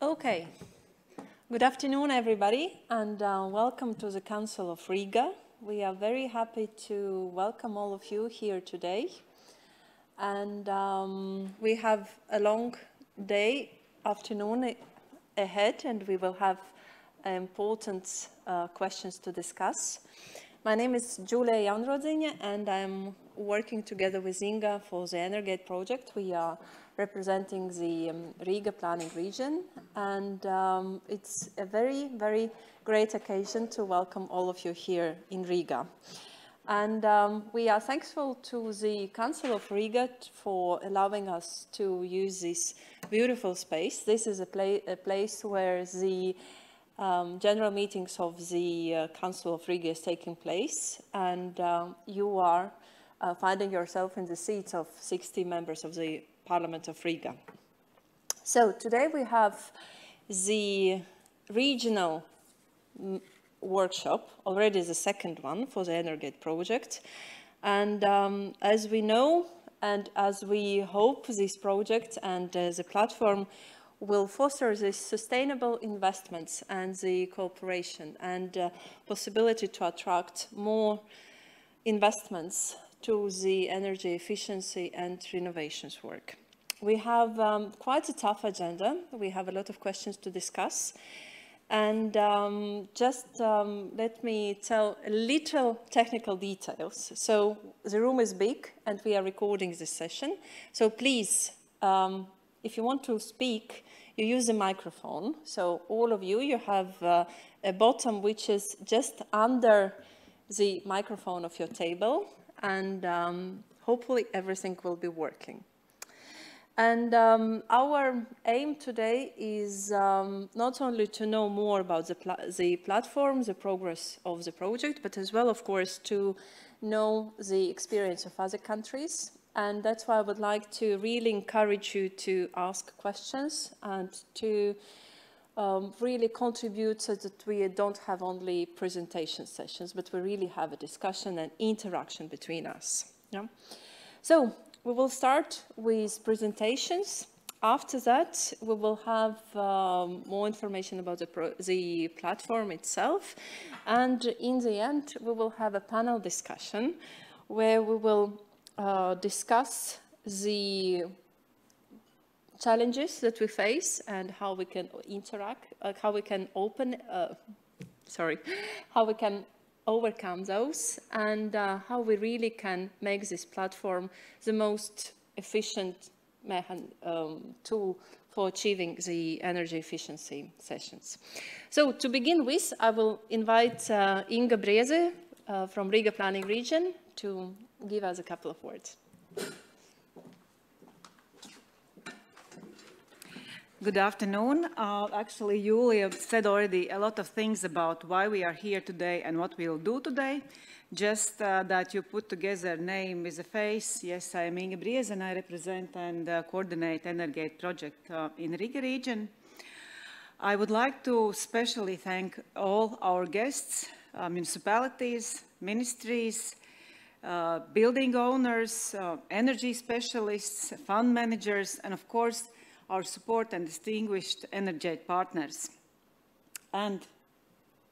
Okay, good afternoon everybody, and welcome to the Council of Riga. We are very happy to welcome all of you here today. And we have a long afternoon ahead, and we will have important questions to discuss. My name is Julia Janrodzinja, and I'm working together with Inga for the Energate project. We are representing the Riga planning region, and it's a very, very great occasion to welcome all of you here in Riga. And we are thankful to the Council of Riga for allowing us to use this beautiful space. This is a place where the general meetings of the Council of Riga is taking place, and you are finding yourself in the seats of 60 members of the Parliament of Riga. So today we have the regional workshop, already the second one for the Energate project. And as we know, and as we hope, this project and the platform will foster the sustainable investments and the cooperation and possibility to attract more investments to the energy efficiency and renovations work. We have quite a tough agenda. We have a lot of questions to discuss. And let me tell a little technical details. So the room is big and we are recording this session. So please, if you want to speak, you use the microphone. So all of you, you have a button which is just under the microphone of your table, and hopefully everything will be working. And our aim today is not only to know more about the platform, the progress of the project, but as well, of course, to know the experience of other countries. And that's why I would like to really encourage you to ask questions and to really contribute so that we don't have only presentation sessions, but we really have a discussion and interaction between us. Yeah? So we will start with presentations. After that, we will have more information about the platform itself. And in the end, we will have a panel discussion where we will discuss the challenges that we face and how we can interact, how we can overcome those, and how we really can make this platform the most efficient tool for achieving the energy efficiency sessions. So to begin with, I will invite Inga Breze from Riga Planning Region to give us a couple of words. Good afternoon. Actually, Julia said already a lot of things about why we are here today and what we'll do today. Just that you put together name with a face. Yes, I am Inga Breze and I represent and coordinate Energate project in Riga region. I would like to especially thank all our guests, municipalities, ministries, building owners, energy specialists, fund managers, and of course, our support and distinguished Energate partners, and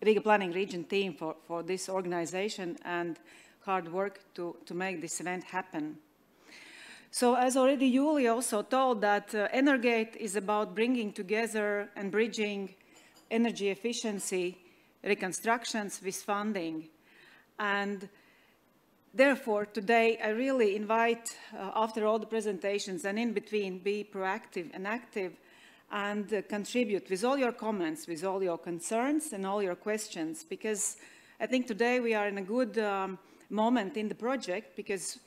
Riga Planning Region team for this organization and hard work to make this event happen. So as already Julia also told that Energate is about bringing together and bridging energy efficiency reconstructions with funding. And therefore, today, I really invite, after all the presentations and in between, be proactive and active and contribute with all your comments, with all your concerns and all your questions, because I think today we are in a good moment in the project, because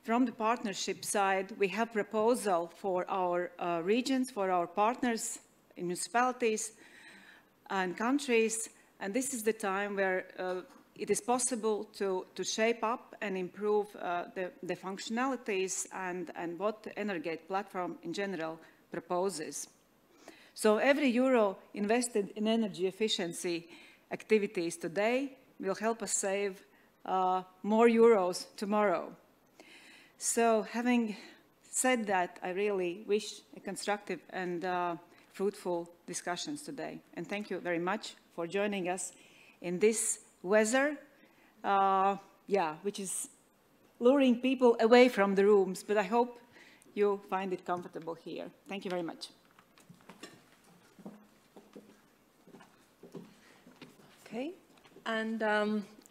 from the partnership side, we have proposal for our regions, for our partners in municipalities and countries, and this is the time where it is possible to shape up and improve the functionalities and what the Energate platform in general proposes. So every euro invested in energy efficiency activities today will help us save more euros tomorrow. So having said that, I really wish a constructive and fruitful discussions today. And thank you very much for joining us in this weather, which is luring people away from the rooms, but I hope you find it comfortable here. Thank you very much. Okay, and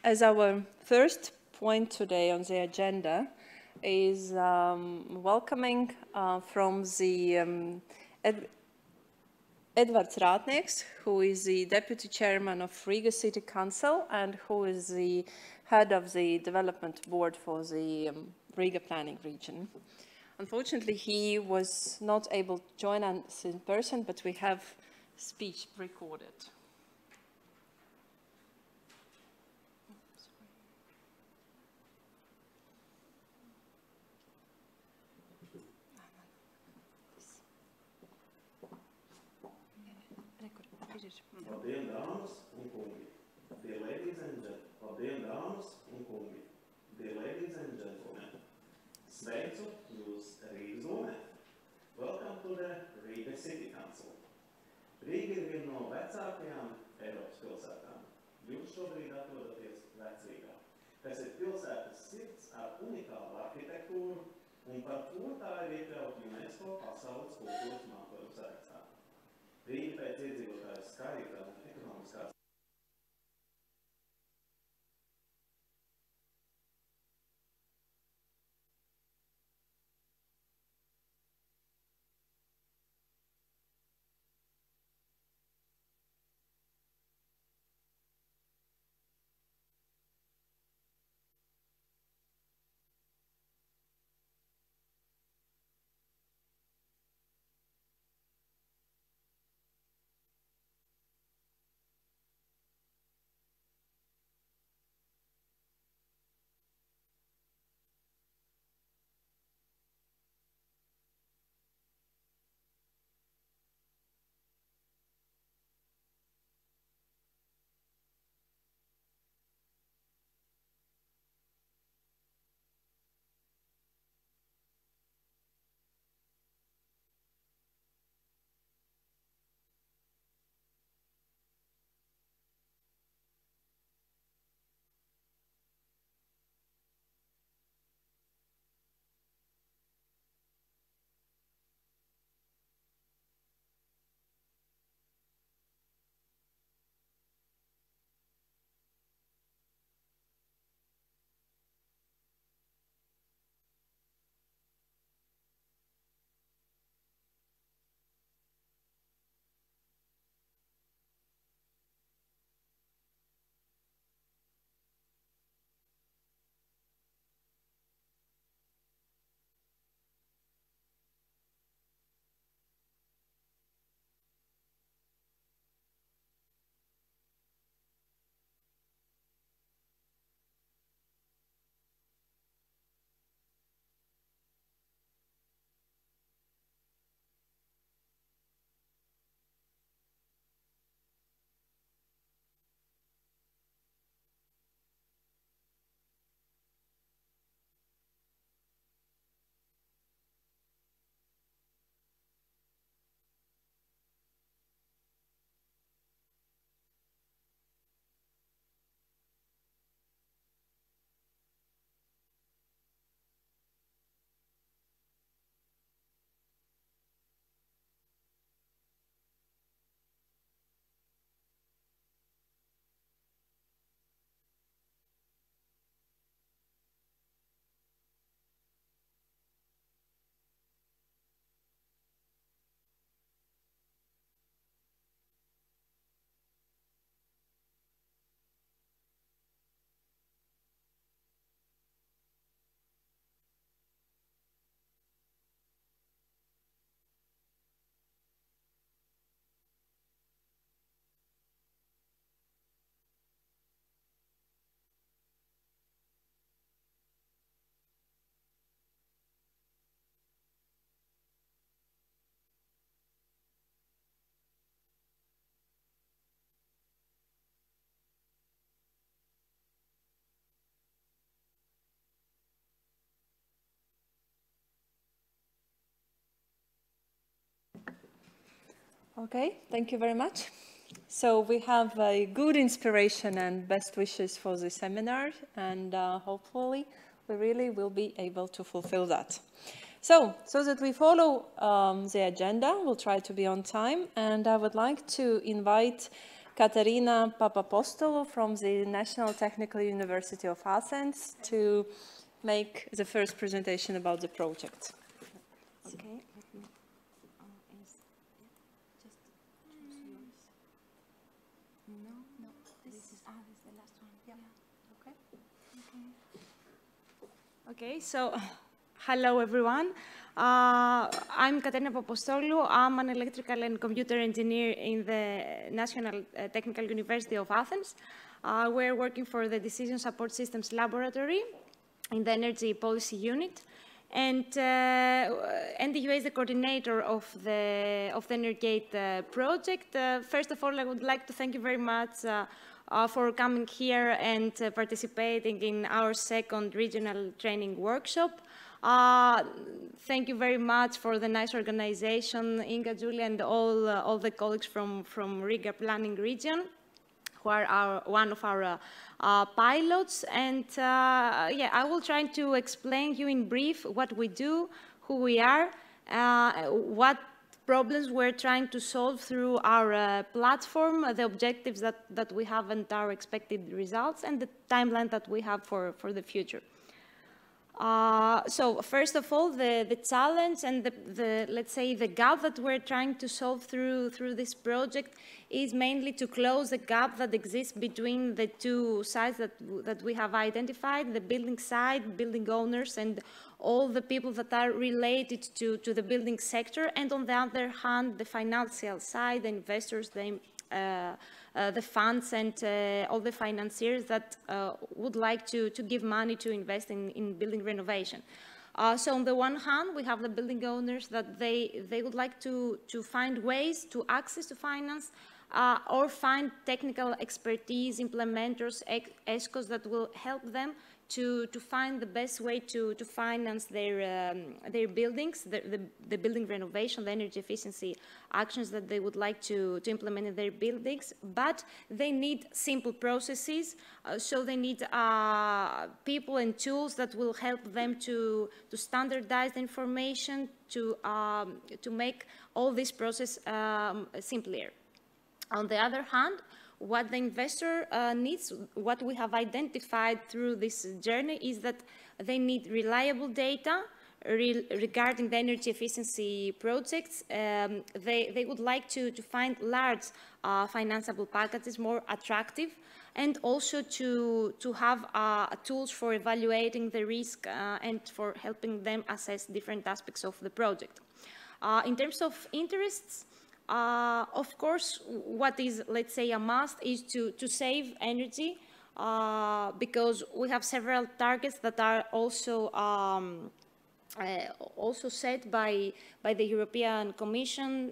as our first point today on the agenda is welcoming from the Edvards Rātnieks, who is the Deputy Chairman of Riga City Council and who is the head of the Development Board for the Riga Planning Region. Unfortunately, he was not able to join us in person, but we have speech recorded. Labdien, dāmas un kungi! Dear ladies and gentlemen, labdien, dāmas un kungi! Dear ladies and gentlemen, sveicu jūs Rīgas domē. Welcome to the Riga City Council. Rīga ir viena no vecākajām Eiropas pilsētām. Jūs šobrīd atrodaties Vecrīgā, kas ir pilsētas sirds ar unikālu arhitektūru, un par to tā ir iekļauta UNESCO pasaules kultūras mantojuma sarakstā. Rīga pēc iedzīvotāju skaita un ekonomiskās Okay, thank you very much. So we have a good inspiration and best wishes for the seminar, and hopefully we really will be able to fulfill that. So that we follow the agenda, we'll try to be on time, and I would like to invite Katarina Papapostolou from the National Technical University of Athens to make the first presentation about the project. Okay. This is the last one. Yeah. Okay. Okay, so hello everyone. I'm Katerina Papapostolou. I'm an electrical and computer engineer in the National Technical University of Athens. We're working for the Decision Support Systems Laboratory in the Energy Policy Unit. And NDUA is the coordinator of the Energate project. First of all, I would like to thank you very much for coming here and participating in our second regional training workshop. Thank you very much for the nice organization, Inga, Julia, and all the colleagues from Riga Planning Region, who are one of our pilots. And yeah, I will try to explain you in brief what we do, who we are, what problems we're trying to solve through our platform, the objectives that we have and our expected results, and the timeline that we have for the future. So first of all, the challenge and let's say the gap that we're trying to solve through this project is mainly to close the gap that exists between the two sides that we have identified, the building side, building owners, and all the people that are related to the building sector, and on the other hand, the financial side, the investors, the funds and all the financiers that would like to give money to invest in building renovation. So on the one hand, we have the building owners that they would like to find ways to access to finance or find technical expertise, implementers, ESCOs that will help them to find the best way to finance their buildings, the building renovation, the energy efficiency actions that they would like to implement in their buildings. But they need simple processes, so they need people and tools that will help them to standardize the information, to make all this process simpler. On the other hand, what the investor needs, what we have identified through this journey, is that they need reliable data regarding the energy efficiency projects. They would like to find large financeable packages more attractive, and also to have tools for evaluating the risk and for helping them assess different aspects of the project. In terms of interests, of course, what is, let's say, a must is to save energy, because we have several targets that are also set by the European Commission.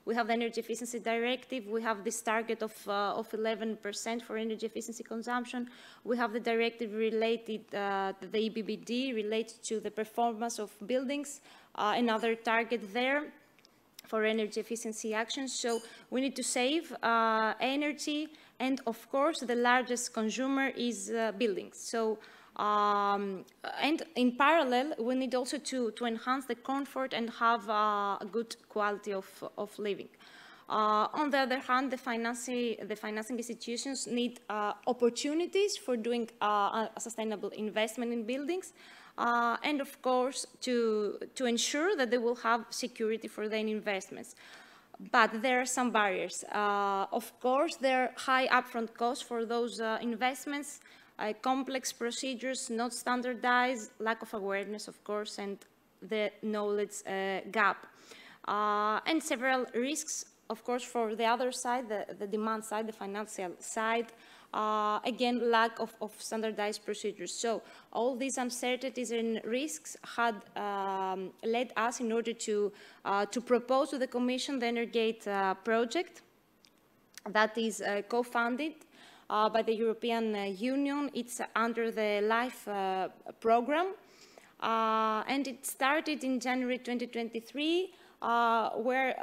We have the Energy Efficiency Directive. We have this target of 11% for energy efficiency consumption. We have the directive related to the EBBD, related to the performance of buildings, another target there for energy efficiency actions. So we need to save energy, and of course the largest consumer is buildings. So and in parallel, we need also to enhance the comfort and have a good quality of living. On the other hand, the financing institutions need opportunities for doing a sustainable investment in buildings, and of course to ensure that they will have security for their investments. But there are some barriers. Of course, there are high upfront costs for those investments, complex procedures, not standardized, lack of awareness, of course, and the knowledge gap. And several risks, of course, for the other side, the demand side, the financial side. Again, lack of standardized procedures. So all these uncertainties and risks had led us in order to propose to the Commission the Energate project that is co-funded by the European Union. It's under the LIFE program, and it started in January 2023. We're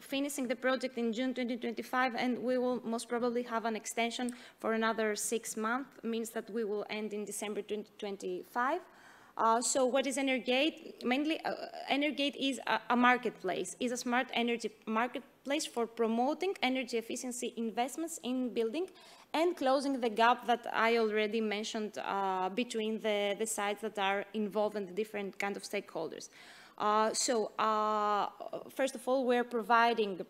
finishing the project in June 2025, and we will most probably have an extension for another 6 months, means that we will end in December 2025. So what is Energate? Mainly, Energate is a marketplace, is a smart energy marketplace for promoting energy efficiency investments in building and closing the gap that I already mentioned between the sites that are involved and the different kind of stakeholders. First of all, we're providing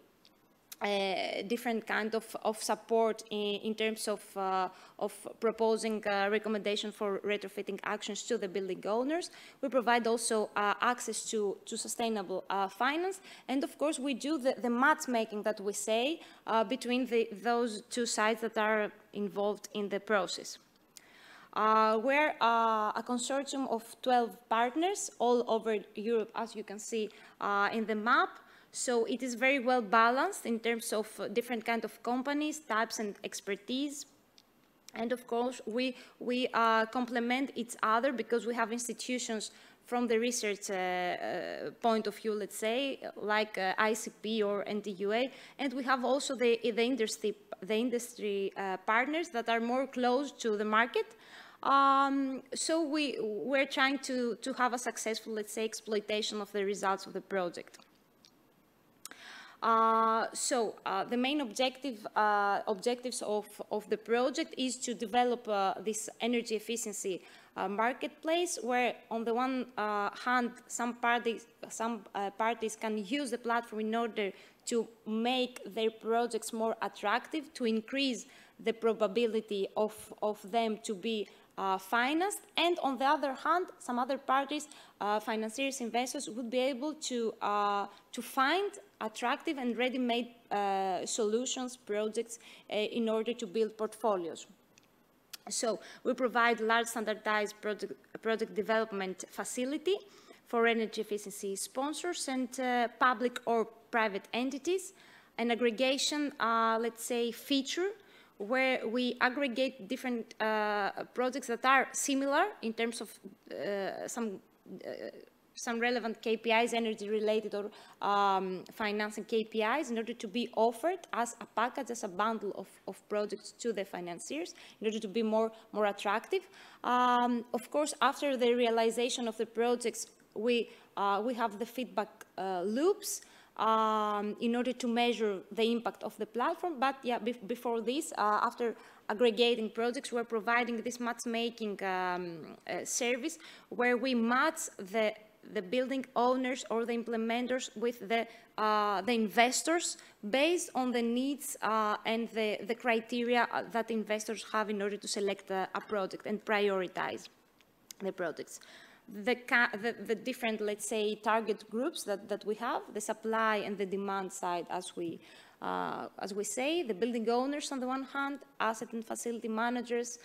different kind of support in terms of proposing recommendation for retrofitting actions to the building owners. We provide also access to sustainable finance, and of course we do the matchmaking that we say between those two sides that are involved in the process. We're a consortium of 12 partners all over Europe, as you can see in the map. So it is very well balanced in terms of different kind of companies, types and expertise. And of course, we complement each other because we have institutions from the research point of view, let's say, like ICP or NTUA. And we have also the industry partners that are more close to the market. So we're trying to have a successful, let's say, exploitation of the results of the project. The main objectives of the project is to develop this energy efficiency marketplace, where on the one hand, some parties can use the platform in order to make their projects more attractive, to increase the probability of them to be financed, and on the other hand, some other parties, financiers, investors, would be able to find attractive and ready-made solutions, projects, in order to build portfolios. So we provide large standardized project development facility for energy efficiency sponsors and public or private entities, an aggregation, let's say, feature where we aggregate different projects that are similar in terms of some relevant KPIs, energy-related or financing KPIs, in order to be offered as a package, as a bundle of projects to the financiers, in order to be more attractive. Of course, after the realization of the projects, we have the feedback loops in order to measure the impact of the platform. But yeah, before this, after aggregating projects, we're providing this matchmaking service where we match the building owners or the implementers with the investors based on the needs and the criteria that investors have in order to select a project and prioritize the projects. The different, let's say, target groups that we have, the supply and the demand side, as we say, the building owners on the one hand, asset and facility managers,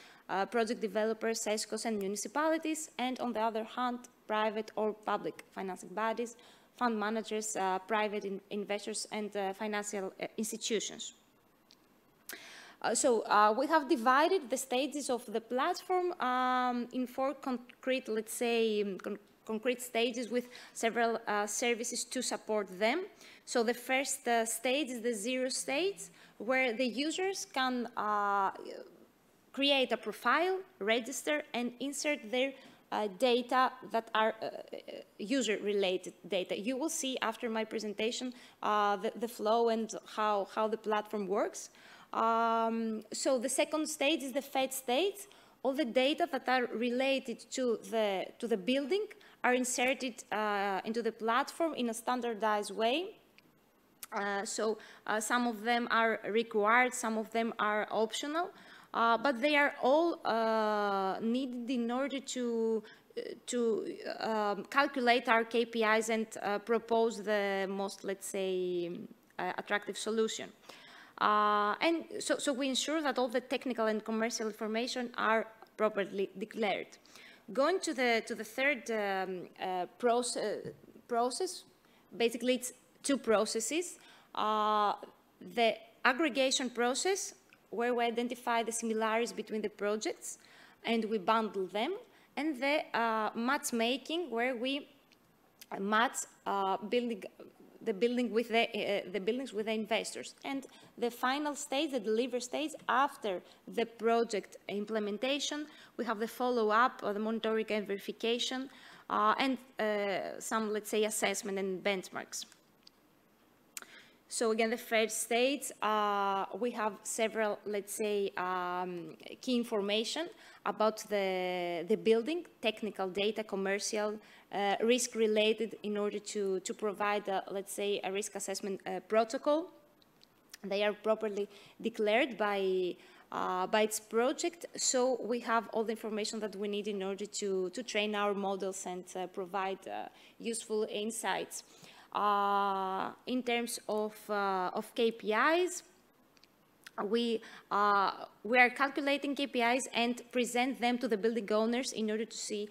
project developers, ESCOs and municipalities, and on the other hand, private or public financing bodies, fund managers, private investors, and financial institutions. We have divided the stages of the platform in 4 concrete, let's say, concrete stages with several services to support them. So the first stage is the 0 stage, where the users can create a profile, register, and insert their data that are user-related data. You will see after my presentation the flow and how the platform works. So the second stage is the fetch stage. All the data that are related to the building are inserted into the platform in a standardized way. Some of them are required, some of them are optional, but they are all needed in order to calculate our KPIs and propose the most, let's say, attractive solution. And so we ensure that all the technical and commercial information are properly declared. Going to the third process, basically it's 2 processes. The aggregation process, where we identify the similarities between the projects and we bundle them, and the matchmaking, where we match the buildings with the investors. And the final stage, the delivery stage, after the project implementation, we have the follow-up, the monitoring and verification, and some, let's say, assessment and benchmarks. So again, the first stage, we have several, let's say, key information about the building, technical data, commercial, risk related, in order to provide, let's say, a risk assessment protocol. They are properly declared by its project, so we have all the information that we need in order to train our models and provide useful insights. In terms of KPIs, we are calculating KPIs and present them to the building owners in order to see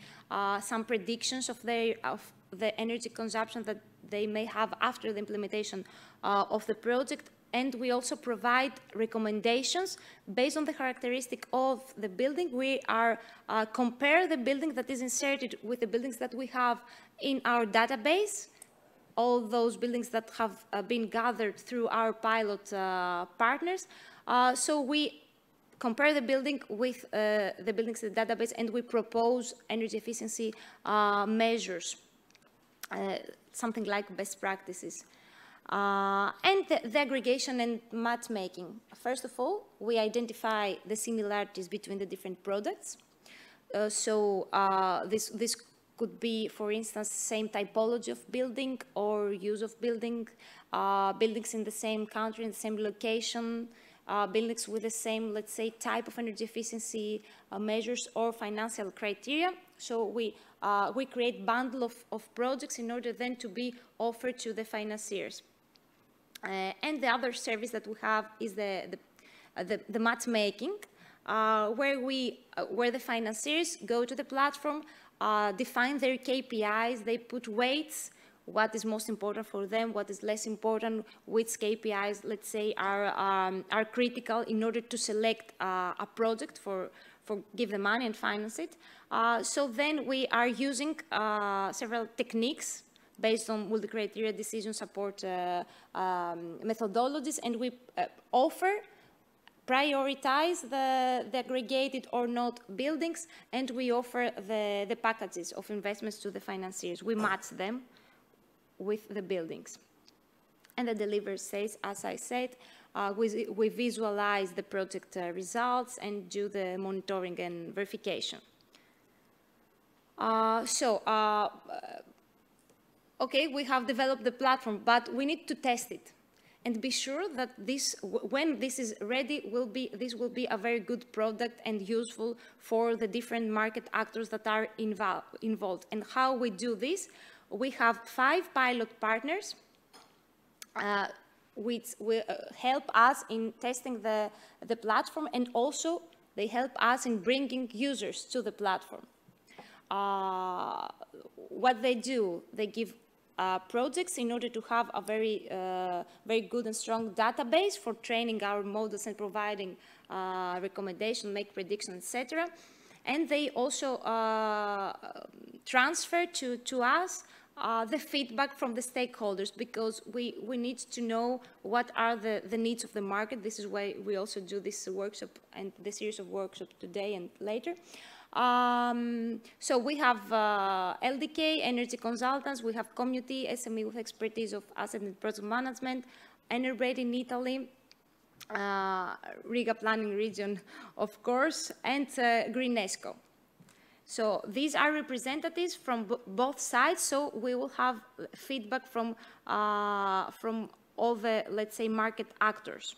some predictions of the energy consumption that they may have after the implementation of the project. And we also provide recommendations based on the characteristic of the building. We are compare the building that is inserted with the buildings that we have in our database, all those buildings that have been gathered through our pilot partners. So we compare the building with the buildings in the database, and we propose energy efficiency measures, something like best practices. And the aggregation and matchmaking. First of all, we identify the similarities between the different products. This could be, for instance, same typology of building or use of building, buildings in the same country, in the same location, buildings with the same, let's say, type of energy efficiency measures or financial criteria. So we create bundle of projects in order then to be offered to the financiers. And the other service that we have is the matchmaking, where the financiers go to the platform, define their KPIs, they put weights, what is most important for them, what is less important, which KPIs, let's say, are critical in order to select a project for give the money and finance it. So then we are using several techniques based on multi-criteria decision support methodologies, and we prioritize the aggregated or not buildings, and we offer the packages of investments to the financiers. We match them with the buildings. And the delivery stage, as I said, we visualize the project results and do the monitoring and verification. Okay, we have developed the platform, but we need to test it and be sure that when this is ready, this will be a very good product and useful for the different market actors that are involved. And how we do this? We have 5 pilot partners which will help us in testing the platform, and also they help us in bringing users to the platform. What they do, they give projects in order to have a very good and strong database for training our models and providing recommendations, make predictions, etc. And they also transfer to us the feedback from the stakeholders, because we need to know what are the needs of the market. This is why we also do this workshop and the series of workshops today and later. So we have LDK, energy consultants, we have community, SME with expertise of asset and project management, Energate in Italy, Riga planning region, of course, and Greenesco. So these are representatives from both sides, so we will have feedback from all the, let's say, market actors.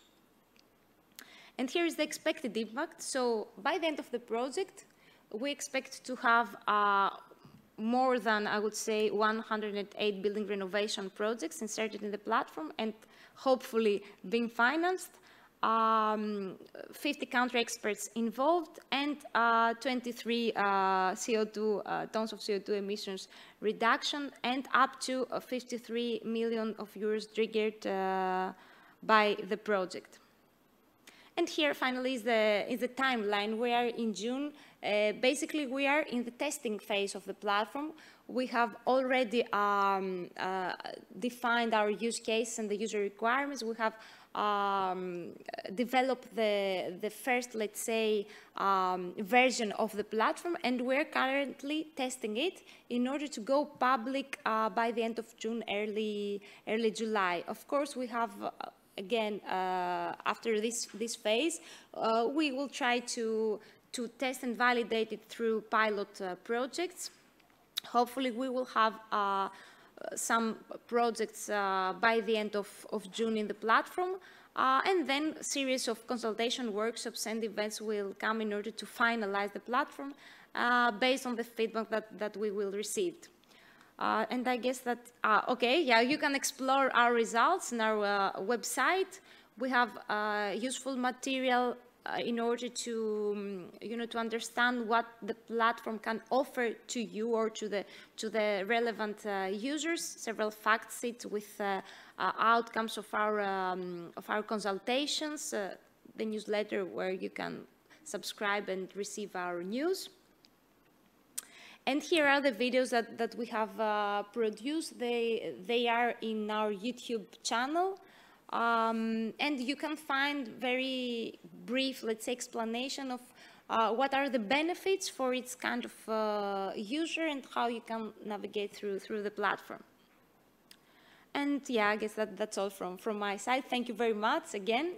And here is the expected impact. So by the end of the project, we expect to have more than, I would say, 108 building renovation projects inserted in the platform and hopefully being financed, 50 country experts involved, and 23 tons of CO2 emissions reduction, and up to 53 million of euros triggered by the project. And here finally is the timeline. We are in June. Basically, we are in the testing phase of the platform. We have already defined our use case and the user requirements. We have developed the first, let's say, version of the platform, and we're currently testing it in order to go public by the end of June, early July. Of course, we have again, after this phase, we will try to test and validate it through pilot projects. Hopefully, we will have some projects by the end of June in the platform, and then a series of consultation workshops and events will come in order to finalize the platform based on the feedback that we will receive. And I guess that, okay, yeah, you can explore our results on our website. We have useful material in order to, to understand what the platform can offer to you or to the relevant users. Several fact sheets with outcomes of our consultations, the newsletter where you can subscribe and receive our news. And here are the videos that we have produced. They are in our YouTube channel. And you can find very brief, let's say, explanation of what are the benefits for its kind of user and how you can navigate through the platform. And yeah, I guess that's all from my side. Thank you very much again.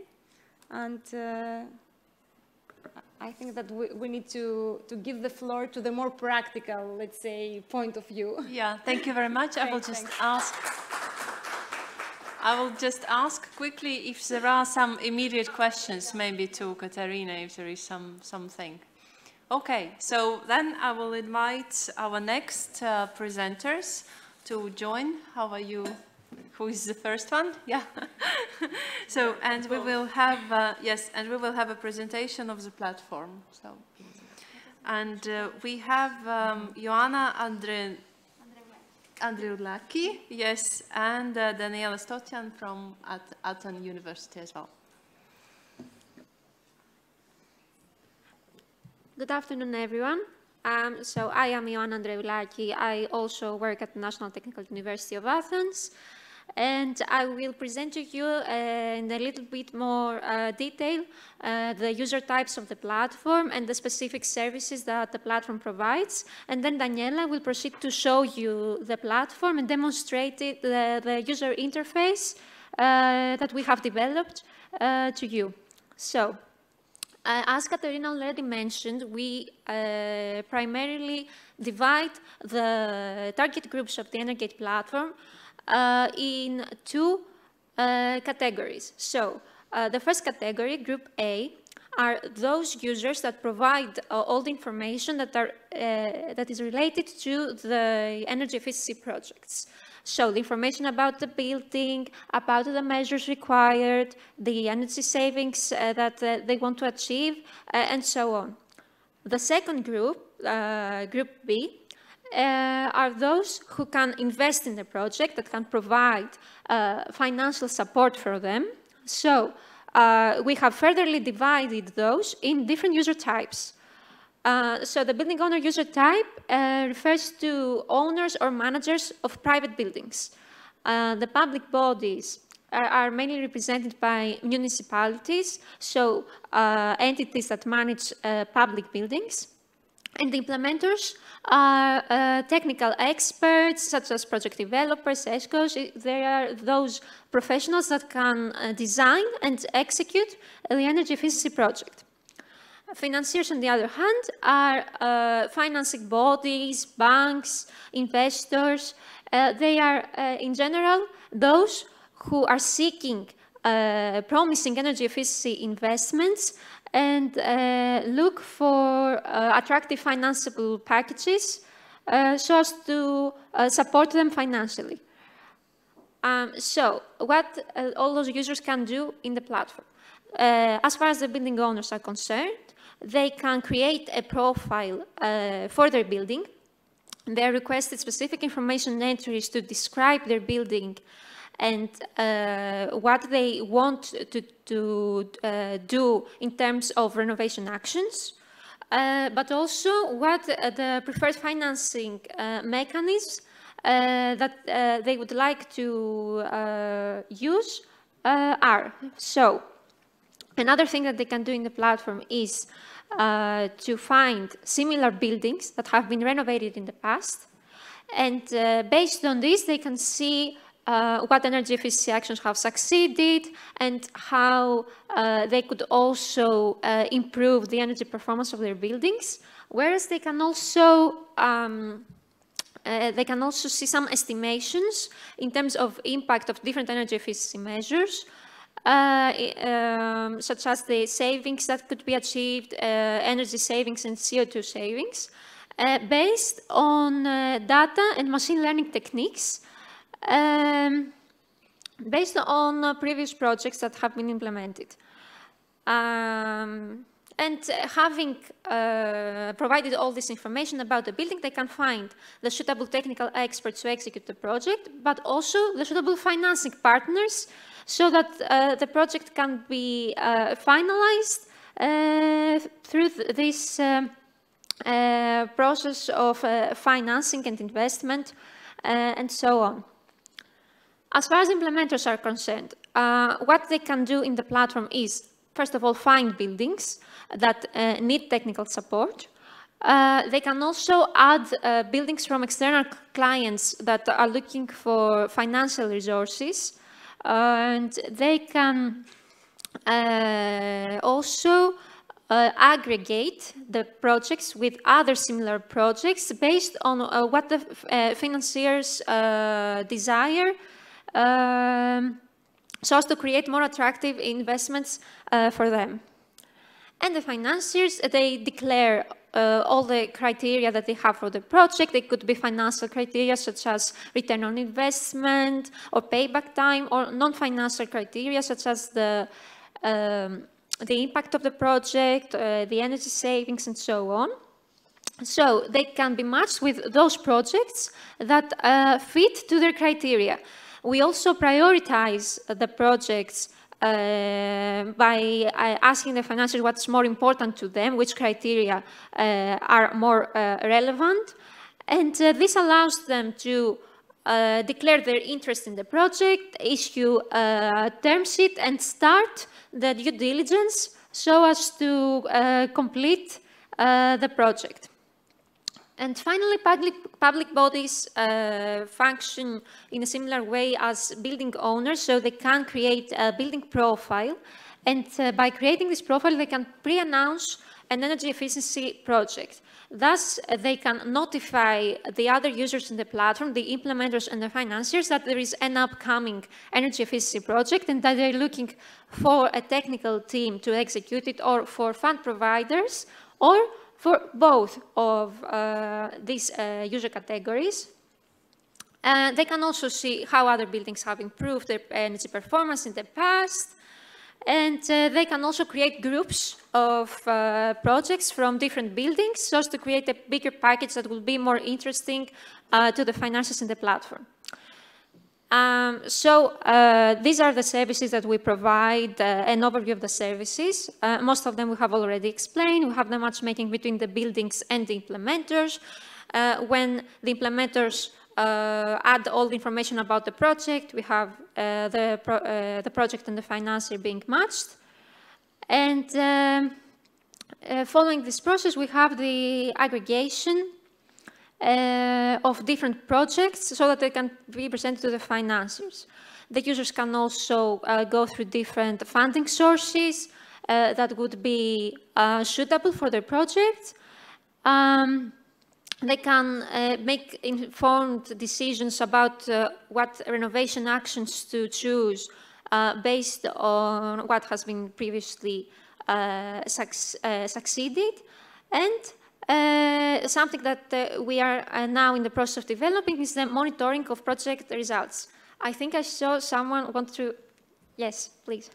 And I think that we need to give the floor to the more practical, let's say, point of view. Yeah, thank you very much. I will just ask quickly if there are some immediate questions, maybe to Katerina, if there is something. Okay, so then I will invite our next presenters to join. How are you? Who is the first one? Yeah. So, and we will have, yes, and we will have a presentation of the platform. So, and we have Joanna Andreulaki, yes, and Daniela Stotjan from Aton University as well. Good afternoon, everyone. So I am Joanna Andreulaki. I also work at the National Technical University of Athens. And I will present to you in a little bit more detail the user types of the platform and the specific services that the platform provides. And then Daniela will proceed to show you the platform and demonstrate the user interface that we have developed to you. So, as Katerina already mentioned, we primarily divide the target groups of the Energate platform in two categories. So the first category, Group A, are those users that provide all the information that is related to the energy efficiency projects. So the information about the building, about the measures required, the energy savings that they want to achieve, and so on. The second group, Group B, are those who can invest in the project, that can provide financial support for them. So we have furtherly divided those in different user types. So the building owner user type refers to owners or managers of private buildings. The public bodies are mainly represented by municipalities, so entities that manage public buildings. And the implementers are technical experts, such as project developers, ESCOs. They are those professionals that can design and execute the energy efficiency project. Financiers, on the other hand, are financing bodies, banks, investors. They are, in general, those who are seeking promising energy efficiency investments and look for attractive financeable packages so as to support them financially. So what all those users can do in the platform? As far as the building owners are concerned, they can create a profile for their building. They are requested specific information entries to describe their building and what they want to do in terms of renovation actions, but also what the preferred financing mechanisms that they would like to use are. So another thing that they can do in the platform is to find similar buildings that have been renovated in the past. And based on this, they can see what energy efficiency actions have succeeded and how they could also improve the energy performance of their buildings. Whereas they can also see some estimations in terms of impact of different energy efficiency measures, such as the savings that could be achieved, energy savings and CO2 savings, based on data and machine learning techniques, based on previous projects that have been implemented. And having provided all this information about the building, they can find the suitable technical experts to execute the project, but also the suitable financing partners so that the project can be finalized through this process of financing and investment and so on. As far as implementers are concerned, what they can do in the platform is, first of all, find buildings that need technical support. They can also add buildings from external clients that are looking for financial resources. And they can also aggregate the projects with other similar projects based on what the financiers desire, so as to create more attractive investments for them. And the financiers, they declare all the criteria that they have for the project. They could be financial criteria such as return on investment or payback time, or non-financial criteria such as the impact of the project, the energy savings, and so on. So they can be matched with those projects that fit to their criteria. We also prioritize the projects by asking the financiers what's more important to them, which criteria are more relevant. And this allows them to declare their interest in the project, issue a term sheet, and start the due diligence so as to complete the project. And finally, public bodies function in a similar way as building owners, so they can create a building profile. And by creating this profile, they can pre-announce an energy efficiency project. Thus, they can notify the other users in the platform, the implementers and the financiers, that there is an upcoming energy efficiency project and that they're looking for a technical team to execute it, or for fund providers, or for both of these user categories. They can also see how other buildings have improved their energy performance in the past. And they can also create groups of projects from different buildings so as to create a bigger package that will be more interesting to the financiers in the platform. These are the services that we provide, an overview of the services. Most of them we have already explained. We have the matchmaking between the buildings and the implementers. When the implementers add all the information about the project, we have the project and the financier being matched. And following this process, we have the aggregation of different projects so that they can be presented to the financiers. The users can also go through different funding sources that would be suitable for their project. They can make informed decisions about what renovation actions to choose based on what has been previously succeeded. And something that we are now in the process of developing is the monitoring of project results. I think I saw someone want to... Yes, please.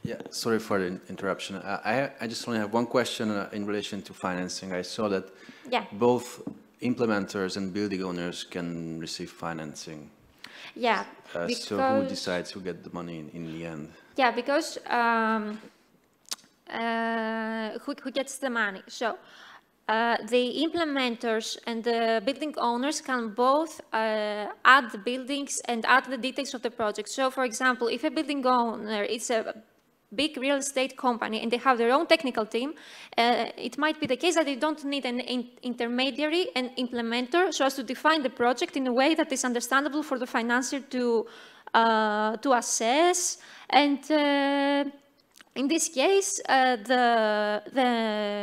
Yeah, sorry for the interruption. I just only have one question in relation to financing. I saw that both implementers and building owners can receive financing. Yeah. So who decides who gets the money in the end? Yeah, because who gets the money? So the implementers and the building owners can both add the buildings and add the details of the project. So, for example, if a building owner is a big real estate company and they have their own technical team, it might be the case that they don't need an intermediary and implementer so as to define the project in a way that is understandable for the financier to assess. And in this case, the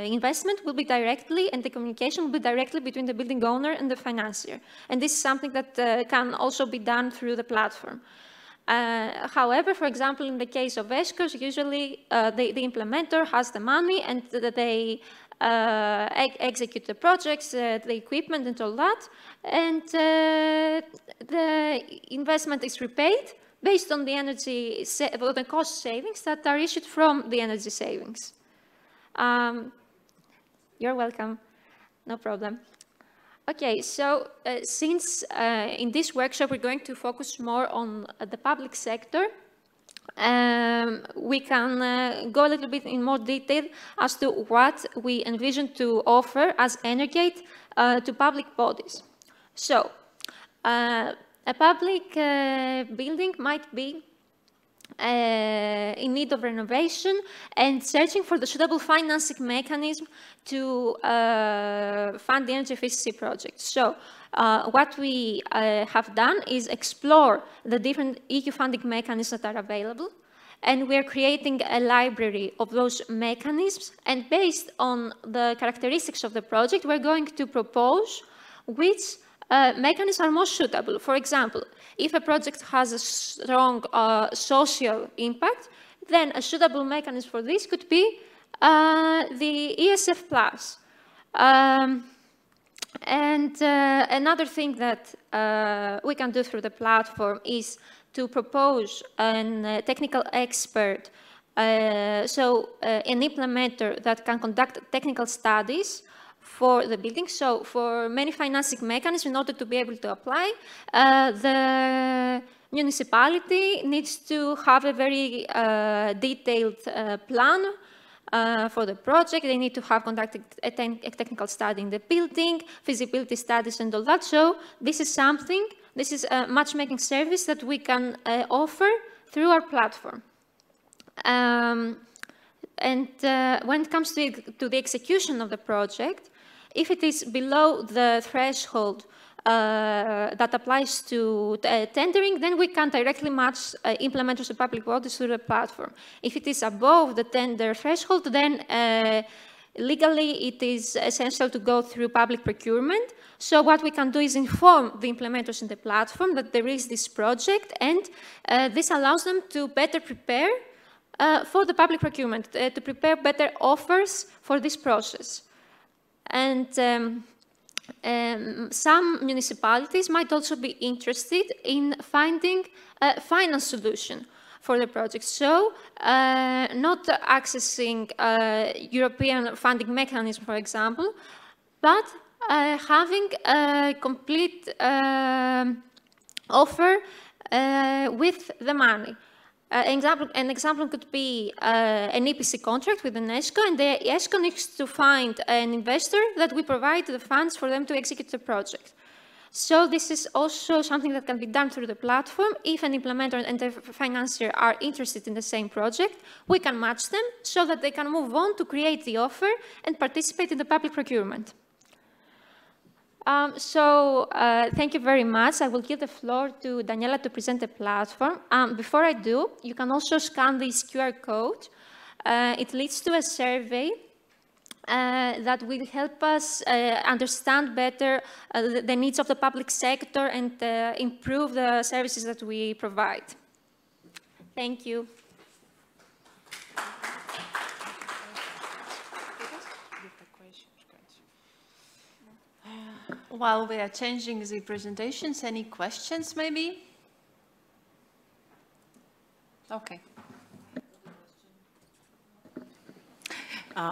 investment will be directly, and the communication will be directly between the building owner and the financier. And this is something that can also be done through the platform. However, for example, in the case of ESCOs, usually the implementer has the money and they execute the projects, the equipment and all that, and the investment is repaid based on the the cost savings that are issued from the energy savings. You're welcome, no problem. Okay, so since in this workshop we're going to focus more on the public sector, we can go a little bit in more detail as to what we envision to offer as Energate to public bodies. So, a public building might be in need of renovation and searching for the suitable financing mechanism to fund the energy efficiency project. So what we have done is explore the different EU funding mechanisms that are available, and we're creating a library of those mechanisms, and based on the characteristics of the project, we're going to propose which mechanisms are most suitable. For example, if a project has a strong social impact, then a suitable mechanism for this could be the ESF+. Another thing that we can do through the platform is to propose a technical expert, an implementer that can conduct technical studies for the building. So for many financing mechanisms, in order to be able to apply, the municipality needs to have a very detailed plan for the project. They need to have conducted a technical study in the building, feasibility studies and all that. So this is a matchmaking service that we can offer through our platform. When it comes to the execution of the project, if it is below the threshold that applies to tendering, then we can directly match implementers and public bodies through the platform. If it is above the tender threshold, then legally it is essential to go through public procurement. So what we can do is inform the implementers in the platform that there is this project, and this allows them to better prepare for the public procurement, to prepare better offers for this process. And some municipalities might also be interested in finding a finance solution for the project. So not accessing European funding mechanism, for example, but having a complete offer with the money. An example could be an EPC contract with an ESCO, and the ESCO needs to find an investor that we provide the funds for them to execute the project. So this is also something that can be done through the platform. If an implementer and the financier are interested in the same project, we can match them so that they can move on to create the offer and participate in the public procurement. Thank you very much. I will give the floor to Daniela to present the platform. Before I do, you can also scan this QR code. It leads to a survey that will help us understand better the needs of the public sector and improve the services that we provide. Thank you. While we are changing the presentations, any questions maybe? Okay.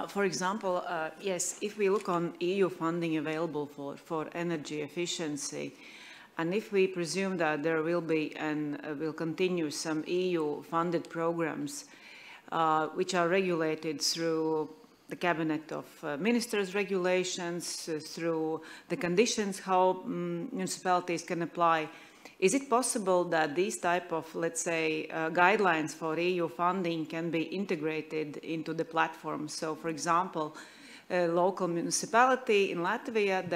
For example, yes, if we look on EU funding available for energy efficiency, And if we presume that there will be and will continue some EU-funded programs which are regulated through the Cabinet of Ministers regulations, through the conditions how municipalities can apply, is it possible that these type of, let's say, guidelines for EU funding can be integrated into the platform? So, for example, a local municipality in Latvia,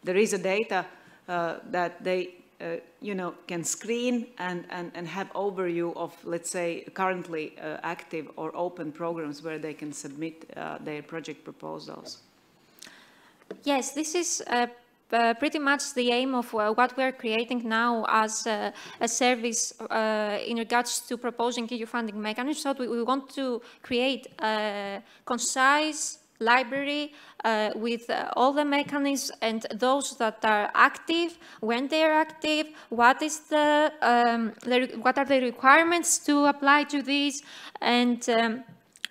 there is a data that they can screen and have overview of, let's say, currently active or open programs where they can submit their project proposals. Yes, this is pretty much the aim of what we're creating now as a service in regards to proposing EU funding mechanisms. So we want to create a concise library with all the mechanisms and those that are active, when they are active, what is what are the requirements to apply to these, and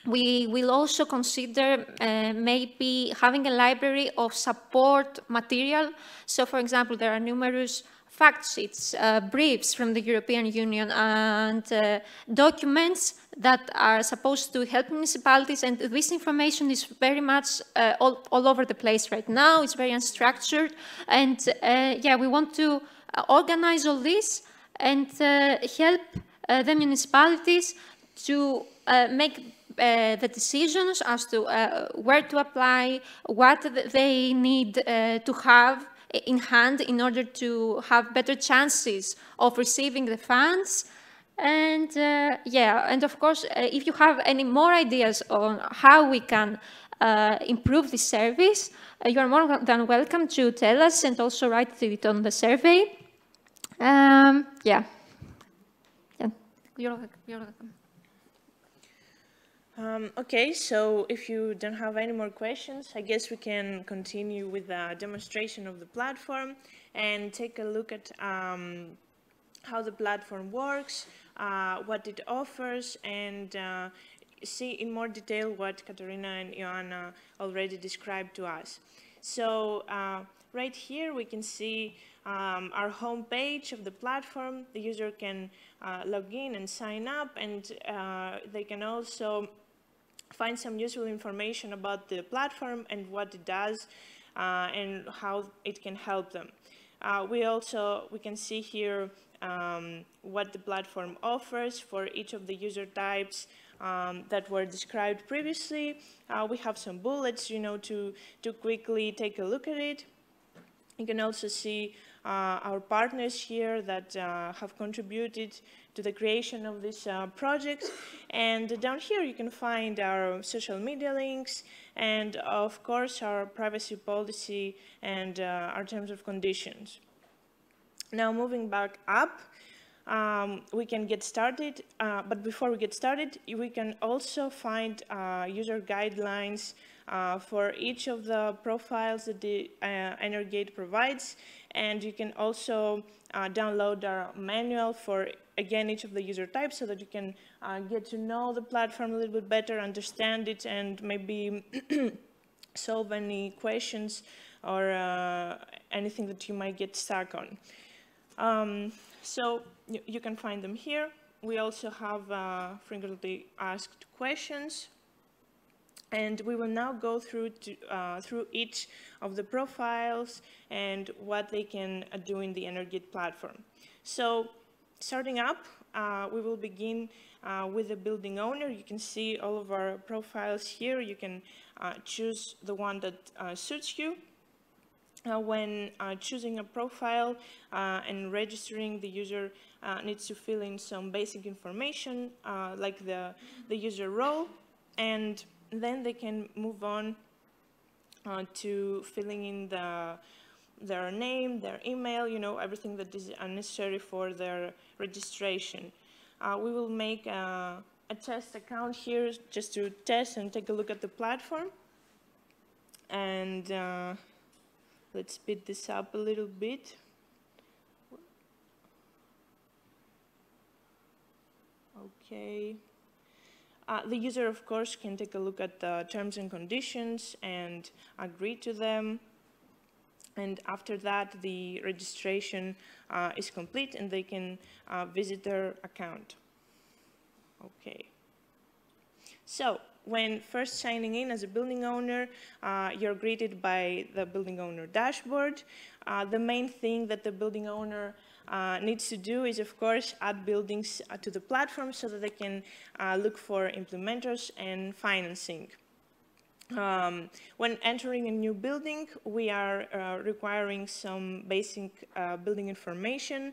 we will also consider maybe having a library of support material. So, for example, there are numerous fact sheets, briefs from the European Union, and documents that are supposed to help municipalities. And this information is very much all over the place right now. It's very unstructured. And yeah, we want to organize all this and help the municipalities to make the decisions as to where to apply, what they need to have in hand in order to have better chances of receiving the funds. And yeah, and of course, if you have any more ideas on how we can improve this service, you are more than welcome to tell us and also write it on the survey. Yeah. You're welcome. Okay, so if you don't have any more questions, I guess we can continue with the demonstration of the platform and take a look at how the platform works, what it offers, and see in more detail what Katarina and Joanna already described to us. So right here we can see our home page of the platform. The user can log in and sign up, and they can also find some useful information about the platform and what it does and how it can help them. We can see here what the platform offers for each of the user types that were described previously. We have some bullets, to quickly take a look at it. You can also see our partners here that have contributed to the creation of this project. And down here you can find our social media links and, of course, our privacy policy and our terms of conditions. Now, moving back up, we can get started. But before we get started, we can also find user guidelines for each of the profiles that the Energate provides. And you can also download our manual for, again, each of the user types so that you can get to know the platform a little bit better, understand it, and maybe solve any questions or anything that you might get stuck on. So you can find them here. We also have frequently asked questions. And we will now go through each of the profiles and what they can do in the Energate platform. So starting up, we will begin with the building owner. You can see all of our profiles here. You can choose the one that suits you. When choosing a profile and registering, the user needs to fill in some basic information like the user role, and then they can move on to filling in their name, their email, everything that is necessary for their registration. We will make a test account here just to test and take a look at the platform. And let's speed this up a little bit. Okay. The user, of course, can take a look at the terms and conditions and agree to them. And after that, the registration is complete and they can visit their account. Okay. So when first signing in as a building owner, you're greeted by the building owner dashboard. The main thing that the building owner needs to do is, of course, add buildings to the platform so that they can look for implementers and financing. When entering a new building, we are requiring some basic building information.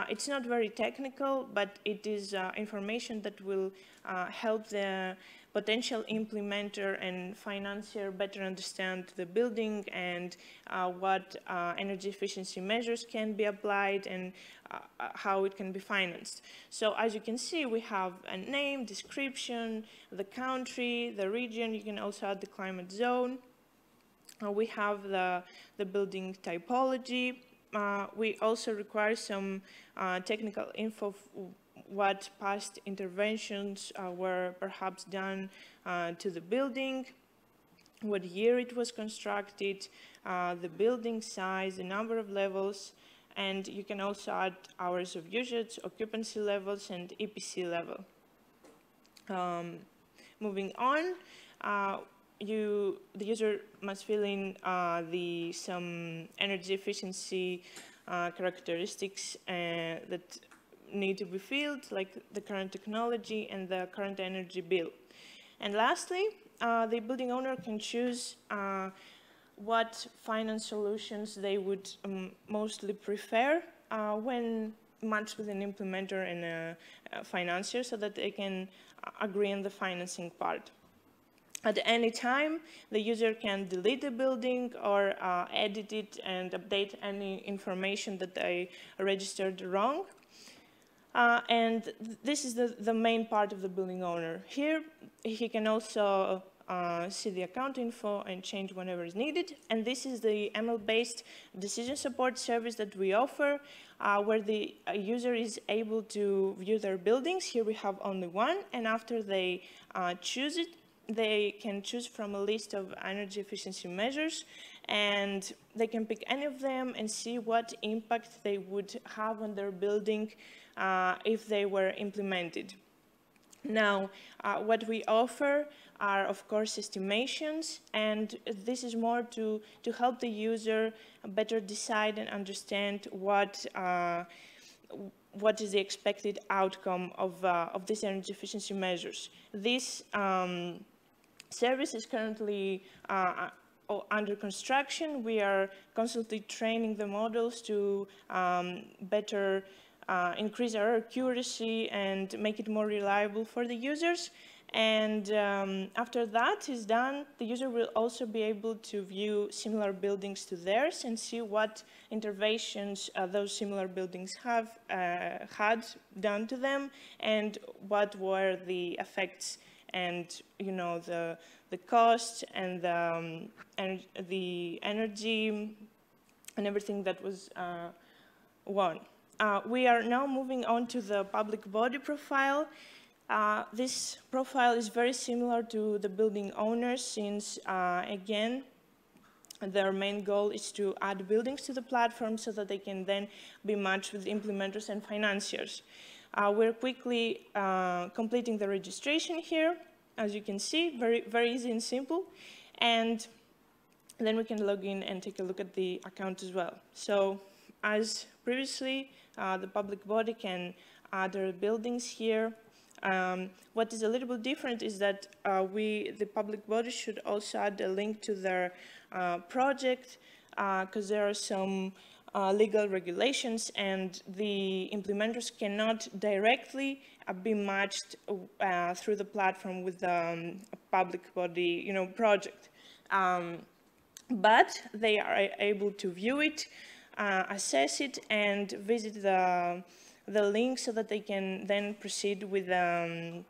It's not very technical, but it is information that will help the potential implementer and financier better understand the building and what energy efficiency measures can be applied and how it can be financed. So as you can see, we have a name, description, the country, the region. You can also add the climate zone. We have the building typology. We also require some technical info, what past interventions were perhaps done to the building, what year it was constructed, the building size, the number of levels, and you can also add hours of usage, occupancy levels, and EPC level. Moving on, the user must fill in some energy efficiency characteristics that need to be filled, like the current technology and the current energy bill. And lastly, the building owner can choose what finance solutions they would mostly prefer when matched with an implementer and a financier, so that they can agree on the financing part. At any time, the user can delete the building or edit it and update any information that they registered wrong. And this is the main part of the building owner. Here, he can also see the account info and change whenever is needed. And this is the ML-based decision support service that we offer, where the user is able to view their buildings. Here we have only one, and after they choose it, they can choose from a list of energy efficiency measures, and they can pick any of them and see what impact they would have on their building if they were implemented. Now, what we offer are, of course, estimations, and this is more to help the user better decide and understand what is the expected outcome of these energy efficiency measures. This service is currently under construction. We are constantly training the models to better increase our accuracy and make it more reliable for the users. And after that is done, the user will also be able to view similar buildings to theirs and see what interventions those similar buildings have had done to them, and what were the effects and, you know, the cost and the energy and everything that was won. We are now moving on to the public body profile. This profile is very similar to the building owners, since, again, their main goal is to add buildings to the platform so that they can then be matched with implementers and financiers. We're quickly completing the registration here. As you can see, very easy and simple. And then we can log in and take a look at the account as well. So, as previously, the public body can add their buildings here. What is a little bit different is that the public body should also add a link to their project, because there are some legal regulations, and the implementers cannot directly be matched through the platform with a public body, project. But they are able to view it, assess it, and visit the link so that they can then proceed with the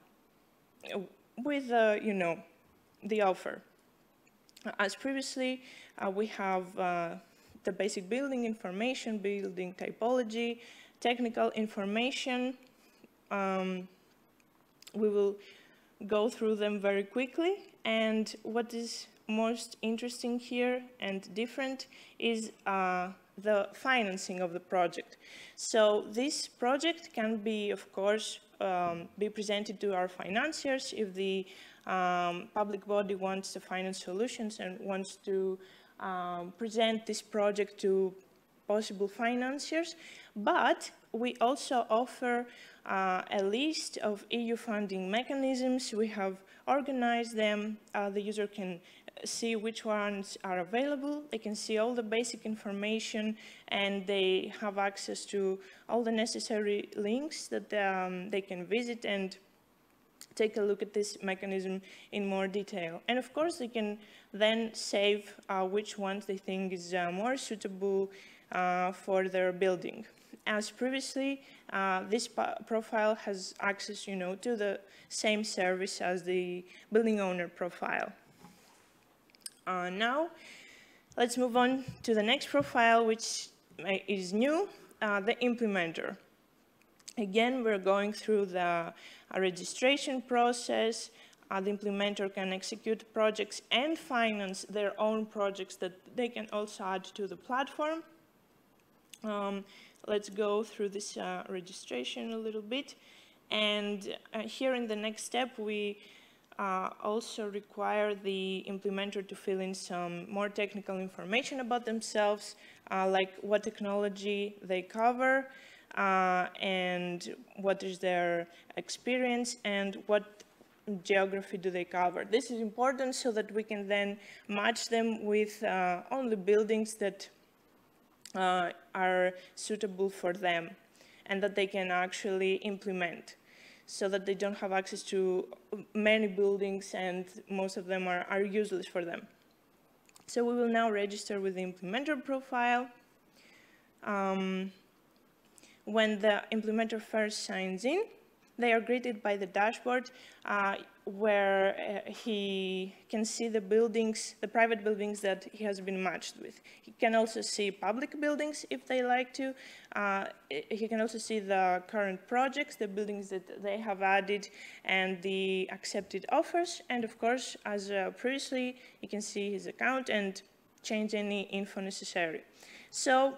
offer. As previously, we have the basic building information, building typology, technical information. We will go through them very quickly, and what is most interesting here and different is the financing of the project. So this project can be, of course, be presented to our financiers if the public body wants to finance solutions and wants to present this project to possible financiers. But we also offer a list of EU funding mechanisms. We have organized them. The user can see which ones are available. They can see all the basic information, and they have access to all the necessary links that they can visit and take a look at this mechanism in more detail. And of course, they can then save which ones they think is more suitable for their building. As previously, this profile has access, to the same service as the building owner profile. Now, let's move on to the next profile, which is new, the implementer. Again, we're going through the registration process. The implementer can execute projects and finance their own projects that they can also add to the platform. Let's go through this registration a little bit. And here in the next step, we also require the implementer to fill in some more technical information about themselves, like what technology they cover, and what is their experience, and what geography do they cover. This is important so that we can then match them with only buildings that are suitable for them and that they can actually implement, so that they don't have access to many buildings and most of them are useless for them. So we will now register with the implementer profile. When the implementer first signs in, they are greeted by the dashboard where he can see the buildings, the private buildings that he has been matched with. He can also see public buildings if they like to. He can also see the current projects, the buildings that they have added, and the accepted offers. And of course, as previously, he can see his account and change any info necessary. So,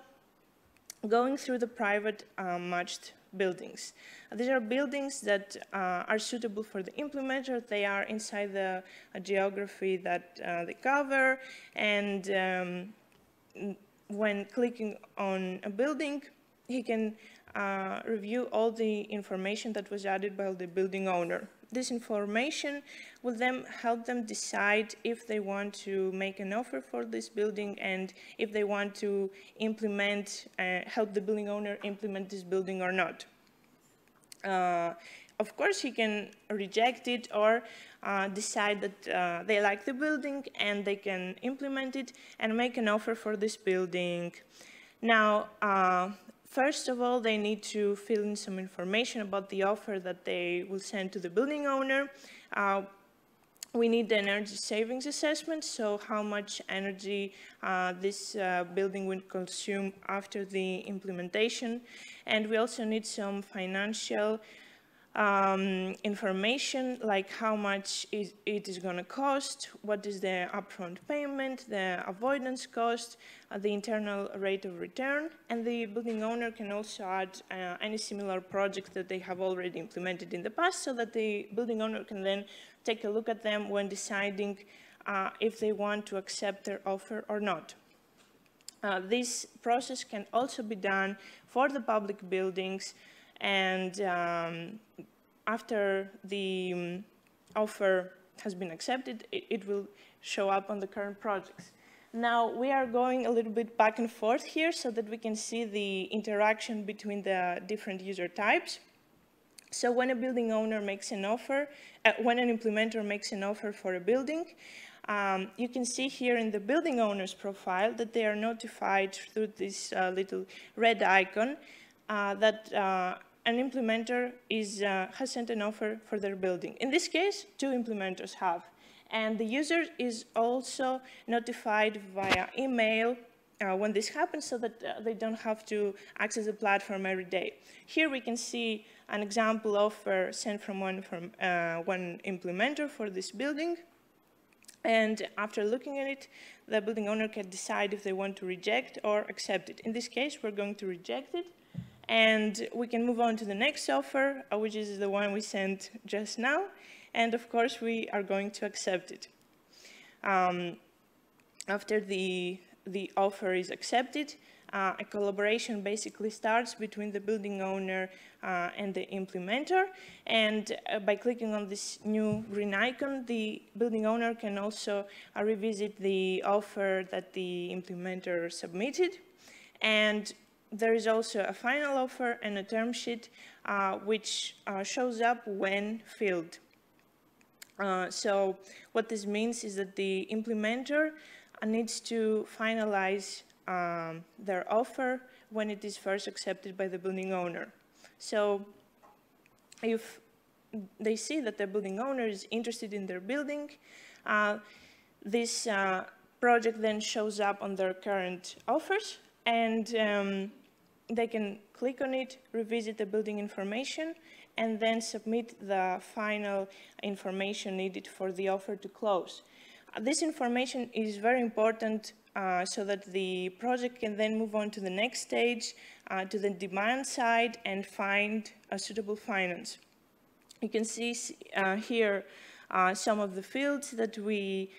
going through the private matched buildings. These are buildings that are suitable for the implementer. They are inside the geography that they cover, and when clicking on a building, he can review all the information that was added by the building owner. This information will then help them decide if they want to make an offer for this building and if they want to implement, help the building owner implement this building or not. Of course, he can reject it or decide that they like the building and they can implement it and make an offer for this building. Now, first of all, they need to fill in some information about the offer that they will send to the building owner. We need the energy savings assessment, so how much energy this building will consume after the implementation. And we also need some financial information, like how much it is going to cost, what is the upfront payment, the avoidance cost, the internal rate of return, and the building owner can also add any similar projects that they have already implemented in the past, so that the building owner can then take a look at them when deciding if they want to accept their offer or not. This process can also be done for the public buildings, and after the offer has been accepted, it will show up on the current projects. Now, we are going a little bit back and forth here so that we can see the interaction between the different user types. So when a building owner makes an offer, when an implementer makes an offer for a building, you can see here in the building owner's profile that they are notified through this little red icon that an implementer has sent an offer for their building. In this case, 2 implementers have. And the user is also notified via email when this happens, so that they don't have to access the platform every day. Here we can see an example offer sent from one implementer for this building. And after looking at it, the building owner can decide if they want to reject or accept it. In this case, we're going to reject it. And we can move on to the next offer, which is the one we sent just now. And of course, we are going to accept it. After the offer is accepted, a collaboration basically starts between the building owner and the implementer. And by clicking on this new green icon, the building owner can also revisit the offer that the implementer submitted. And there is also a final offer and a term sheet which shows up when filled. So what this means is that the implementer needs to finalize their offer when it is first accepted by the building owner. So if they see that the building owner is interested in their building, this project then shows up on their current offers, and they can click on it, revisit the building information, and then submit the final information needed for the offer to close. This information is very important so that the project can then move on to the next stage, to the demand side, and find a suitable finance. You can see here some of the fields that we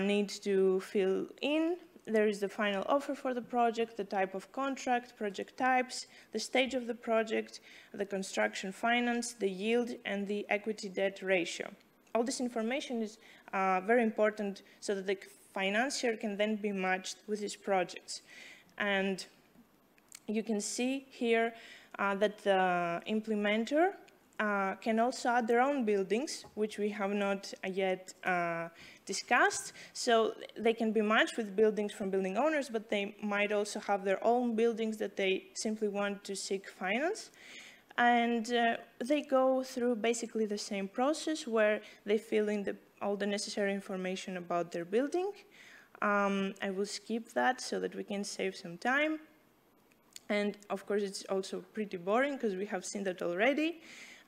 need to fill in. There is the final offer for the project, the type of contract, project types, the stage of the project, the construction finance, the yield, and the equity debt ratio. All this information is very important so that the financier can then be matched with his projects. And you can see here that the implementer can also add their own buildings, which we have not yet discussed. So they can be matched with buildings from building owners, but they might also have their own buildings that they simply want to seek finance. And they go through basically the same process where they fill in all the necessary information about their building. I will skip that so that we can save some time. And of course, it's also pretty boring because we have seen that already.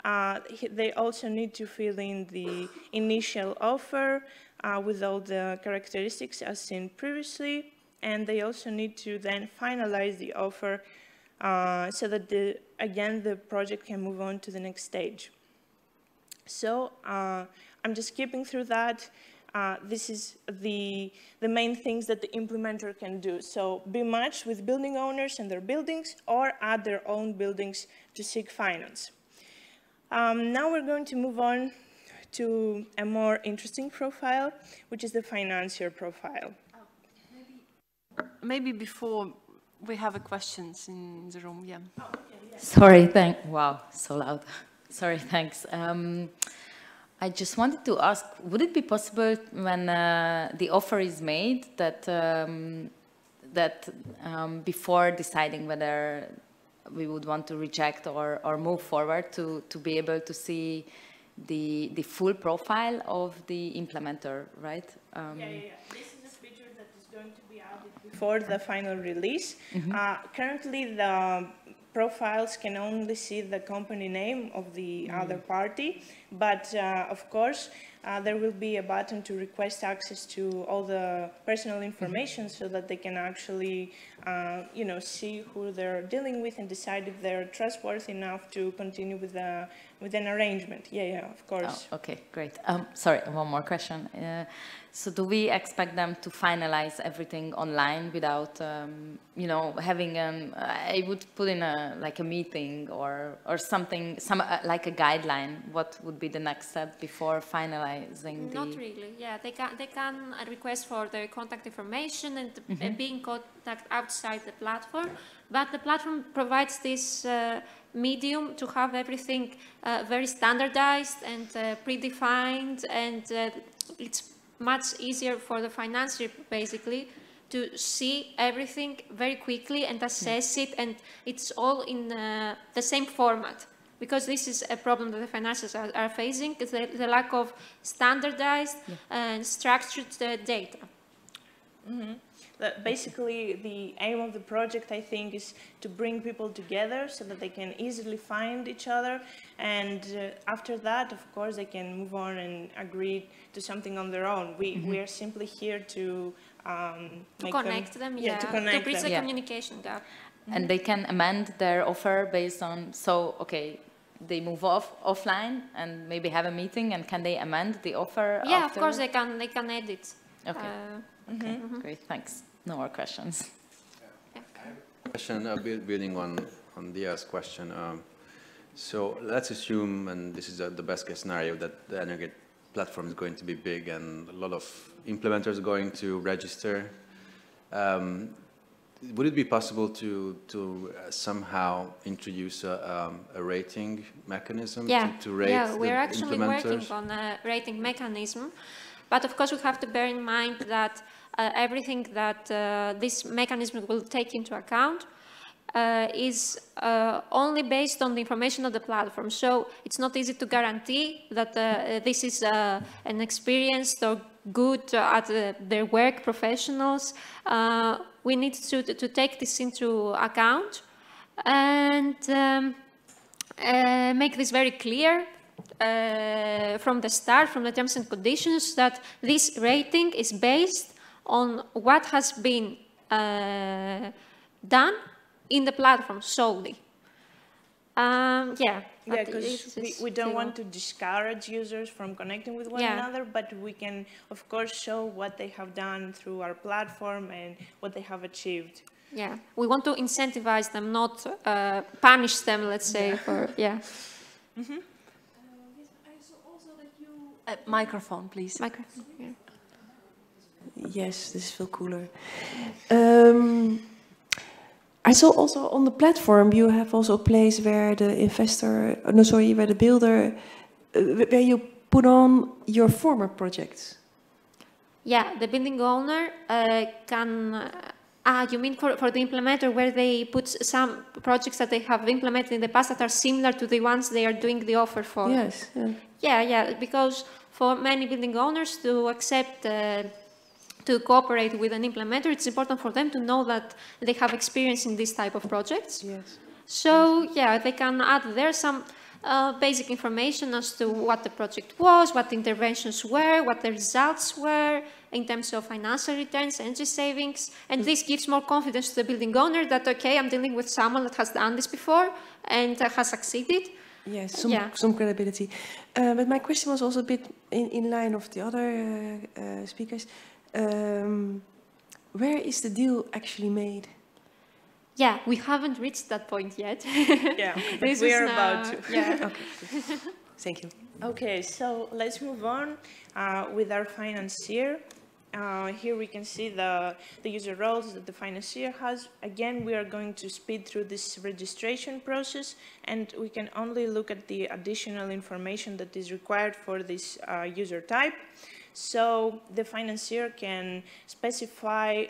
They also need to fill in the initial offer with all the characteristics as seen previously. And they also need to then finalize the offer so that, again, the project can move on to the next stage. So I'm just skipping through that. This is the main things that the implementer can do. So be matched with building owners and their buildings, or add their own buildings to seek finance. Now we're going to move on to a more interesting profile, which is the financier profile. Maybe before we have a questions in the room, yeah. Oh, okay, yeah. Sorry, wow, so loud. Sorry, thanks. I just wanted to ask, would it be possible when the offer is made that before deciding whether we would want to reject or move forward to be able to see the full profile of the implementer, right? Yeah. This is a feature that is going to be added before the final release. Currently, the profiles can only see the company name of the other party, but of course, there will be a button to request access to all the personal information so that they can actually, see who they're dealing with and decide if they're trustworthy enough to continue with an arrangement. Yeah, of course. Oh, okay, great. Sorry, one more question. So do we expect them to finalize everything online without, having I would put in a meeting or something, like a guideline? What would be the next step before finalizing? Not really. Yeah, they can request for their contact information and be in contact outside the platform, but the platform provides this medium to have everything very standardized and predefined, and it's much easier for the financier basically to see everything very quickly and assess it, and it's all in the same format, because this is a problem that the financiers are facing, is the lack of standardized and structured data. Basically, the aim of the project, I think, is to bring people together so that they can easily find each other. And after that, of course, they can move on and agree to something on their own. We are simply here to connect them, to connect to bridge them. the communication gap. And they can amend their offer based on, so, okay, they move offline and maybe have a meeting, and can they amend the offer Yeah, after? of course they can edit. Okay, okay, great, thanks. No more questions. Question, building on Dia's question. So let's assume, and this is the best case scenario, that the Energate platform is going to be big and a lot of implementers are going to register. Would it be possible to somehow introduce a rating mechanism to rate yeah, the we're actually implementers? working on a rating mechanism, but of course we have to bear in mind that everything that this mechanism will take into account is only based on the information of the platform. So it's not easy to guarantee that this is an experienced or good at their work professionals. We need to take this into account and make this very clear from the start, from the terms and conditions, that this rating is based on what has been done in the platform solely. Yeah, because we don't want to discourage users from connecting with one another, but we can, of course, show what they have done through our platform and what they have achieved. Yeah, we want to incentivize them, not punish them, let's say, for, I saw also that you... microphone, please. Microphone, yeah. Yes, this is veel cooler. I saw also on the platform you have also a place where the investor, where the builder, where you put on your former projects. Yeah, the building owner can, you mean for the implementer, where they put some projects that they have implemented in the past that are similar to the ones they are doing the offer for? Yes. Yeah, because for many building owners to accept to cooperate with an implementer, it's important for them to know that they have experience in this type of projects. Yes. So, yeah, they can add there some basic information as to what the project was, what the interventions were, what the results were in terms of financial returns, energy savings, and this gives more confidence to the building owner that, okay, I'm dealing with someone that has done this before and has succeeded. Yes, some credibility. But my question was also a bit in line of the other speakers. Where is the deal actually made? Yeah, we haven't reached that point yet. Yeah, but we are about to. Yeah. Okay. Thank you. Okay, so let's move on with our financier. Here we can see the user roles that the financier has. Again, we are going to speed through this registration process, and we can only look at the additional information that is required for this user type. So the financier can specify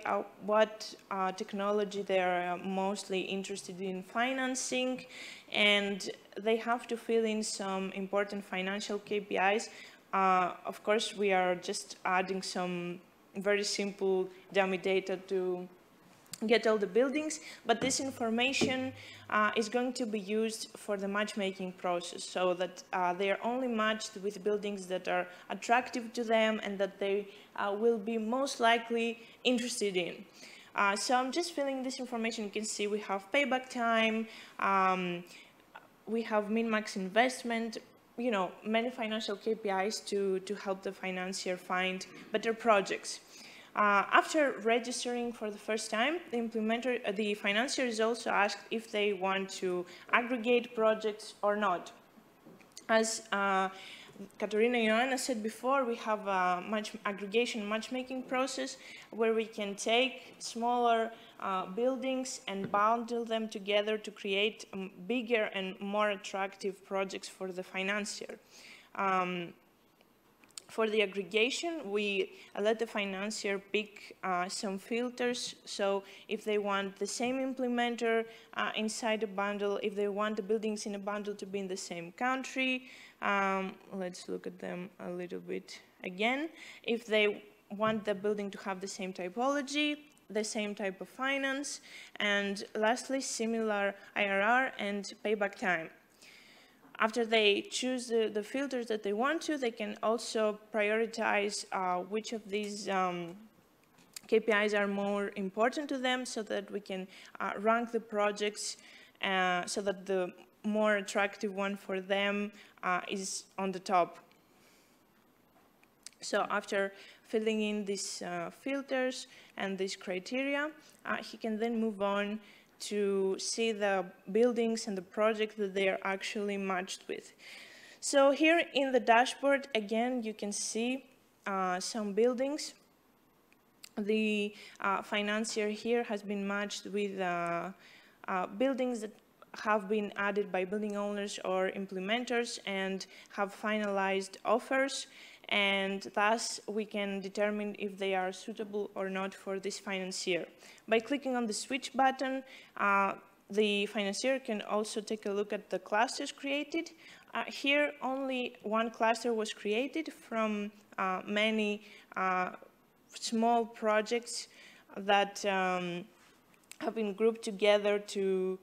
what technology they are mostly interested in financing, and they have to fill in some important financial KPIs. Of course, we are just adding some very simple dummy data to get all the buildings, but this information is going to be used for the matchmaking process, so that they are only matched with buildings that are attractive to them and that they will be most likely interested in. So I'm just filling this information. You can see we have payback time, we have min-max investment, you know, many financial KPIs to help the financier find better projects. After registering for the first time, the financier is also asked if they want to aggregate projects or not. As Katerina and Joanna said before, we have a aggregation matchmaking process where we can take smaller buildings and bundle them together to create bigger and more attractive projects for the financier. For the aggregation, we let the financier pick some filters. So if they want the same implementer inside a bundle, if they want the buildings in a bundle to be in the same country, let's look at them a little bit again. If they want the building to have the same typology, the same type of finance, and lastly, similar IRR and payback time. After they choose the filters that they want to, they can also prioritize which of these KPIs are more important to them, so that we can rank the projects so that the more attractive one for them is on the top. So after filling in these filters and these criteria, he can then move on to see the buildings and the project that they are actually matched with. So here in the dashboard, again, you can see some buildings. The financier here has been matched with buildings that have been added by building owners or implementers and have finalized offers, and thus we can determine if they are suitable or not for this financier. By clicking on the switch button, the financier can also take a look at the clusters created. Here only one cluster was created from many small projects that have been grouped together to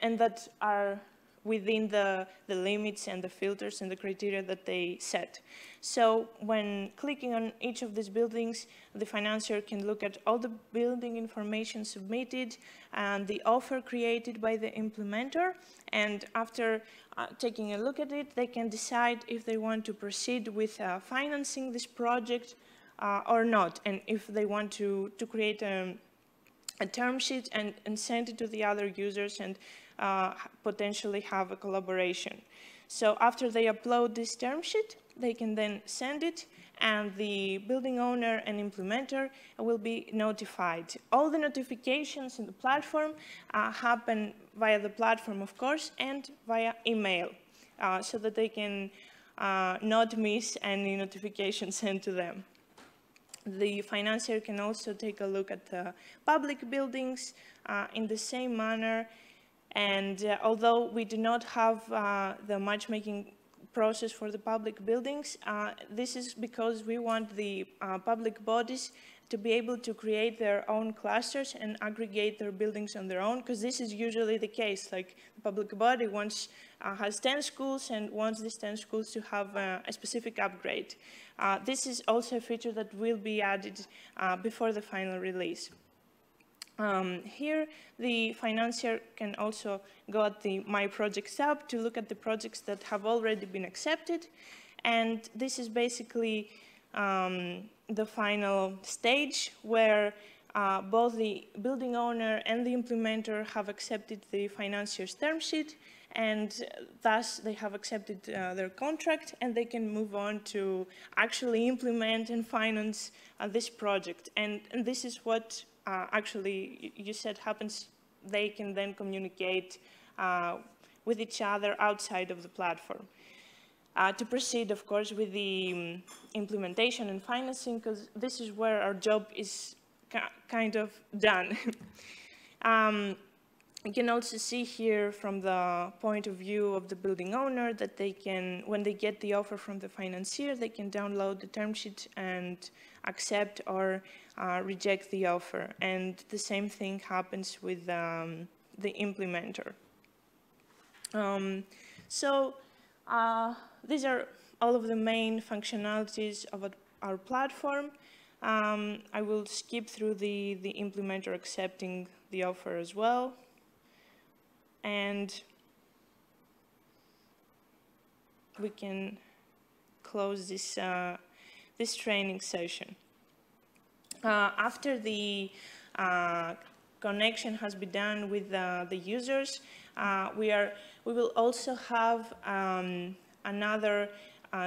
and that are within the limits and the filters and the criteria that they set. So when clicking on each of these buildings, the financier can look at all the building information submitted and the offer created by the implementer, and after taking a look at it, they can decide if they want to proceed with financing this project or not, and if they want to create a term sheet and send it to the other users and potentially have a collaboration. So after they upload this term sheet, they can then send it, and the building owner and implementer will be notified. All the notifications in the platform happen via the platform, of course, and via email, so that they can not miss any notification sent to them. The financier can also take a look at the public buildings in the same manner. And although we do not have the matchmaking process for the public buildings, this is because we want the public bodies to be able to create their own clusters and aggregate their buildings on their own, because this is usually the case. Like, the public body has 10 schools and wants these 10 schools to have a specific upgrade. This is also a feature that will be added before the final release. Here, the financier can also go at the My Projects tab to look at the projects that have already been accepted. And this is basically the final stage where both the building owner and the implementer have accepted the financier's term sheet, and thus they have accepted their contract, and they can move on to actually implement and finance this project. And this is what actually you said happens. They can then communicate with each other outside of the platform. To proceed, of course, with the implementation and financing, because this is where our job is kind of done. You can also see here from the point of view of the building owner that they can, when they get the offer from the financier, they can download the term sheet and accept or reject the offer. And the same thing happens with the implementer. These are all of the main functionalities of our platform. I will skip through the implementer accepting the offer as well. And we can close this, this training session. After the connection has been done with the users, we will also have another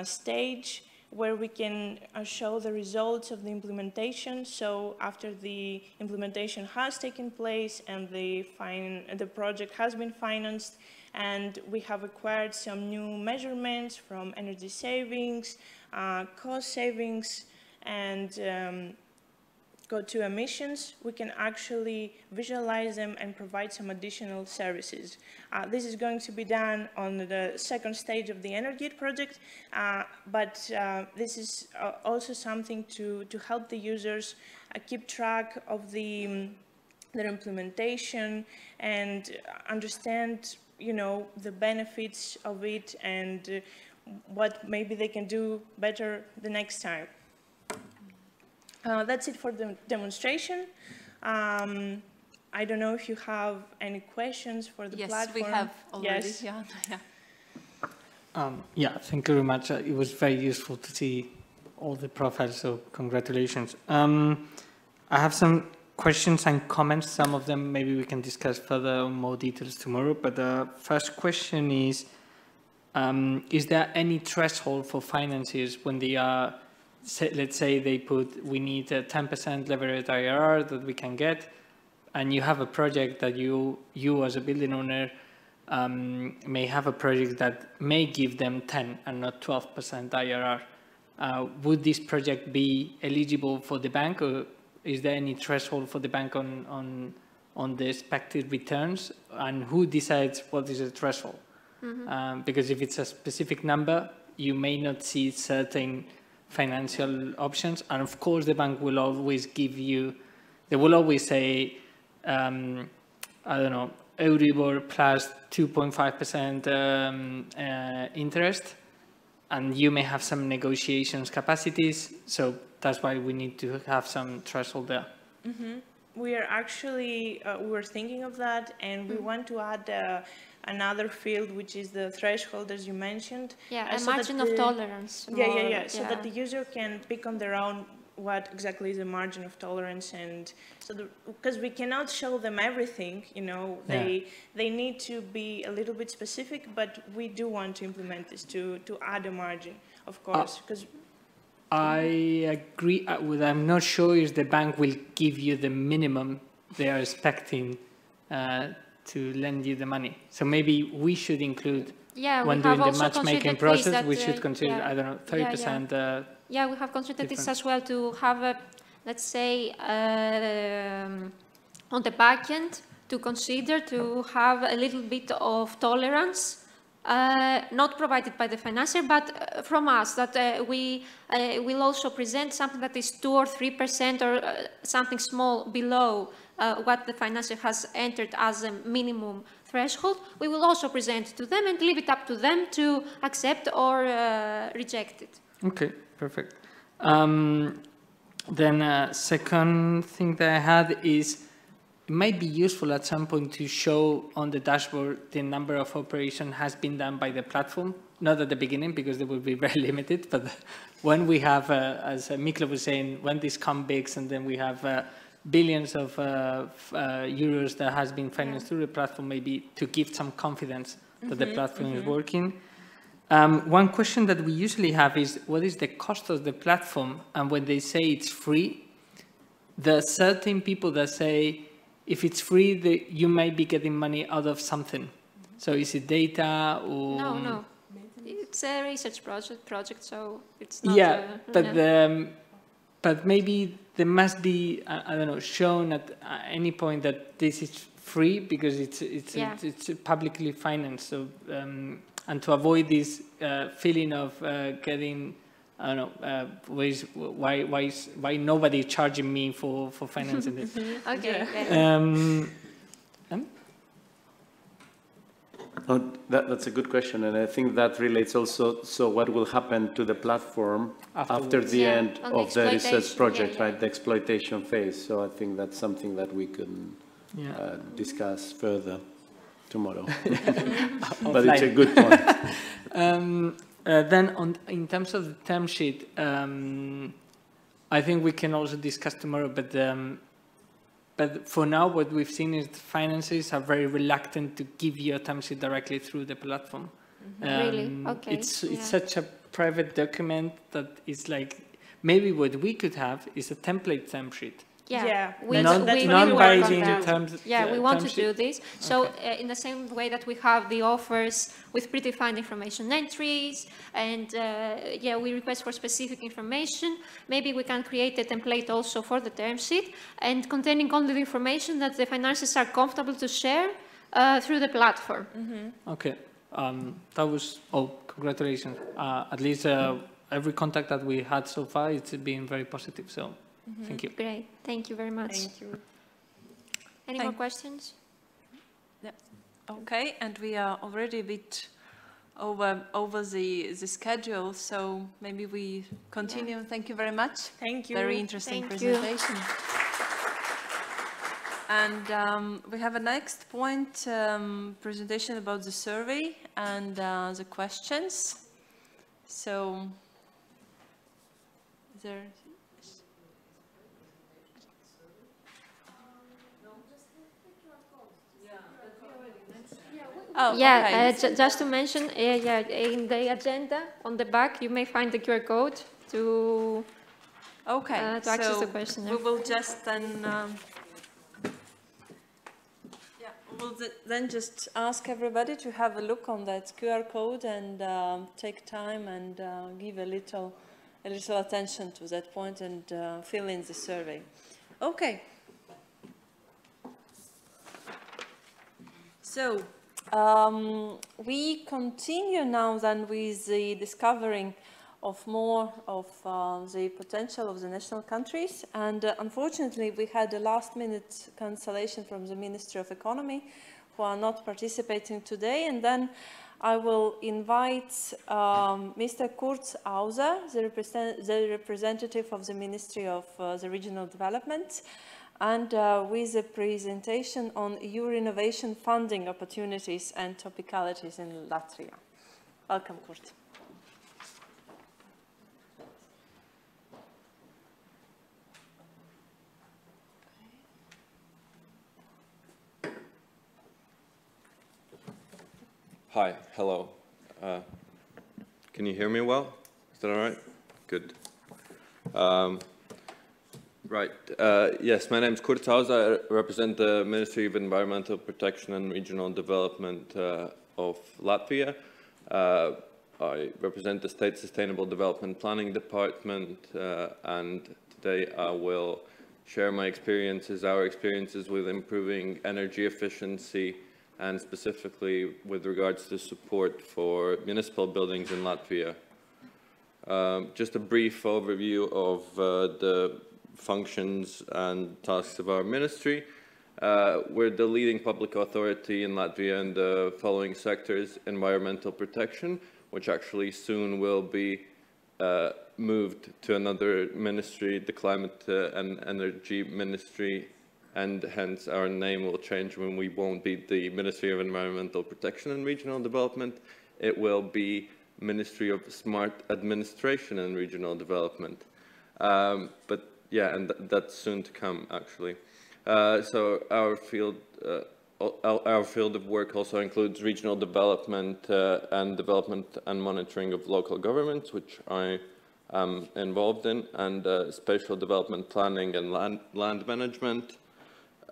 stage where we can show the results of the implementation. So after the implementation has taken place and the project has been financed, and we have acquired some new measurements from energy savings, cost savings, and CO2 emissions, we can actually visualize them and provide some additional services. This is going to be done on the second stage of the Energate project, but this is also something to help the users keep track of their implementation and understand, you know, the benefits of it and what maybe they can do better the next time. That's it for the demonstration. I don't know if you have any questions for the platform. Yes, we have already. Yes. Yeah, thank you very much. It was very useful to see all the profiles, so congratulations. I have some questions and comments. Some of them maybe we can discuss further in more details tomorrow. But the first question is there any threshold for financiers when they are, let's say they put, we need a 10% leveraged IRR that we can get, and you have a project that you as a building owner may have a project that may give them 10 and not 12% IRR. Would this project be eligible for the bank, or is there any threshold for the bank on the expected returns, and who decides what is the threshold? Because if it's a specific number, you may not see certain financial options, and of course the bank will always give you, they will always say, I don't know, Euribor plus 2.5% interest, and you may have some negotiations capacities, so that's why we need to have some threshold there. We are actually, we were thinking of that, and we want to add another field, which is the threshold, as you mentioned. Yeah, a so margin of tolerance. So that the user can pick on their own what exactly is the margin of tolerance, and so because we cannot show them everything, you know, they need to be a little bit specific, but we do want to implement this to add a margin, of course, because. I agree with, I'm not sure if the bank will give you the minimum they are expecting to lend you the money. So maybe we should include, when doing the matchmaking process, we should consider, I don't know, 30%. Yeah, we have considered this as well, to have a, let's say, on the back end, to consider to have a little bit of tolerance, not provided by the financier, but from us, that we will also present something that is 2 or 3% or something small below what the financier has entered as a minimum threshold. We will also present to them and leave it up to them to accept or reject it. Okay, perfect. Then second thing that I had is, it might be useful at some point to show on the dashboard the number of operations has been done by the platform. Not at the beginning, because they will be very limited, but when we have, as Mikla was saying, when this comes big, and then we have billions of euros that has been financed through the platform, maybe to give some confidence that the platform is working. One question that we usually have is, what is the cost of the platform? And when they say it's free, there are certain people that say, if it's free, you might be getting money out of something. So is it data or? No. It's a research project, so it's not. Yeah, but maybe there must be, I don't know, shown at any point that this is free because it's publicly financed. So and to avoid this feeling of getting, I don't know, why nobody is charging me for financing this? Okay. That's a good question, and I think that relates also. So, what will happen to the platform after the end of the research project, right? The exploitation phase. So, I think that's something that we can discuss further tomorrow. But it's a good point. Then, in terms of the term sheet, I think we can also discuss tomorrow. But for now, what we've seen is the financiers are very reluctant to give you a term sheet directly through the platform. Really? Okay. It's such a private document that it's like, maybe what we could have is a template term sheet Yeah, non-binding terms. Yeah, we want to do this. So in the same way that we have the offers with predefined information entries, and yeah, we request for specific information, maybe we can create a template also for the term sheet and containing only the information that the financiers are comfortable to share through the platform. Okay, that was all. Congratulations. At least every contact that we had so far, it's been very positive. So. Thank you. Great. Thank you very much. Thank you. Any more questions? Yeah. Okay, and we are already a bit over the schedule, so maybe we continue. Yeah. Thank you very much. Thank you. Very interesting presentation. And we have a next point, presentation about the survey and the questions. So, there. Oh, yeah, okay. Just to mention, yeah, in the agenda on the back, you may find the QR code to access the questionnaire. We will just then, then just ask everybody to have a look on that QR code and take time and give a little attention to that point and fill in the survey. Okay. So. We continue now then with the discovering of more of the potential of the national countries, and unfortunately we had a last-minute cancellation from the Ministry of Economy who are not participating today, and then I will invite Mr. Kurt Auser, the representative of the Ministry of the Regional Development, and with a presentation on EU innovation funding opportunities and topicalities in Latvia. Welcome, Kurt. Hi, hello. Can you hear me well? Is that all right? Good. Right. Yes, my name is Kurt Auser. I represent the Ministry of Environmental Protection and Regional Development of Latvia. I represent the State Sustainable Development Planning Department, and today I will share my experiences, our experiences with improving energy efficiency, and specifically with regards to support for municipal buildings in Latvia. Just a brief overview of the functions and tasks of our ministry. We're the leading public authority in Latvia in the following sectors: environmental protection, which actually soon will be moved to another ministry, the Climate and Energy Ministry, and hence our name will change when we won't be the Ministry of Environmental Protection and Regional Development. It will be Ministry of Smart Administration and Regional Development. But yeah, and that's soon to come, actually. So our field of work also includes regional development and monitoring of local governments, which I am involved in, and spatial development planning and land management,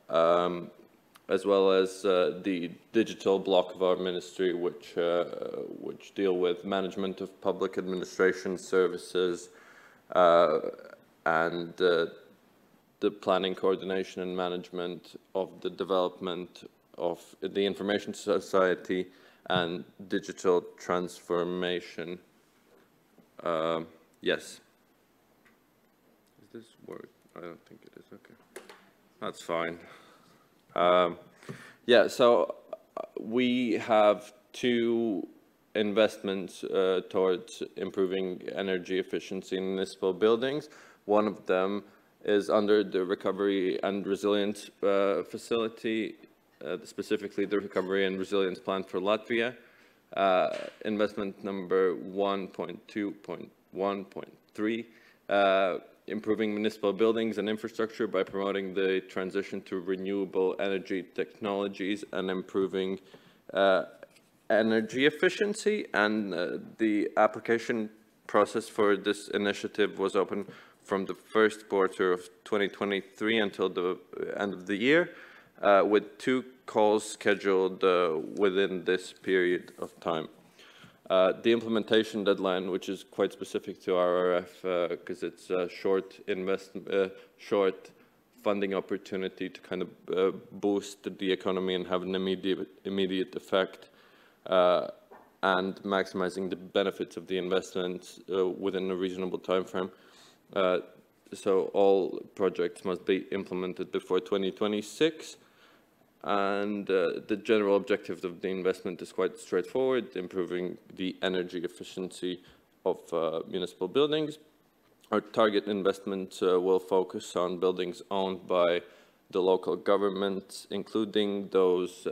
as well as the digital block of our ministry, which deal with management of public administration services, and the planning, coordination and management of the development of the information society and digital transformation. Yes. Is this word? I don't think it is. Okay. That's fine. Yeah, so we have two investments towards improving energy efficiency in municipal buildings. One of them is under the Recovery and Resilience Facility, specifically the Recovery and Resilience Plan for Latvia. Investment number 1.2.1.3, improving municipal buildings and infrastructure by promoting the transition to renewable energy technologies and improving energy efficiency. And the application process for this initiative was open from the first quarter of 2023 until the end of the year, with 2 calls scheduled within this period of time. The implementation deadline, which is quite specific to RRF, because it's a short funding opportunity to kind of boost the economy and have an immediate effect, and maximizing the benefits of the investments within a reasonable time frame. So all projects must be implemented before 2026. And the general objective of the investment is quite straightforward: improving the energy efficiency of municipal buildings. Our target investment will focus on buildings owned by the local government, including those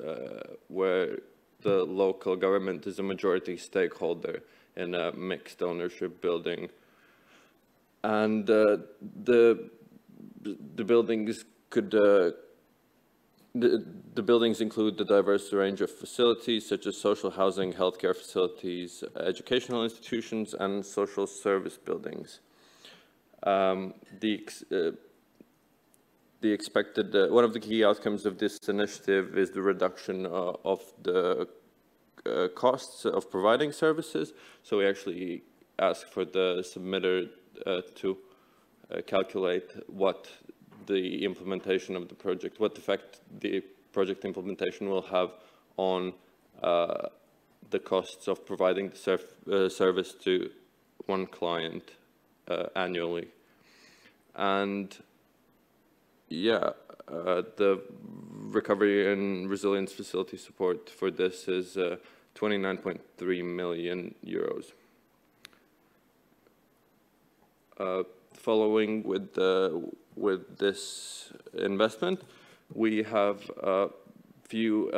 where the local government is a majority stakeholder in a mixed ownership building. And the buildings could the buildings include the diverse range of facilities such as social housing, healthcare facilities, educational institutions, and social service buildings. The expected, one of the key outcomes of this initiative is the reduction of the costs of providing services. So we actually ask for the submitter to calculate what the implementation of the project, what effect the project implementation will have on the costs of providing the service to one client annually. And yeah, the recovery and resilience facility support for this is 29.3 million euros. Following with this investment, we have a few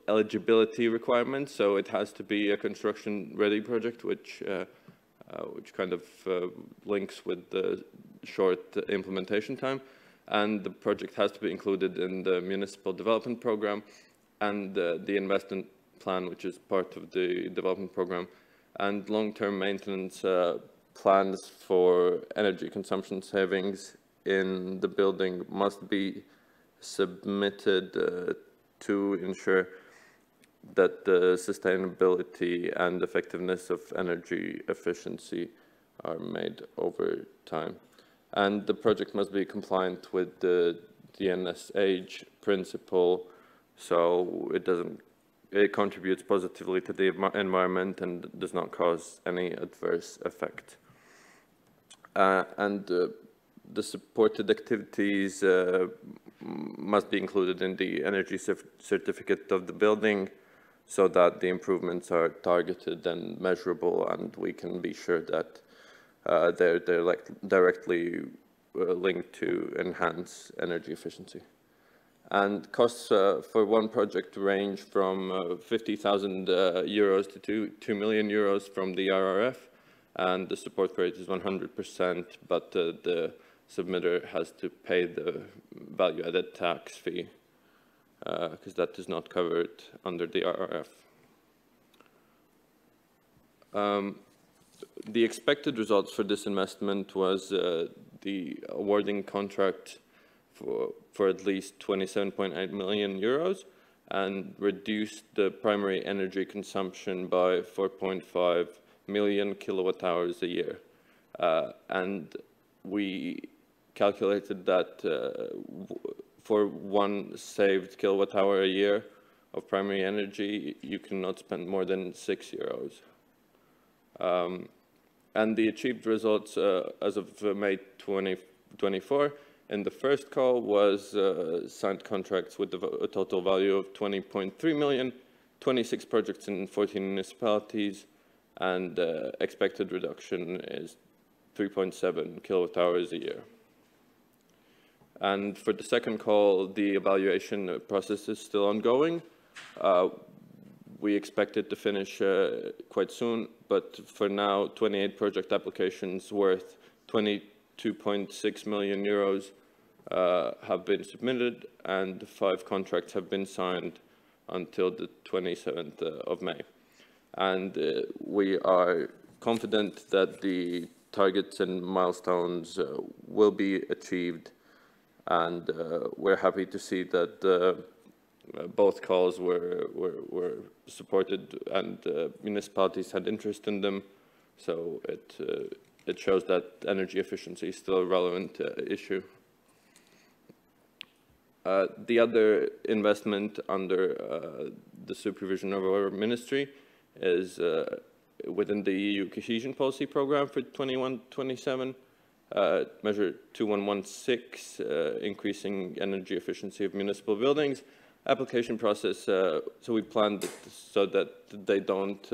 eligibility requirements. So it has to be a construction-ready project, which kind of links with the short implementation time. And the project has to be included in the municipal development program and the investment plan, which is part of the development program, and long-term maintenance plans for energy consumption savings in the building must be submitted to ensure that the sustainability and effectiveness of energy efficiency are made over time. And the project must be compliant with the DNSH principle, so it contributes positively to the environment and does not cause any adverse effect. And the supported activities must be included in the energy certificate of the building so that the improvements are targeted and measurable, and we can be sure that they're like directly linked to enhance energy efficiency. And costs for one project range from 50,000 euros to 2 million euros from the RRF, and the support rate is 100%, but the submitter has to pay the value-added tax fee because that is not covered under the RRF. The expected results for this investment was the awarding contract for at least 27.8 million euros and reduced the primary energy consumption by 4.5 million kilowatt hours a year. And we calculated that for one saved kilowatt hour a year of primary energy, you cannot spend more than 6 euros. And the achieved results as of May 2024 in the first call was signed contracts with a total value of 20.3 million, 26 projects in 14 municipalities, and expected reduction is 3.7 kilowatt hours a year. And for the second call, the evaluation process is still ongoing. We expect it to finish quite soon, but for now, 28 project applications worth 22.6 million euros have been submitted, and 5 contracts have been signed until the 27th of May. And we are confident that the targets and milestones will be achieved, and we're happy to see that both calls were supported and municipalities had interest in them. So it shows that energy efficiency is still a relevant issue. The other investment under the supervision of our ministry is within the EU cohesion policy program for 21-27, measure 2116, increasing energy efficiency of municipal buildings. Application process, so we planned it so that they don't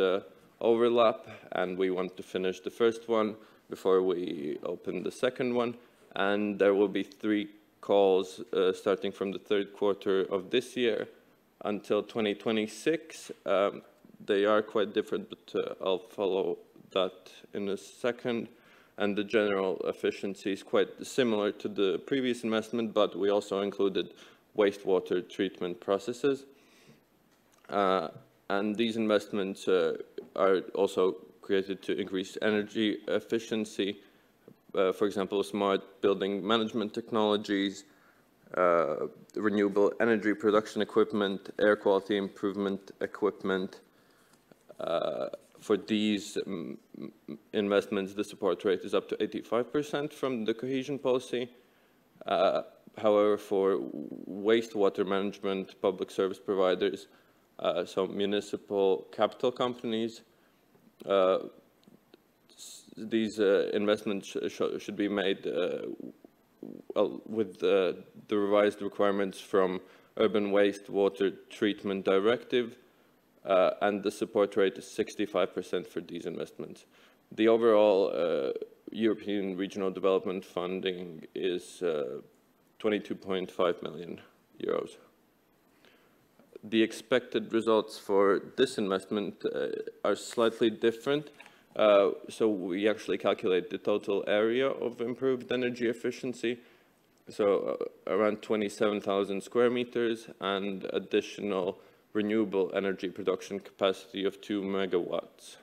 overlap, and we want to finish the first one before we open the second one. And there will be 3 calls starting from the 3rd quarter of this year until 2026. They are quite different, but I'll follow that in a second. And the general efficiency is quite similar to the previous investment, but we also included wastewater treatment processes. And these investments are also created to increase energy efficiency. For example, smart building management technologies, renewable energy production equipment, air quality improvement equipment. For these investments, the support rate is up to 85% from the cohesion policy. However, for wastewater management, public service providers, so municipal capital companies, these investments should be made with the revised requirements from Urban Wastewater Treatment Directive, and the support rate is 65% for these investments. The overall European Regional Development funding is 22.5 million euros. The expected results for this investment are slightly different. So we actually calculate the total area of improved energy efficiency. So around 27,000 square meters and additional renewable energy production capacity of 2 megawatts.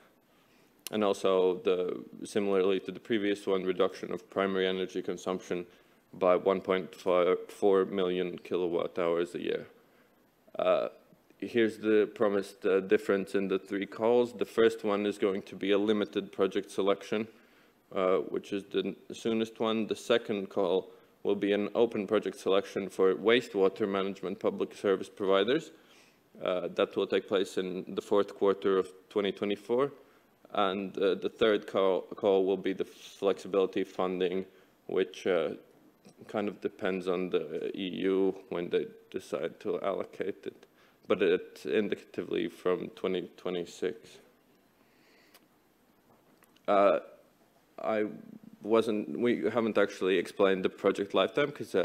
And also, similarly to the previous one, reduction of primary energy consumption by 1.4 million kilowatt hours a year. Here's the promised difference in the 3 calls. The first one is going to be a limited project selection, which is the soonest one. The second call will be an open project selection for wastewater management public service providers. That will take place in the 4th quarter of 2024. And the third call will be the flexibility funding, which kind of depends on the EU when they decide to allocate it, but it's indicatively from 2026. We haven't actually explained the project lifetime because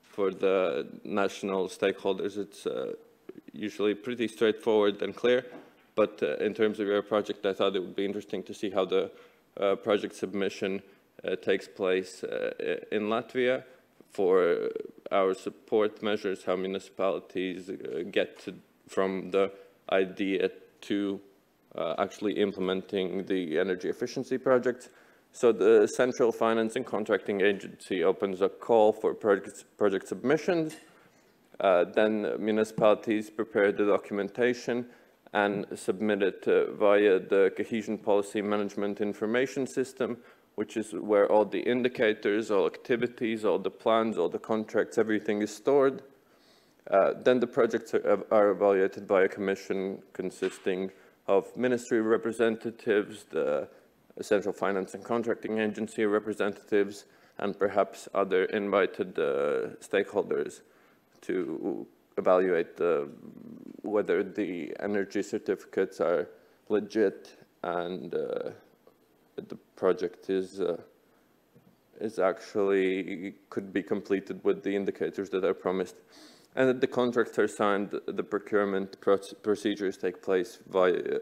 for the national stakeholders it's usually pretty straightforward and clear. But in terms of your project, I thought it would be interesting to see how the project submission takes place in Latvia for our support measures, how municipalities get from the idea to actually implementing the energy efficiency projects. So the Central Finance and Contracting Agency opens a call for project submissions. Then municipalities prepare the documentation and submit it via the Cohesion Policy Management Information System, which is where all the indicators, all activities, all the plans, all the contracts, everything is stored. Then the projects are evaluated by a commission consisting of ministry representatives, the Central Finance and Contracting Agency representatives, and perhaps other invited stakeholders to evaluate whether the energy certificates are legit and the project is actually could be completed with the indicators that are promised. And that the contracts are signed, the procurement procedures take place via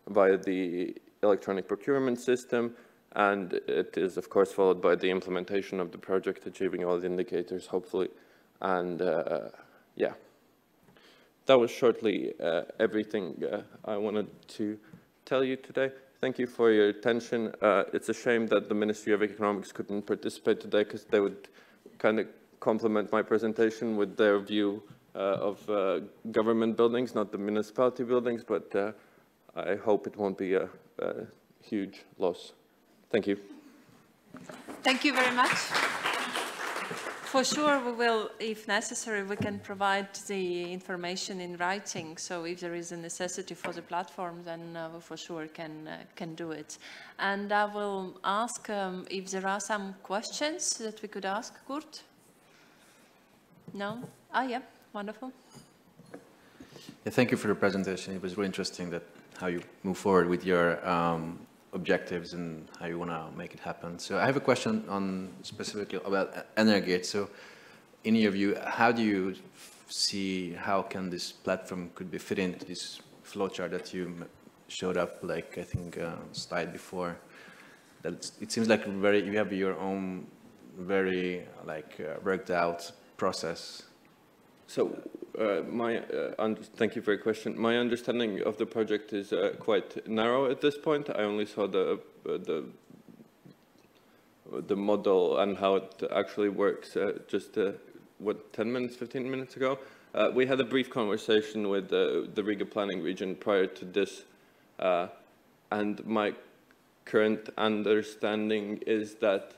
the electronic procurement system, and it is of course followed by the implementation of the project, achieving all the indicators hopefully. And yeah, that was shortly everything I wanted to tell you today. Thank you for your attention. It's a shame that the Ministry of Economics couldn't participate today because they would kind of complement my presentation with their view of government buildings, not the municipality buildings, but I hope it won't be a huge loss. Thank you. Thank you very much. For sure, we will, if necessary, we can provide the information in writing. So if there is a necessity for the platform, then we for sure can do it. And I will ask if there are some questions that we could ask, Kurt? No? Ah, yeah, wonderful. Yeah, thank you for the presentation. It was really interesting that how you move forward with your objectives and how you want to make it happen. So I have a question on specifically about Energate. So in your view, how do you see how can this platform could be fit into this flowchart that you showed up, like I think slide before? That it seems like you have your own very worked out process. So thank you for your question. My understanding of the project is quite narrow at this point. I only saw the model and how it actually works just, 10 minutes, 15 minutes ago. We had a brief conversation with the Riga planning region prior to this, and my current understanding is that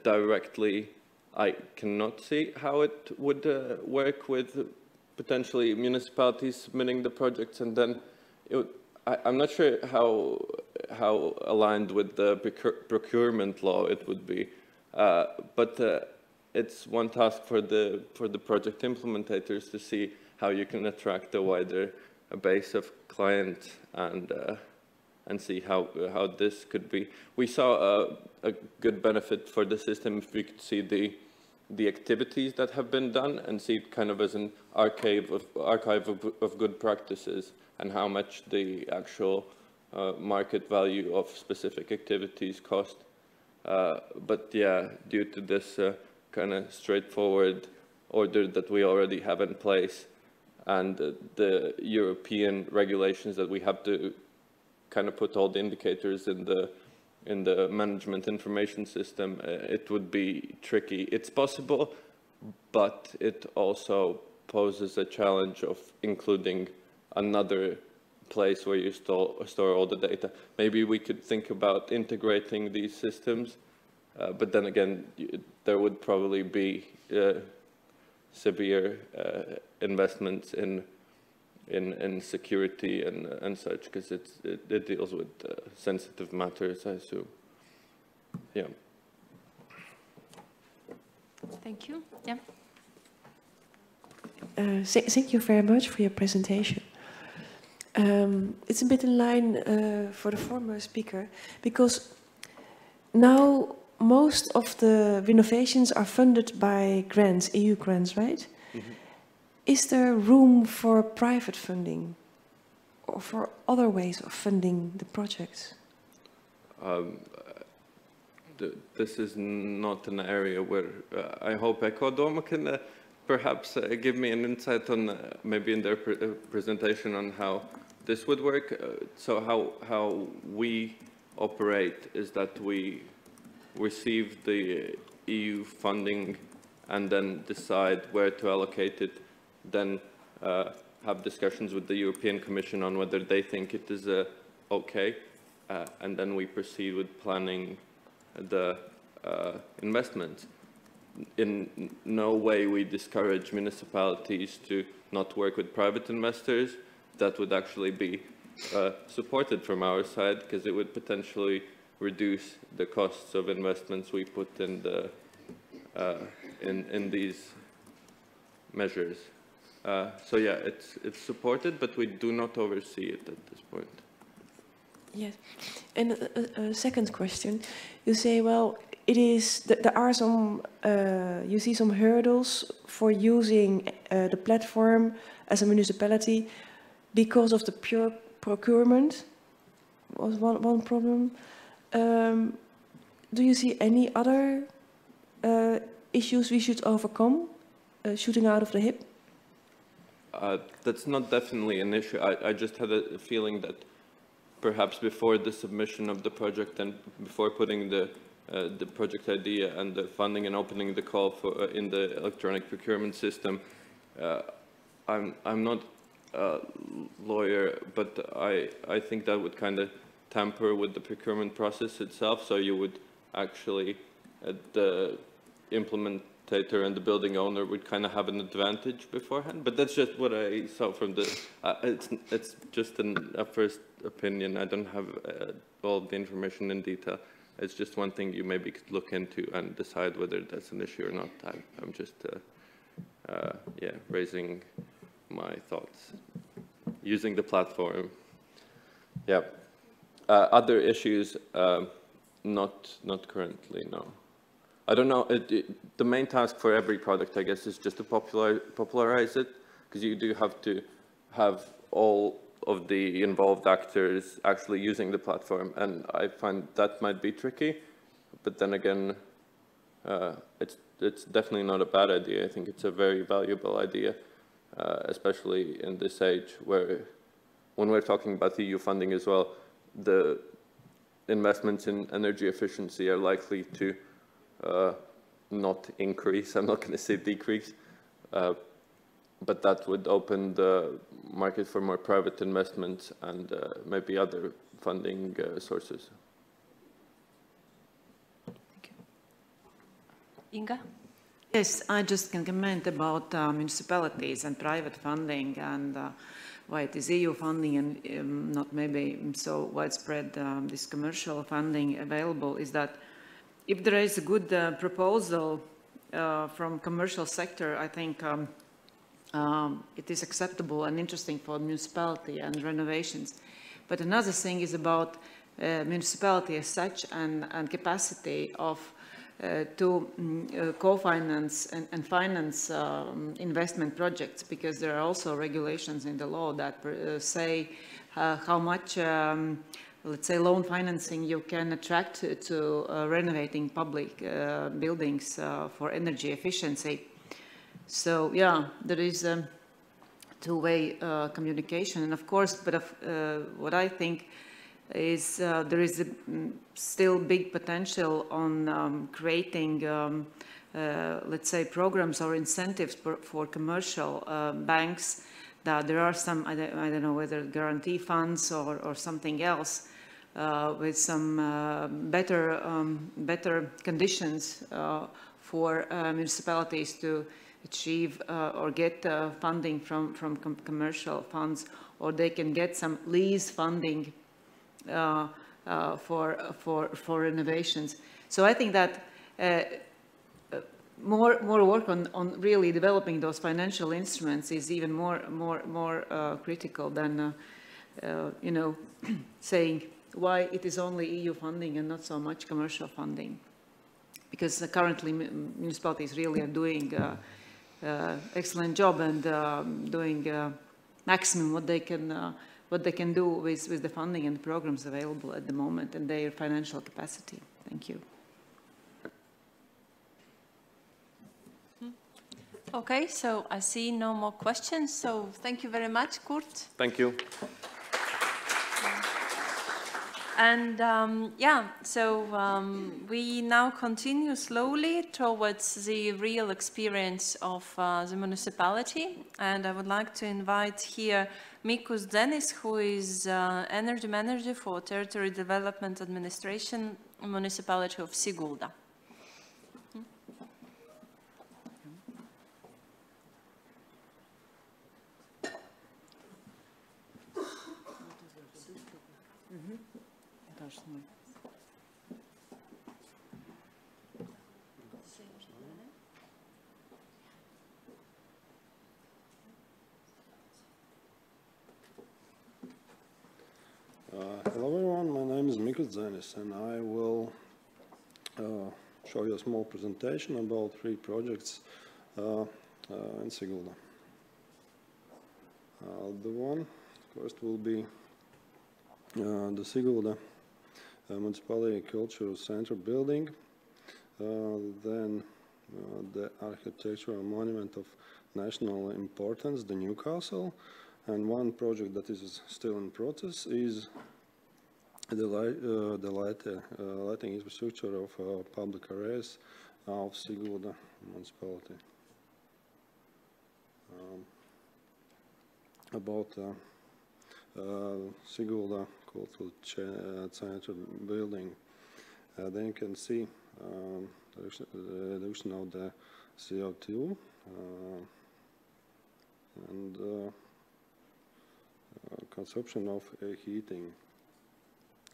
directly I cannot see how it would work with potentially municipalities submitting the projects, and then I'm not sure how aligned with the procurement law it would be, but it's one task for the project implementators to see how you can attract a wider base of clients and see how this could be. We saw a good benefit for the system if we could see the activities that have been done and see it kind of as an archive of good practices and how much the actual market value of specific activities cost. But yeah, due to this kind of straightforward order that we already have in place and the European regulations that we have to kind of put all the indicators in the management information system, it would be tricky. It's possible, but it also poses a challenge of including another place where you store all the data. Maybe we could think about integrating these systems, but then again, there would probably be severe investments in security and such, because it deals with sensitive matters, I assume. Yeah. Thank you. Yeah. Thank you very much for your presentation. It's a bit in line for the former speaker, because now most of the renovations are funded by grants, EU grants, right? Mm-hmm. Is there room for private funding or for other ways of funding the projects? This is not an area where I hope Ecodoma can perhaps give me an insight on maybe in their presentation on how this would work. So how we operate is that we receive the EU funding and then decide where to allocate it, then have discussions with the European Commission on whether they think it is okay, and then we proceed with planning the investments. In no way we discourage municipalities to not work with private investors. That would actually be supported from our side, because it would potentially reduce the costs of investments we put in the in these measures. So yeah, it's supported, but we do not oversee it at this point. Yes, and a second question. You say, well, it is there are some you see some hurdles for using the platform as a municipality because of the pure procurement was one problem. Do you see any other issues we should overcome, shooting out of the hip? That's not definitely an issue. I just had a feeling that perhaps before the submission of the project and before putting the project idea and the funding and opening the call for in the electronic procurement system. I'm not a lawyer, but I think that would kind of tamper with the procurement process itself. So you would actually, the implementator and the building owner would kind of have an advantage beforehand. But that's just what I saw from the. It's just a first opinion. I don't have all the information in detail. It's just one thing you maybe could look into and decide whether that's an issue or not. I'm just, yeah, raising my thoughts, using the platform. Yeah. Other issues, not currently, no. I don't know, the main task for every product, I guess, is just to popularize it, because you do have to have all of the involved actors actually using the platform, and I find that might be tricky, but then again, it's definitely not a bad idea. I think it's a very valuable idea, especially in this age where, when we're talking about EU funding as well, the investments in energy efficiency are likely to not increase. I'm not going to say decrease, but that would open the market for more private investments and maybe other funding sources. Thank you. Inga? Yes, I just can comment about municipalities and private funding and why it is EU funding and not maybe so widespread this commercial funding available is that if there is a good proposal from commercial sector, I think it is acceptable and interesting for municipality and renovations. But another thing is about municipality as such and capacity of to co-finance and finance investment projects, because there are also regulations in the law that say how much, let's say, loan financing you can attract to renovating public buildings for energy efficiency. So yeah, there is a two-way communication, and of course, but what I think is there is still big potential on creating, let's say, programs or incentives for commercial banks. That there are some, I don't know whether guarantee funds or something else, with some better conditions for municipalities to achieve or get funding from commercial funds, or they can get some lease funding for renovations. So I think that more work on really developing those financial instruments is even more critical than you know, saying why it is only EU funding and not so much commercial funding, because currently municipalities really are doing excellent job and doing maximum what they can do with the funding and the programs available at the moment and their financial capacity. Thank you. Okay, so I see no more questions. So thank you very much, Kurt. Thank you. And yeah, so we now continue slowly towards the real experience of the municipality. And I would like to invite here Mikus Denis, who is Energy Manager for Territory Development Administration, Municipality of Sigulda. Hello everyone, my name is Mikus Denis and I will show you a small presentation about 3 projects in Sigulda. The one first will be the Sigulda Municipality Cultural Center building, then the architectural monument of national importance, the Newcastle, and one project that is still in process is lighting infrastructure of public areas of Sigulda municipality. About Sigulda Cultural Center building, then you can see reduction of the CO2 and consumption of heating.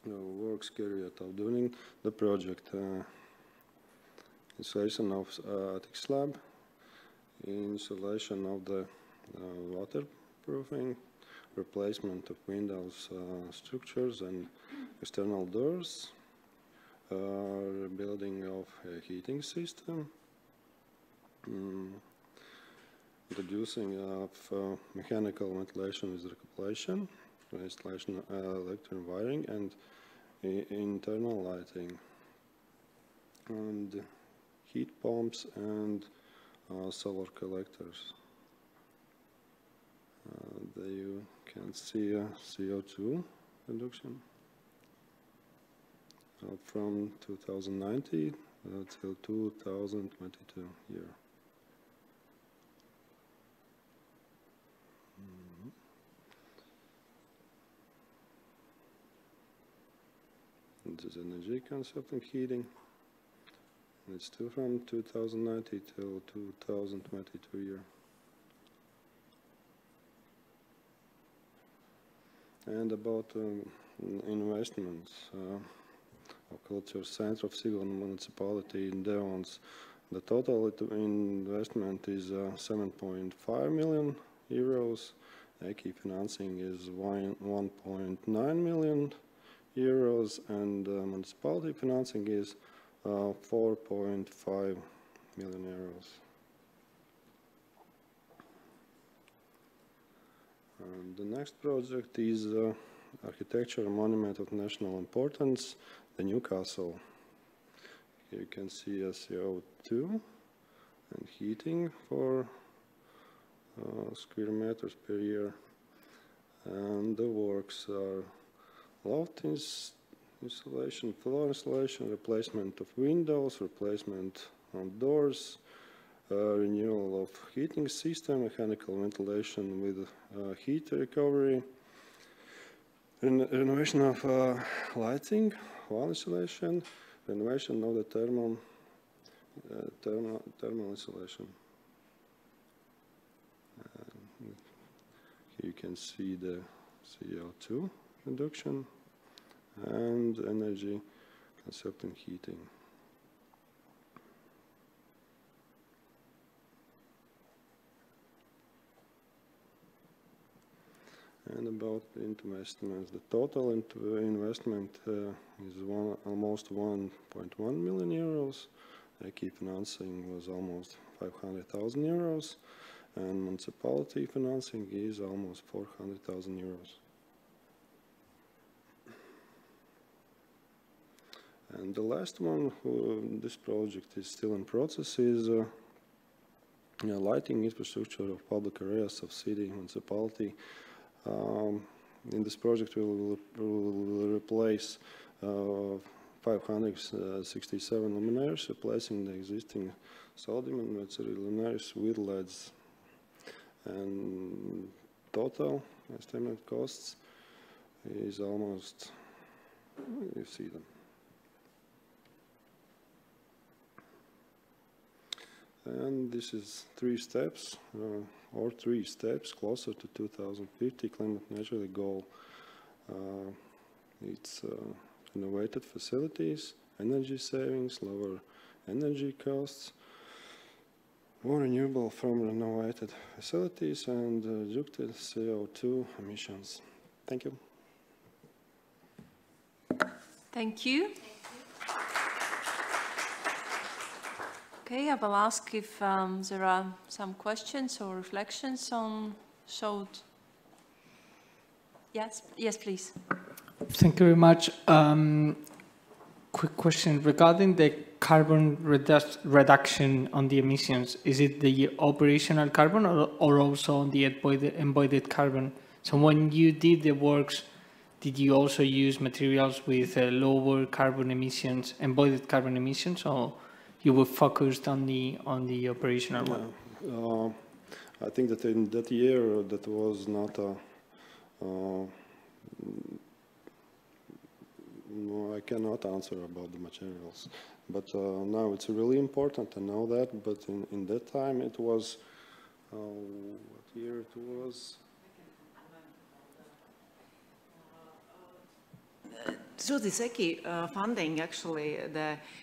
Works carried out during the project: installation of attic slab, installation of the waterproofing, replacement of windows structures and external doors, rebuilding of a heating system, introducing of mechanical ventilation with recirculation, installation of electric wiring and internal lighting, and heat pumps and solar collectors. There you can see a CO2 reduction from 2019 till 2022 year. This is energy consumption heating. It's still from 2019 till 2022 year. And about investments of Culture Center of Sigulda municipality in Devons. The total investment is 7.5 million euros. EKI financing is 1.9 million euros, and municipality financing is 4.5 million euros. And the next project is architecture monument of national importance, the Newcastle. Here you can see a CO2 and heating for square meters per year. And the works are loft installation, floor installation, replacement of windows, replacement of doors, renewal of heating system, mechanical ventilation with heat recovery, renovation of lighting, wall insulation, renovation of the thermal insulation. Here you can see the CO2 reduction and energy consumption heating. And about investments, the total investment is almost 1.1 million euros. EKI financing was almost 500,000 euros, and municipality financing is almost 400,000 euros. And the last one, this project is still in process, is lighting infrastructure of public areas of city municipality. In this project we will replace 567 luminaires, replacing the existing sodium and mercury luminaires with LEDs. And total estimated costs is almost, you see them. And this is 3 steps, or 3 steps closer to 2050 climate neutrality goal. It's renovated facilities, energy savings, lower energy costs, more renewable from renovated facilities, and reduced CO2 emissions. Thank you. Thank you. Okay, I will ask if there are some questions or reflections on showed. Yes, yes, please. Thank you very much. Quick question regarding the carbon reduction on the emissions. Is it the operational carbon or also on the embodied carbon? So when you did the works did you also use materials with lower carbon emissions, embodied carbon emissions, or you were focused on the operational one? I think that in that year that was not a no, I cannot answer about the materials, but now it's really important to know that. But in that time it was what year it was? Through the SECI funding, actually,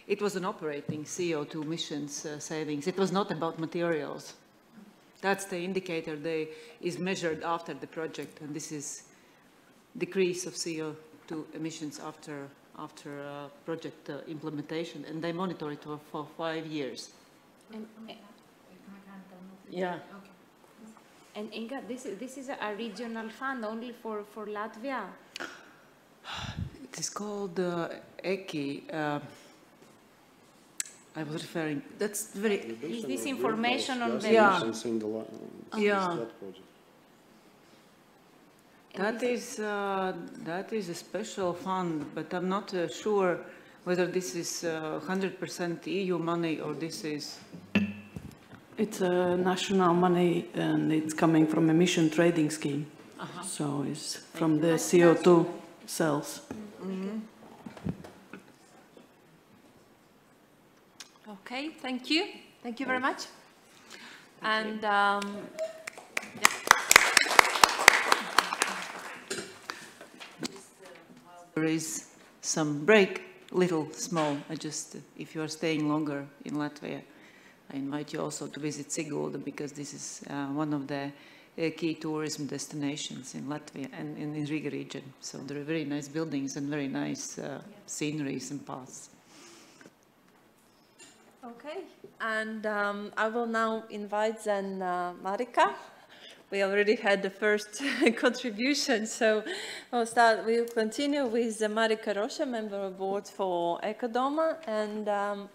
it was an operating CO2 emissions savings. It was not about materials. That's the indicator that is measured after the project, and this is decrease of CO2 emissions after project implementation, and they monitor it for 5 years. Yeah. Okay. And Inga, this is a regional fund only for Latvia? It is called ECI. I was referring. That's very. Is this information on the? Yeah. Yeah. That is a special fund, but I'm not sure whether this is 100% EU money or this is. It's national money, and it's coming from emission trading scheme. So it's from the CO2 cells. Mm-hmm. Okay, thank you. Thank you very much. And there is some break, little, small. If you are staying longer in Latvia, I invite you also to visit Sigulda, because this is one of the key tourism destinations in Latvia and in the Riga region. So there are very nice buildings and very nice sceneries and paths. Okay, and I will now invite then Marika. We already had the first contribution, so we'll continue with Marika Roša, member of board for Ecodoma, and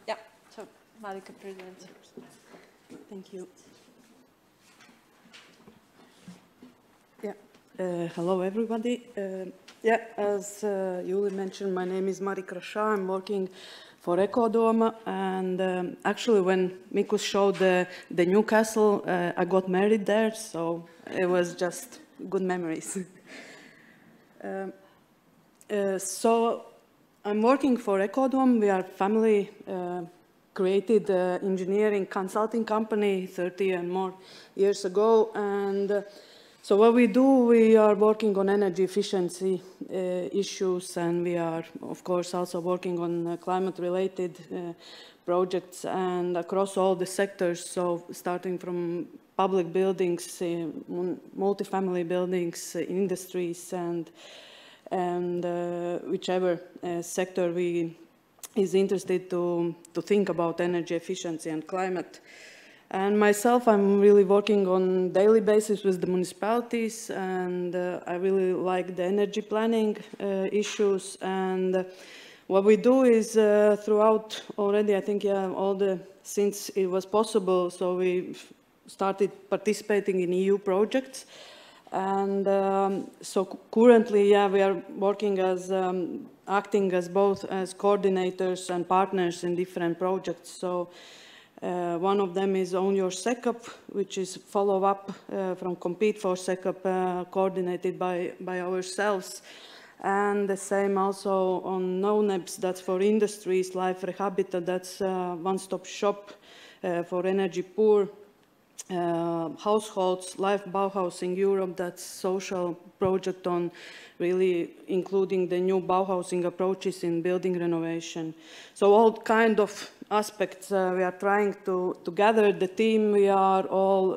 yeah, so Marika presents yours. Thank you. Yeah, hello everybody. Yeah, as Julie mentioned, my name is Marika Roša. I'm working for Ecodoma, and actually when Mikus showed the new castle, I got married there, so it was just good memories. So I'm working for Ecodoma. We are a family created engineering consulting company 30 and more years ago, and so what we do, we are working on energy efficiency issues, and we are, of course, also working on climate-related projects and across all the sectors, so starting from public buildings, multifamily buildings, industries, and whichever sector is interested to think about energy efficiency and climate. And myself, I'm really working on daily basis with the municipalities, and I really like the energy planning issues. And what we do is throughout already, I think, yeah, since it was possible, so we started participating in EU projects. And so currently, yeah, we are working as, acting as both as coordinators and partners in different projects. So one of them is Own Your SecUp, which is follow-up from Compete for SecUp, coordinated by ourselves. And the same also on NoNEBS, that's for industries, Life Rehabitat, that's one-stop shop for energy poor households, Life Bauhaus in Europe, that's social project on really including the new Bauhausing approaches in building renovation. So all kind of aspects we are trying to gather the team. We are all,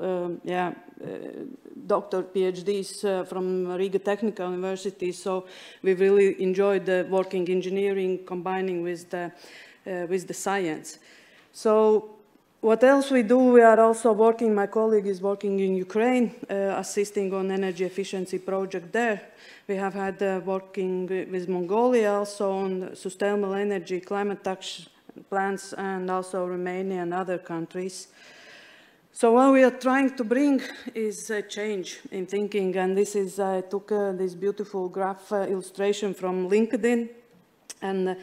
doctor PhDs from Riga Technical University, so we really enjoyed the working engineering combining with the science. So what else we do? We are also working, my colleague is working in Ukraine, assisting on energy efficiency project there. We have had working with Mongolia also on sustainable energy, climate action plans, and also Romania and other countries. So what we are trying to bring is a change in thinking, and this is, I took this beautiful graph illustration from LinkedIn, and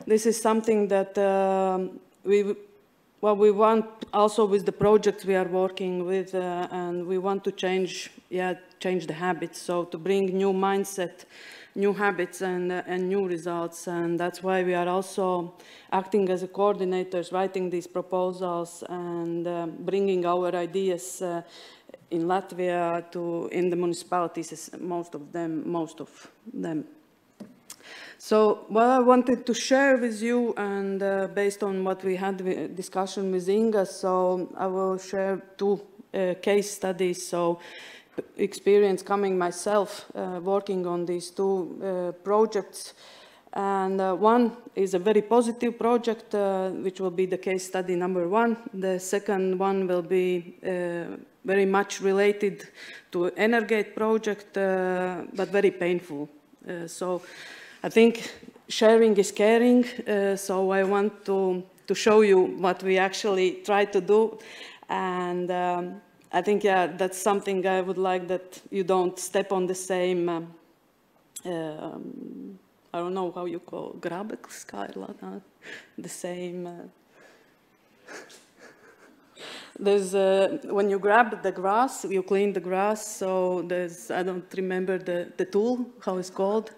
this is something that we want also with the projects we are working with, and we want to change the habits, so to bring new mindset, new habits and new results, and that's why we are also acting as a coordinators, writing these proposals and bringing our ideas in Latvia in the municipalities, most of them. So what I wanted to share with you, and based on what we had discussion with Inga, so I will share two case studies. So experience coming myself working on these two projects, and one is a very positive project, which will be the case study number one. The second one will be very much related to Energate project, but very painful. So I think sharing is caring, so I want to show you what we actually try to do, and I think, yeah, that's something I would like, that you don't step on the same, I don't know how you call grabekskaila, the same, there's, when you grab the grass, you clean the grass, so there's, I don't remember the tool, how it's called.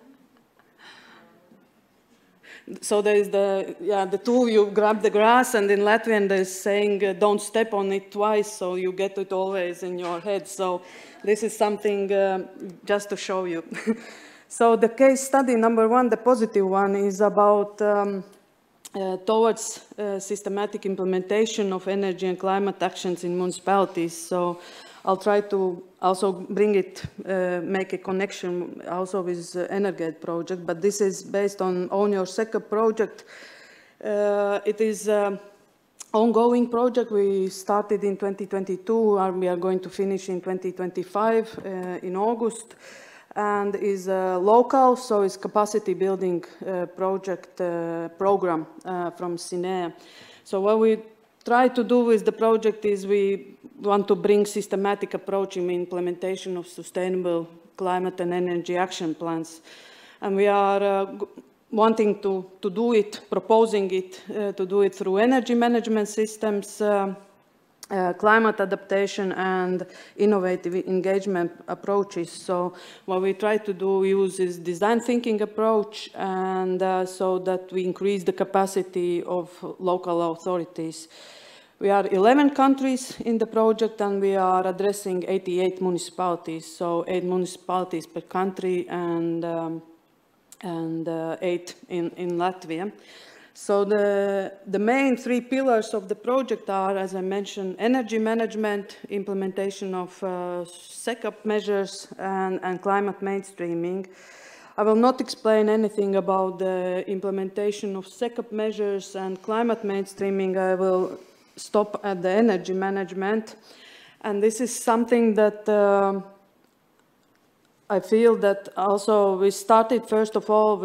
So there is the tool, you grab the grass, and in Latvian there's saying don't step on it twice, so you get it always in your head. So this is something just to show you. So the case study number one, the positive one, is about towards systematic implementation of energy and climate actions in municipalities. So I'll try to also bring it, make a connection also with Energate project, but this is based on Own Your Sector project. It is an ongoing project. We started in 2022, and we are going to finish in 2025 in August, and is local, so it's capacity building project program from SINEA. So what we try to do with the project is we want to bring systematic approach in implementation of sustainable climate and energy action plans. And we are wanting to do it, proposing it, to do it through energy management systems, climate adaptation and innovative engagement approaches. So what we try to do is design thinking approach, and so that we increase the capacity of local authorities. We are 11 countries in the project, and we are addressing 88 municipalities, so 8 municipalities per country, and 8 in Latvia. So the main 3 pillars of the project are, as I mentioned, energy management, implementation of SECAP measures, and climate mainstreaming. I will not explain anything about the implementation of SECAP measures and climate mainstreaming. I will stop at the energy management, and this is something that I feel that also we started, first of all,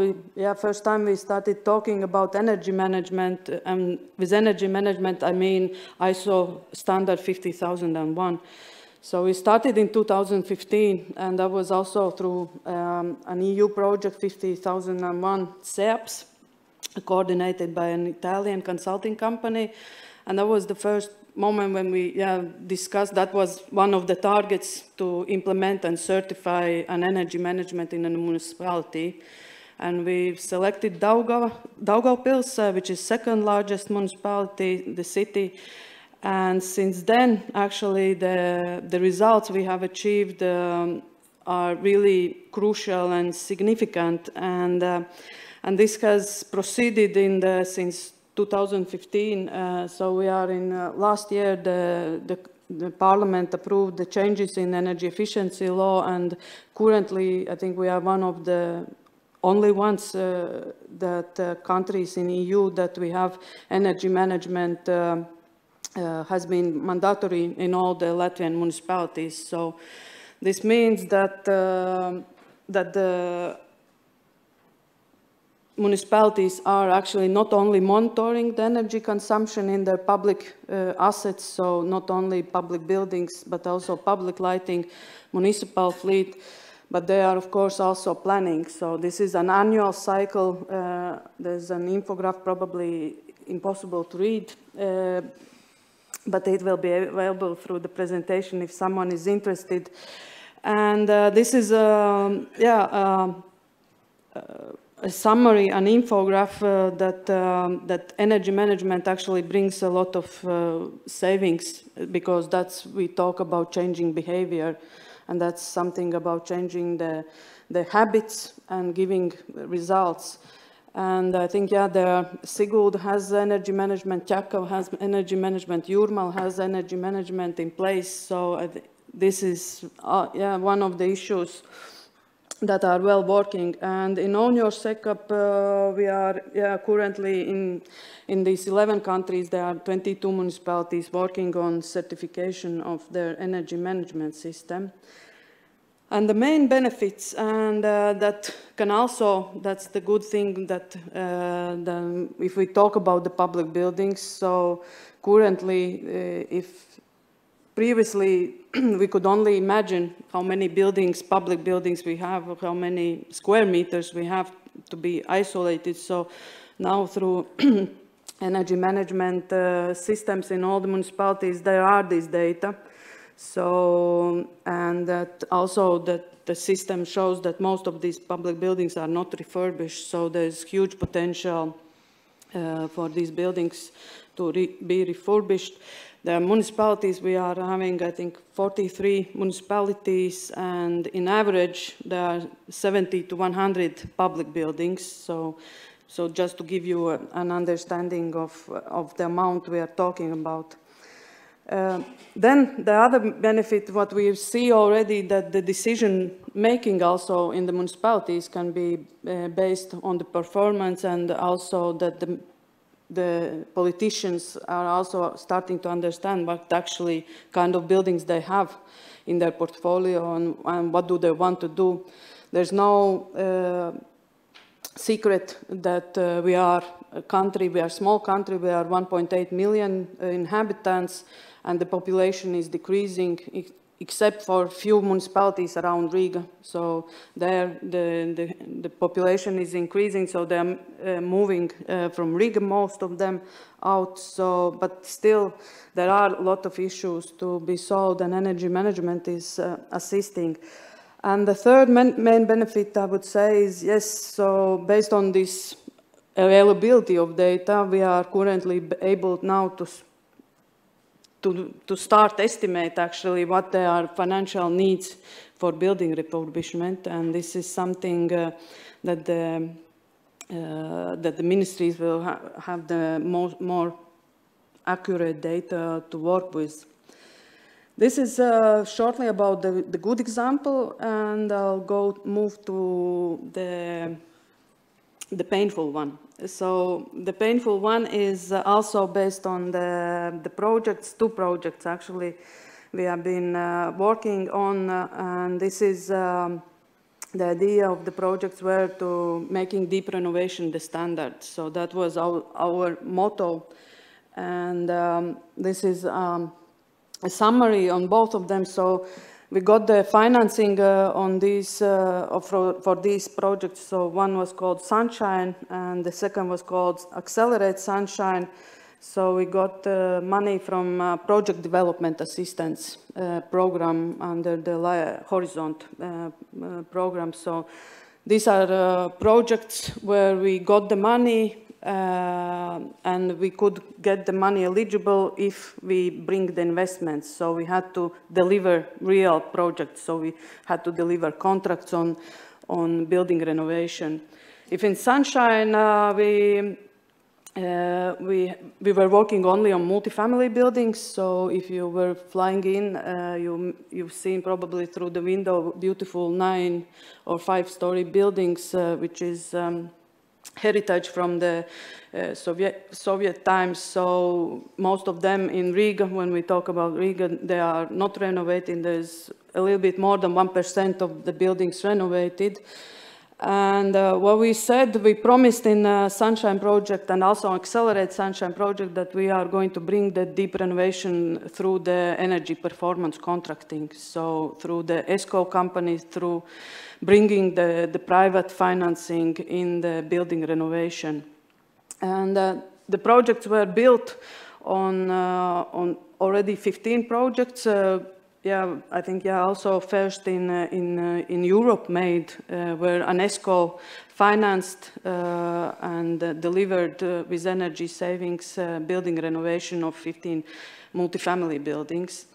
first time we started talking about energy management, and with energy management I mean ISO standard 50001. So we started in 2015, and that was also through an EU project, 50001 SEAPS, coordinated by an Italian consulting company. And that was the first moment when we discussed, that was one of the targets, to implement and certify an energy management in a municipality. And we selected Daugavpils, which is second largest municipality, the city. And since then, actually, the results we have achieved are really crucial and significant. And this has proceeded since 2015, so we are in last year the Parliament approved the changes in energy efficiency law, and currently I think we are one of the only ones that countries in EU that we have energy management has been mandatory in all the Latvian municipalities. So this means that municipalities are actually not only monitoring the energy consumption in their public assets, so not only public buildings, but also public lighting, municipal fleet, but they are, of course, also planning. So this is an annual cycle. There's an infographic, probably impossible to read, but it will be available through the presentation if someone is interested. And this is, a summary, an infographic that energy management actually brings a lot of savings, because we talk about changing behavior, and that's something about changing the habits and giving results. And I think, Siguld has energy management, Jakov has energy management, Jurmal has energy management in place. So this is one of the issues that are well working. And in Own Your SecUp, we are currently in these 11 countries, there are 22 municipalities working on certification of their energy management system. And the main benefits, and that can also, that's the good thing, that if we talk about the public buildings, so currently, if previously we could only imagine how many buildings, public buildings we have, or how many square meters we have to be isolated. So now through energy management systems in all the municipalities, there are these data. So, and that also that the system shows that most of these public buildings are not refurbished. So there's huge potential for these buildings to be refurbished. The municipalities, we are having, I think, 43 municipalities, and in average, there are 70 to 100 public buildings. So just to give you an understanding of the amount we are talking about. Then the other benefit, what we see already, that the decision making also in the municipalities can be based on the performance, and also that the politicians are also starting to understand what actually kind of buildings they have in their portfolio, and what do they want to do. There's no secret that we are a country, we are a small country, we are 1.8 million inhabitants, and the population is decreasing, except for few municipalities around Riga. So there, the population is increasing, so they're moving from Riga, most of them, out. So, but still, there are a lot of issues to be solved, and energy management is assisting. And the third main benefit, I would say, is, yes, so based on this availability of data, we are currently able now to start estimate actually what there are financial needs for building refurbishment, and this is something that the ministries will have the more accurate data to work with. This is shortly about the good example, and I'll move to the painful one. So the painful one is also based on the projects, two projects actually we have been working on, and this is the idea of the projects were to making deep renovation the standard. So that was our motto, and this is a summary on both of them. So we got the financing on these for these projects. So one was called Sunshine, and the second was called Accelerate Sunshine. So we got money from Project Development Assistance program under the Horizon program. So these are projects where we got the money, and we could get the money eligible if we bring the investments. So we had to deliver real projects. So we had to deliver contracts on building renovation. If in Sunshine we were working only on multifamily buildings. So if you were flying in, you've seen probably through the window beautiful 9 or 5-story buildings, which is heritage from the Soviet times. So most of them in Riga, when we talk about Riga, they are not renovated. There's a little bit more than 1% of the buildings renovated. And what we said, we promised in Sunshine Project and also Accelerate Sunshine Project that we are going to bring the deep renovation through the energy performance contracting. So through the ESCO companies, through bringing the private financing in the building renovation. And the projects were built on already 15 projects. Yeah, I think also first in Europe made where UNESCO financed and delivered with energy savings building renovation of 15 multifamily buildings.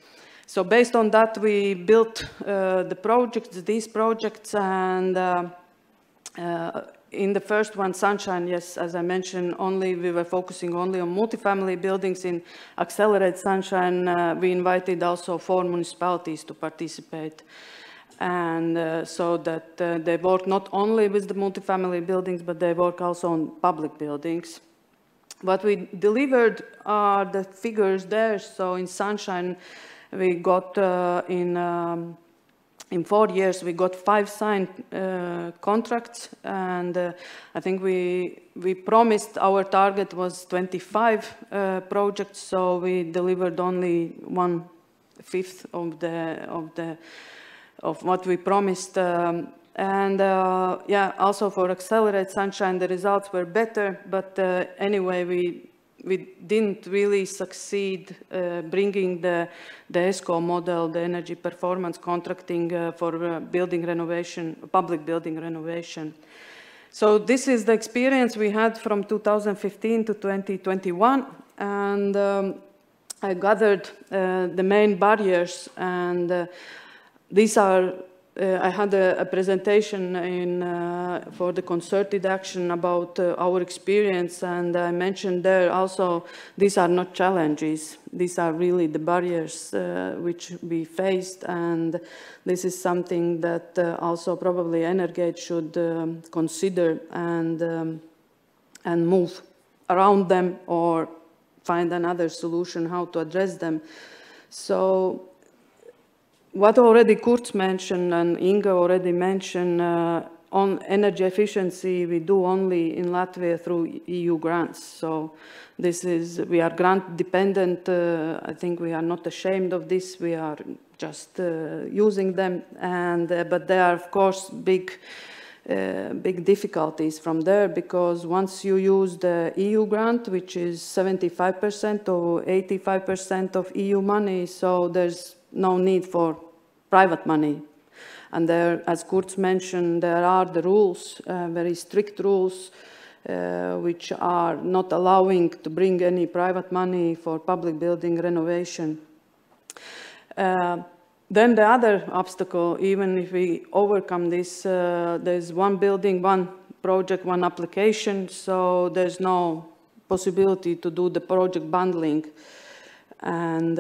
So based on that, we built these projects, and in the first one, Sunshine, yes, as I mentioned, we were focusing only on multifamily buildings. In Accelerate Sunshine, we invited also 4 municipalities to participate. And so that they work not only with the multifamily buildings, but they work also on public buildings. What we delivered are the figures there. So in Sunshine, we got in 4 years, we got 5 signed contracts, and I think we promised our target was 25 projects, so we delivered only 1/5 of what we promised. Yeah, also for Accelerate Sunshine, the results were better, but anyway, we didn't really succeed bringing the ESCO model, the energy performance contracting for building renovation, public building renovation. So this is the experience we had from 2015 to 2021, and I gathered the main barriers, and these are I had a presentation for the concerted action about our experience, and I mentioned there also these are not challenges. These are really the barriers which we faced, and this is something that also probably Energate should consider and move around them or find another solution how to address them. So what already Kurt mentioned and Inga already mentioned, on energy efficiency, we do only in Latvia through EU grants. So we are grant dependent. I think we are not ashamed of this. We are just using them. But there are, of course, big difficulties from there, because once you use the EU grant, which is 75% or 85% of EU money, so there's no need for private money. And there, as Kurt mentioned, there are the rules, very strict rules, which are not allowing to bring any private money for public building renovation. Then the other obstacle, even if we overcome this, there's one building, one project, one application, so there's no possibility to do the project bundling. And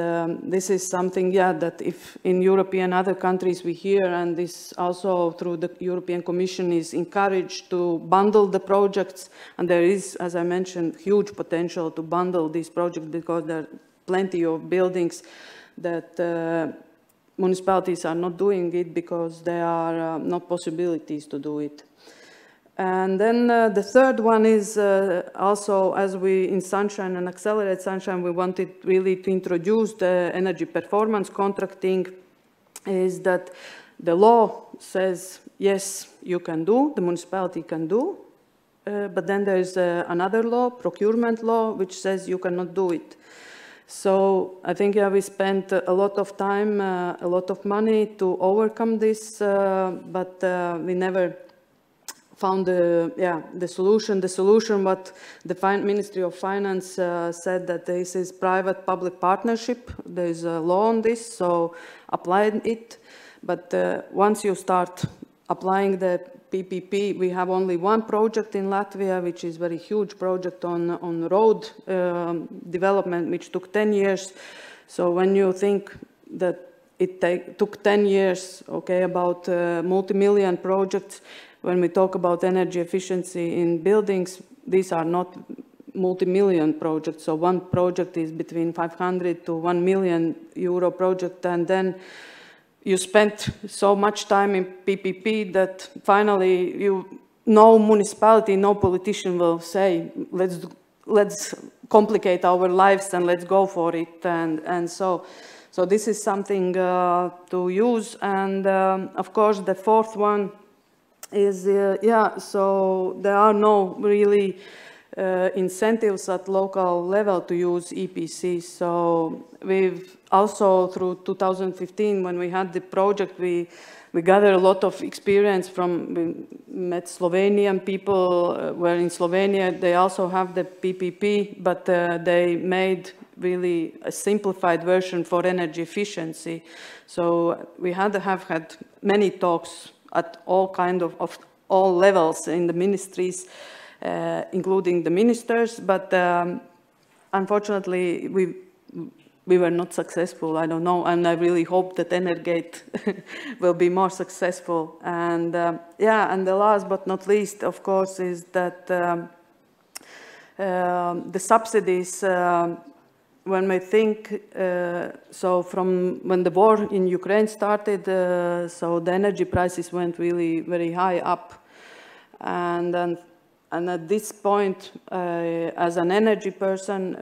this is something, yeah, that if in European other countries we hear, and this also through the European Commission is encouraged to bundle the projects, and there is, as I mentioned, huge potential to bundle these projects, because there are plenty of buildings that municipalities are not doing it because there are not possibilities to do it. And then the third one is also, as we in Sunshine and Accelerate Sunshine, we wanted really to introduce the energy performance contracting, is that the law says, yes, you can do, the municipality can do, but then there's another law, procurement law, which says you cannot do it. So I think we spent a lot of time, a lot of money to overcome this, but we never found the solution. The solution, what the Ministry of Finance said, that this is private-public partnership. There is a law on this, so apply it. But once you start applying the PPP, we have only one project in Latvia, which is a very huge project on road development, which took 10 years. So when you think that it took 10 years, okay, about multi-million projects, when we talk about energy efficiency in buildings, these are not multi-million projects. So one project is between 500 to 1 million euro project, and then you spent so much time in PPP that finally you no municipality, no politician will say, let's complicate our lives and let's go for it. And so this is something to use. And of course, the fourth one is, so there are no really incentives at local level to use EPC. So we've also, through 2015, when we had the project, we gathered a lot of experience from, we met Slovenian people, where in Slovenia they also have the PPP, but they made really a simplified version for energy efficiency. So we have had many talks at all all levels in the ministries, including the ministers, but unfortunately we were not successful, I don't know, and I really hope that Energate will be more successful. And and the last but not least, of course, is that the subsidies, when we think, so from when the war in Ukraine started, so the energy prices went really very high up. And at this point, as an energy person,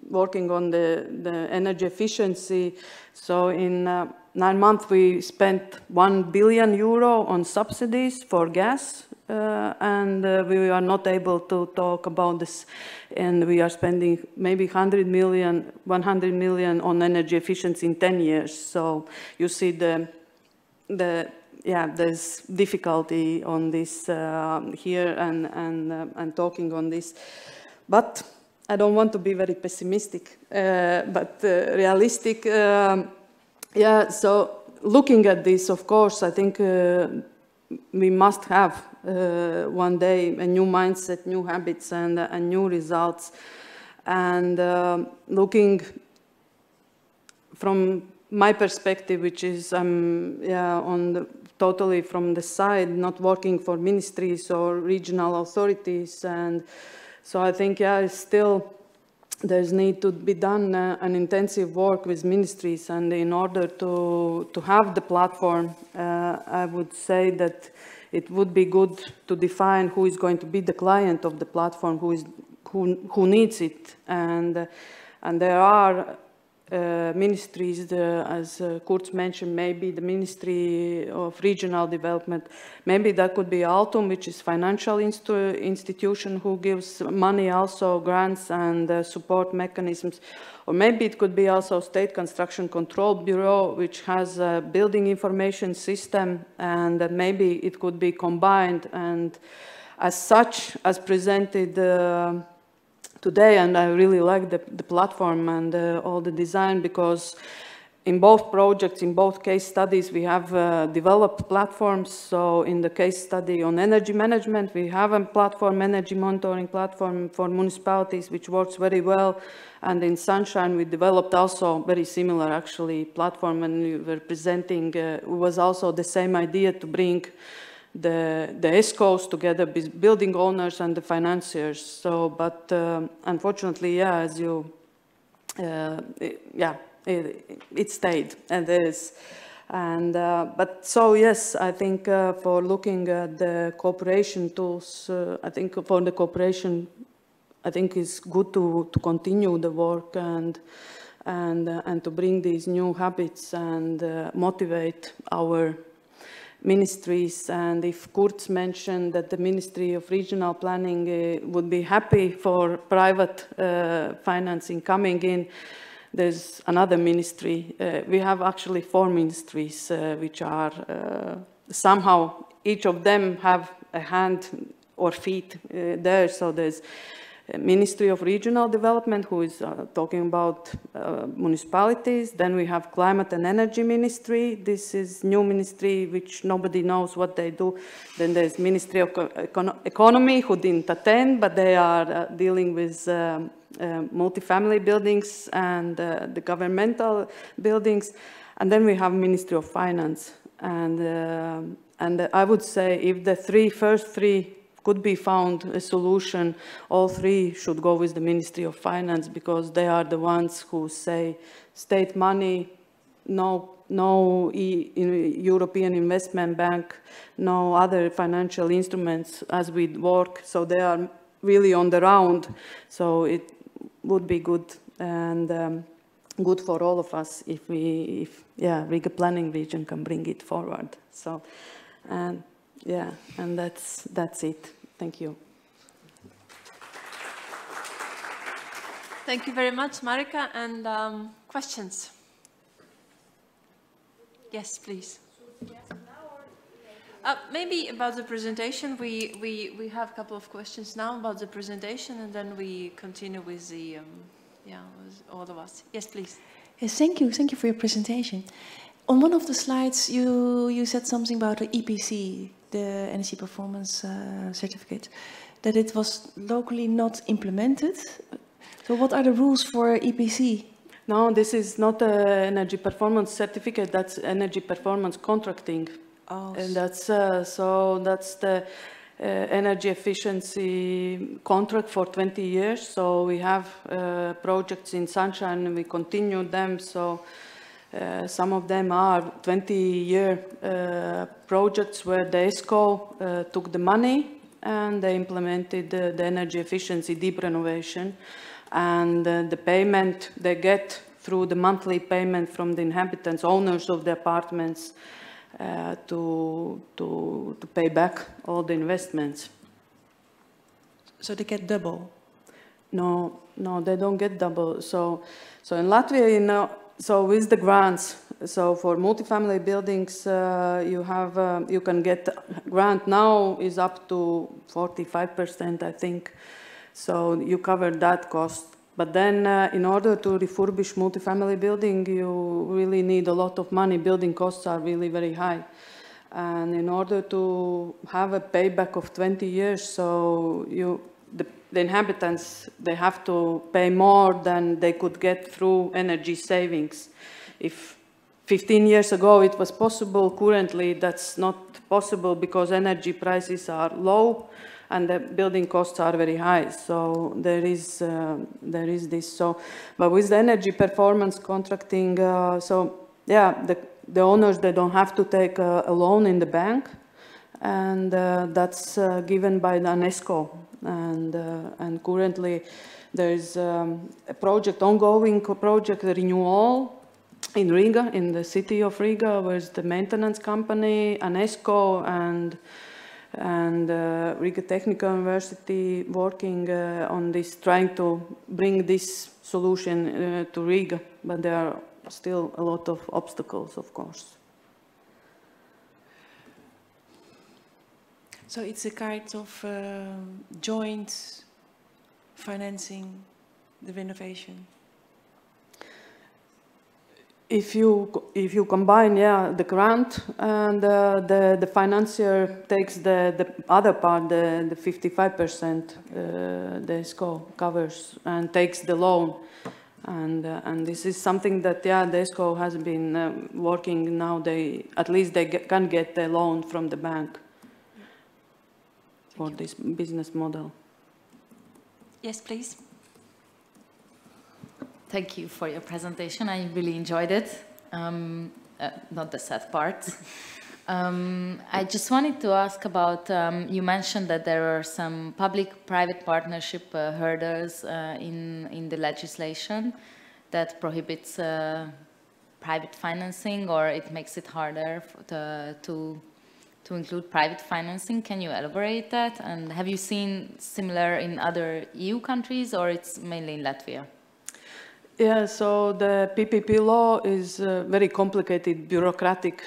working on the energy efficiency, so in 9 months we spent €1 billion on subsidies for gas, and we are not able to talk about this, and we are spending maybe 100 million on energy efficiency in 10 years. So you see there's difficulty on this here and talking on this. But I don't want to be very pessimistic, but realistic. So looking at this, of course, I think we must have one day a new mindset, new habits, and new results. And looking from my perspective, which is totally from the side, not working for ministries or regional authorities. And so I think, still there's need to be done an intensive work with ministries. And in order to have the platform, I would say that it would be good to define who is going to be the client of the platform, who needs it. And there are ministries, as Kurz mentioned, maybe the Ministry of Regional Development, maybe that could be Altum, which is financial institution who gives money, also grants and support mechanisms, or maybe it could be also State Construction Control Bureau, which has a building information system, and maybe it could be combined. And as such, as presented today, and I really like the platform and all the design, because in both projects, in both case studies, we have developed platforms. So in the case study on energy management, we have a platform, energy monitoring platform for municipalities, which works very well. And in Sunshine, we developed also very similar, actually, platform, and we were presenting, it was also the same idea to bring the ESCOs together with building owners and the financiers. So, but unfortunately, as you, it stayed, and there is, and but so yes, I think for looking at the cooperation tools, I think for the cooperation, I think it's good to continue the work and to bring these new habits and motivate our ministries. And if Kurz mentioned that the Ministry of Regional Planning would be happy for private financing coming in, there's another ministry. We have actually 4 ministries which are somehow, each of them have a hand or feet there. So there's Ministry of Regional Development, who is talking about municipalities. Then we have Climate and Energy Ministry. This is new ministry which nobody knows what they do. Then there's Ministry of Economy, who didn't attend, but they are dealing with multifamily buildings and the governmental buildings. And then we have Ministry of Finance. And I would say if the first three could be found a solution, all 3 should go with the Ministry of Finance, because they are the ones who say state money, no European Investment Bank, no other financial instruments as we work. So they are really on the round. So it would be good and good for all of us if Riga Planning Region can bring it forward. So, and that's it. Thank you. Thank you very much, Marika. And questions? Yes, please. Maybe about the presentation. We have a couple of questions now about the presentation, and then we continue with the with all of us. Yes, please. Yes, thank you. Thank you for your presentation. On one of the slides, you said something about the EPC, the Energy Performance Certificate, that it was locally not implemented. So what are the rules for EPC? No, this is not an energy performance certificate, that's energy performance contracting. Oh. And that's the energy efficiency contract for 20 years. So we have projects in Sunshine and we continue them. So some of them are 20-year projects where the ESCO took the money and they implemented the energy efficiency deep renovation. And the payment they get through the monthly payment from the inhabitants, owners of the apartments, to pay back all the investments. So they get double? No, they don't get double. So in Latvia, so with the grants, so for multifamily buildings, you can get grant now is up to 45%, I think. So you cover that cost. But then in order to refurbish multifamily building, you really need a lot of money. Building costs are really very high. And in order to have a payback of 20 years, so the inhabitants, they have to pay more than they could get through energy savings. If 15 years ago it was possible, currently that's not possible because energy prices are low and the building costs are very high. So there is this. So, but with the energy performance contracting, the owners, they don't have to take a loan in the bank, and that's given by the UNESCO. And currently there is a project, ongoing project renewal in Riga, in the city of Riga, with the maintenance company, UNESCO, and Riga Technical University working on this, trying to bring this solution to Riga, but there are still a lot of obstacles, of course. So it's a kind of joint financing the renovation? If you combine, the grant and the financier takes the other part, the 55%, the ESCO covers and takes the loan, and this is something that the ESCO has been working now. At least they can get the loan from the bank for this business model. Yes, please. Thank you for your presentation. I really enjoyed it. Not the sad part. I just wanted to ask about, you mentioned that there are some public-private partnership hurdles in the legislation that prohibits private financing, or it makes it harder to include private financing. Can you elaborate that? And have you seen similar in other EU countries, or it's mainly in Latvia? Yeah, so the PPP law is a very complicated bureaucratic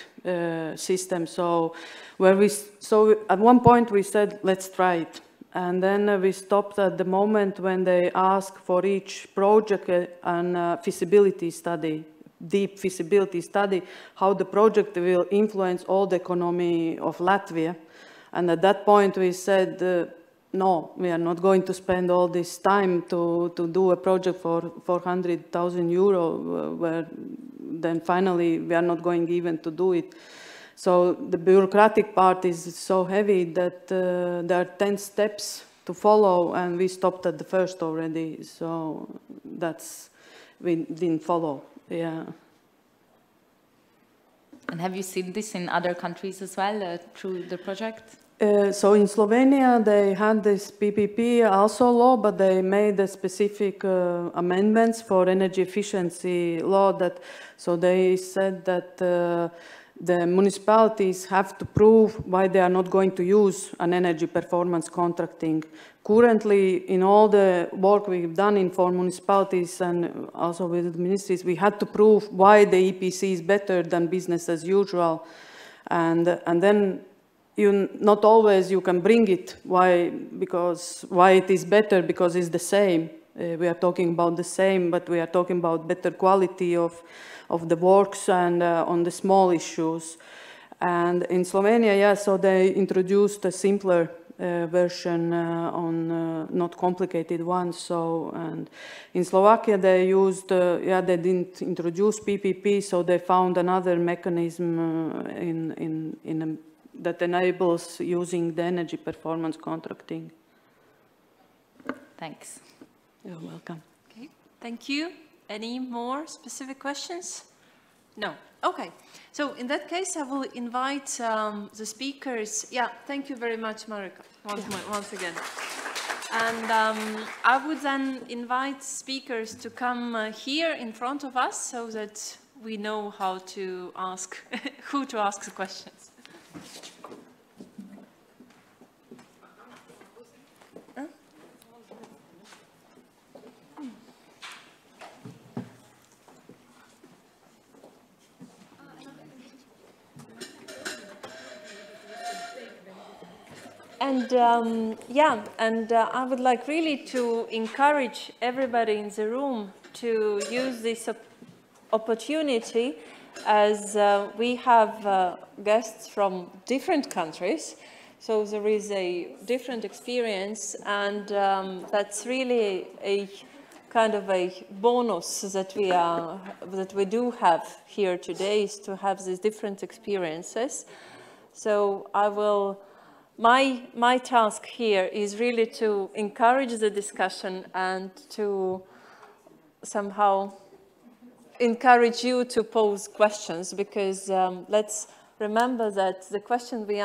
system. So at one point we said, let's try it. And then we stopped at the moment when they ask for each project a feasibility study, deep feasibility study, how the project will influence all the economy of Latvia. And at that point we said, no, we are not going to spend all this time to do a project for 400,000 euro, where then finally we are not going even to do it. So the bureaucratic part is so heavy that there are 10 steps to follow, and we stopped at the first already. So we didn't follow, yeah. And have you seen this in other countries as well through the project? So in Slovenia, they had this PPP also law, but they made a specific amendments for energy efficiency law. So they said that the municipalities have to prove why they are not going to use an energy performance contracting. Currently, in all the work we've done for municipalities and also with the ministries, we had to prove why the EPC is better than business as usual, and then not always you can bring it. Why it is better? Because it's the same. We are talking about the same, but we are talking about better quality of the works and on the small issues. And in Slovenia, yeah, so they introduced a simpler version on not complicated ones. So, and in Slovakia they used, they didn't introduce PPP, so they found another mechanism that enables using the energy performance contracting. Thanks. You're welcome. Okay, thank you. Any more specific questions? No. Okay. So in that case, I will invite the speakers. Yeah, thank you very much, Marika, once again. And I would then invite speakers to come here in front of us so that we know how to ask, who to ask the questions. And I would like really to encourage everybody in the room to use this opportunity, as we have guests from different countries, so there is a different experience, and that's really a kind of a bonus that we do have here today, is to have these different experiences. So I will. My task here is really to encourage the discussion and to somehow encourage you to pose questions, because let's remember that the question we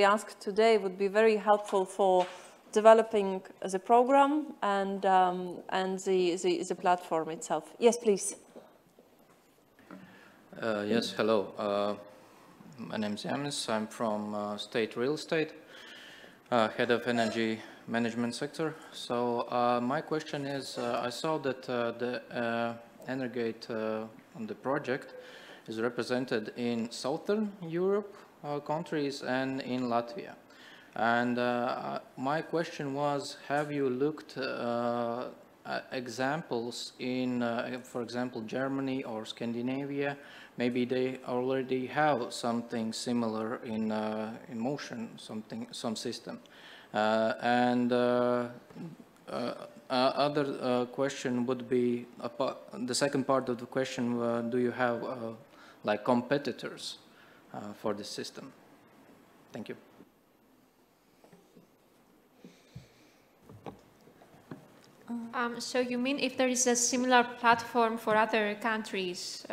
ask today would be very helpful for developing the program and the platform itself. Yes, please. Yes, hello. My name is Yanis. I'm from State Real Estate, head of energy management sector. So my question is, I saw that the Energate on the project is represented in Southern Europe countries and in Latvia. And my question was, have you looked at examples in, for example, Germany or Scandinavia? Maybe they already have something similar in motion, some system. Other question would be, the second part of the question, do you have like competitors for this system? Thank you. So you mean if there is a similar platform for other countries?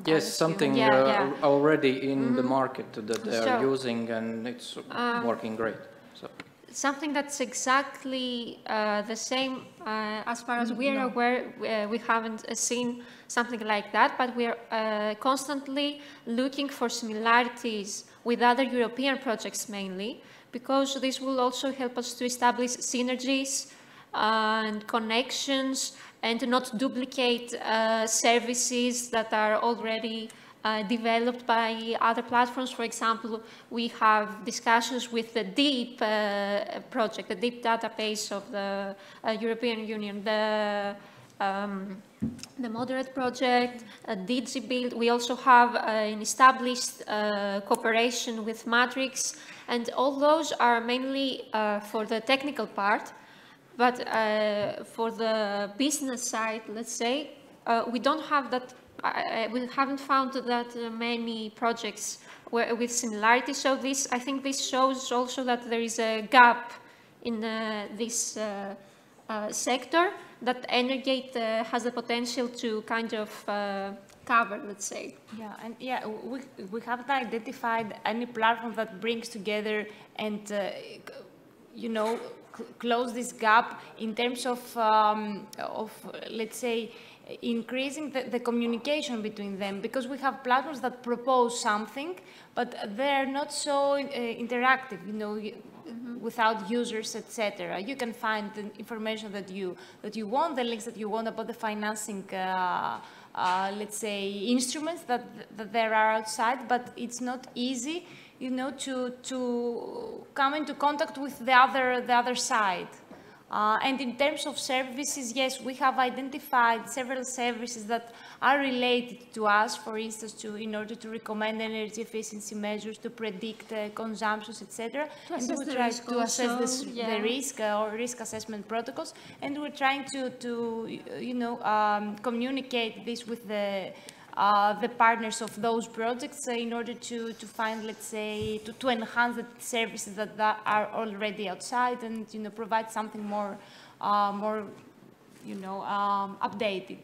Yes, something already in the market that they are using, and it's working great. So something that's exactly the same, as far as we are aware, we haven't seen something like that, but we are constantly looking for similarities with other European projects mainly, because this will also help us to establish synergies and connections, and to not duplicate services that are already developed by other platforms. For example, we have discussions with the DEEP project, the DEEP database of the European Union, the Moderate project, DigiBuild. We also have an established cooperation with Matrix, and all those are mainly for the technical part. But for the business side, let's say, we don't have that. We haven't found that many projects with similarities. So I think this shows also that there is a gap in this sector, that Energate has the potential to kind of covered, let's say. Yeah, and yeah, we haven't identified any platform that brings together and, you know, close this gap in terms of let's say, increasing the communication between them, because we have platforms that propose something, but they're not so interactive, you know, without users, etc. You can find the information that you want, the links that you want about the financing, let's say, instruments that there are outside, but it's not easy, you know, to come into contact with the other side. And in terms of services, yes, we have identified several services that are related to us, for instance, in order to recommend energy efficiency measures, to predict consumptions, etc. And we try to assess the risk or risk assessment protocols. And we're trying to you know, communicate this with the partners of those projects in order to find, let's say, to enhance the services that are already outside and, you know, provide something more, you know, updated,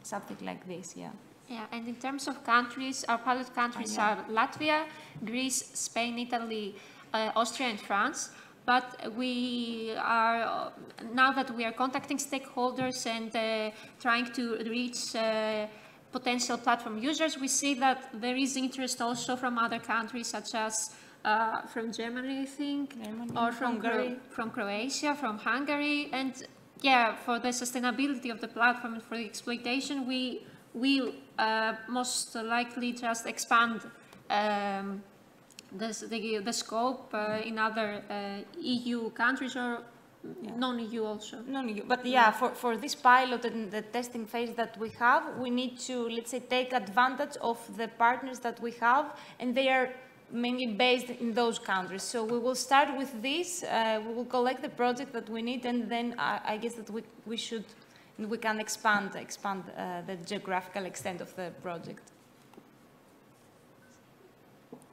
something like this, yeah. Yeah, and in terms of countries, our pilot countries are Latvia, Greece, Spain, Italy, Austria, and France. But we are, now that we are contacting stakeholders and trying to reach potential platform users, we see that there is interest also from other countries, such as from Germany, I think, or from Croatia, from Hungary. And yeah, for the sustainability of the platform and for the exploitation, we will most likely just expand the scope in other EU countries or non-EU also. Non-EU, but yeah, for this pilot and the testing phase that we have, we need to, let's say, take advantage of the partners that we have, and they are mainly based in those countries. So we will start with this, we will collect the project that we need, and then I guess that we can expand the geographical extent of the project.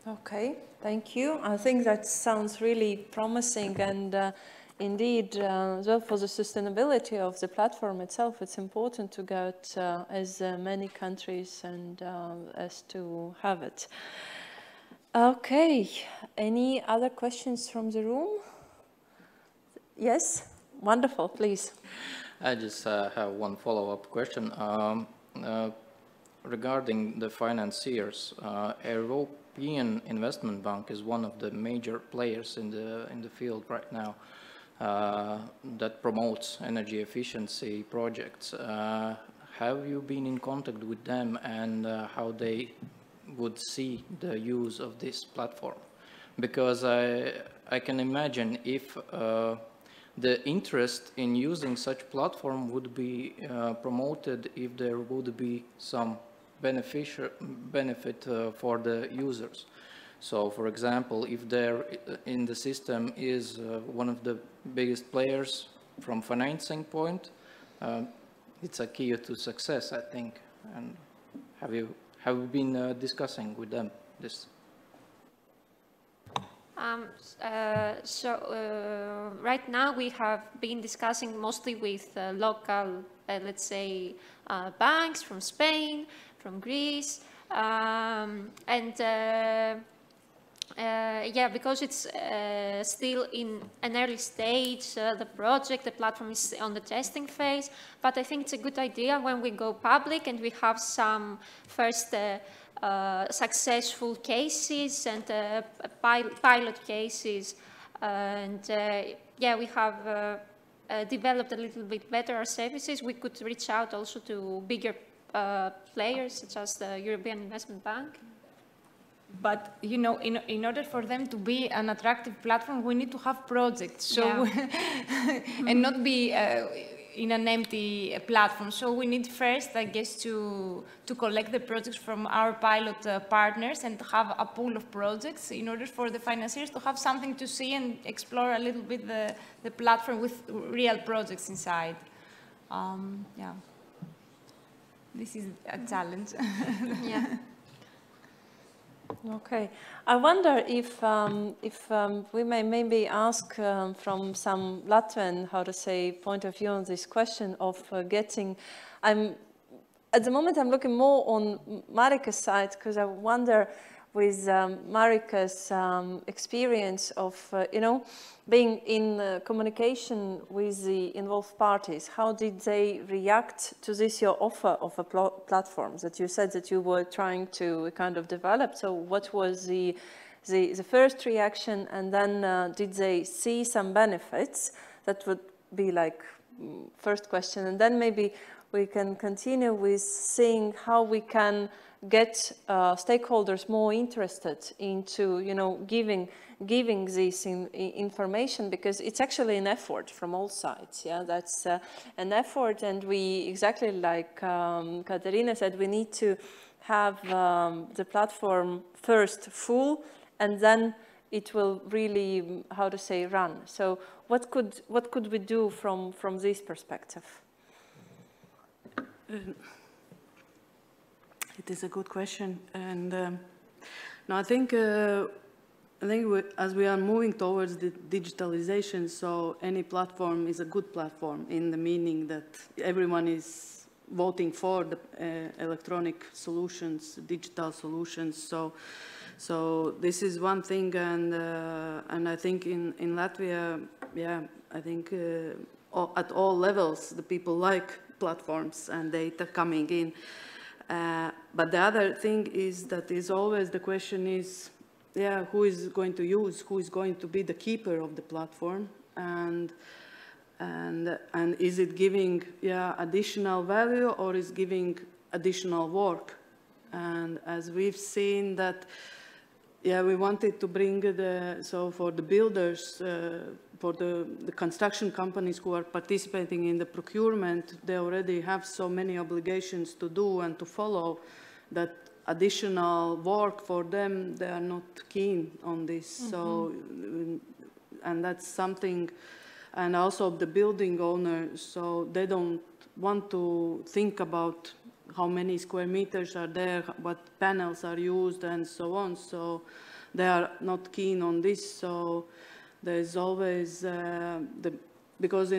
Okay, thank you. I think that sounds really promising, and indeed, as well for the sustainability of the platform itself, it's important to get as many countries and as to have it. Okay, any other questions from the room? Yes, wonderful, please. I just have one follow-up question regarding the financiers. European Investment Bank is one of the major players in the field right now that promotes energy efficiency projects. Have you been in contact with them and how they would see the use of this platform? Because I can imagine if the interest in using such platform would be promoted if there would be some benefit for the users. So, for example, if there in the system is one of the biggest players from financing point, it's a key to success, I think. And have you been discussing with them this? Right now we have been discussing mostly with local, let's say, banks from Spain, from Greece, yeah, because it's still in an early stage, the platform is on the testing phase, but I think it's a good idea when we go public and we have some first successful cases and pilot cases, and yeah, we have developed a little bit better our services. We could reach out also to bigger players such as the European Investment Bank. But, you know, in order for them to be an attractive platform, we need to have projects, so and not be in an empty platform. So we need first, I guess, to collect the projects from our pilot partners and have a pool of projects in order for the financiers to have something to see and explore a little bit the platform with real projects inside. Yeah, this is a challenge. Yeah. Okay, I wonder if we may maybe ask from some Latvian, how to say, point of view on this question of getting. at the moment, I'm looking more on Marika's side, because I wonder, with Marika's experience of, being in communication with the involved parties, how did they react to this, your offer of a platform that you said that you were trying to kind of develop? So what was the first reaction, and then did they see some benefits? That would be like first question, and then maybe we can continue with seeing how we can get stakeholders more interested into, giving this information, because it's actually an effort from all sides. Yeah, that's an effort, and we, exactly like Katerina said, we need to have the platform first full, and then it will really, how to say, run. So what could we do from this perspective? It is a good question, and no, I think as we are moving towards the digitalization, so any platform is a good platform, in the meaning that everyone is voting for the electronic solutions, digital solutions. So this is one thing, and I think in Latvia, yeah, I think at all levels the people like platforms and data coming in. But the other thing is that is always the question is, yeah, who is going to use, who is going to be the keeper of the platform, and is it giving, yeah, additional value, or is giving additional work? And as we've seen that, yeah, we wanted to bring so for the builders, for the construction companies who are participating in the procurement, they already have so many obligations to do and to follow, that additional work for them, they are not keen on this. Mm-hmm. So, and that's something, and also the building owners, so they don't want to think about how many square meters are there, what panels are used, and so on. So they are not keen on this. So there's always because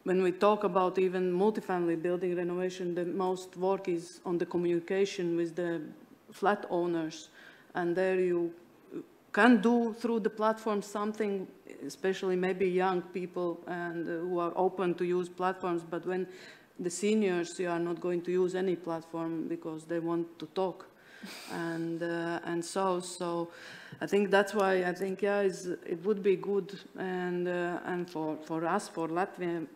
when we talk about even multifamily building renovation, the most work is on the communication with the flat owners, and there you can do through the platform something, especially maybe young people and who are open to use platforms. But when the seniors, you are not going to use any platform because they want to talk, and so I think that's why I think, yeah, it would be good, and for us, for Latvia,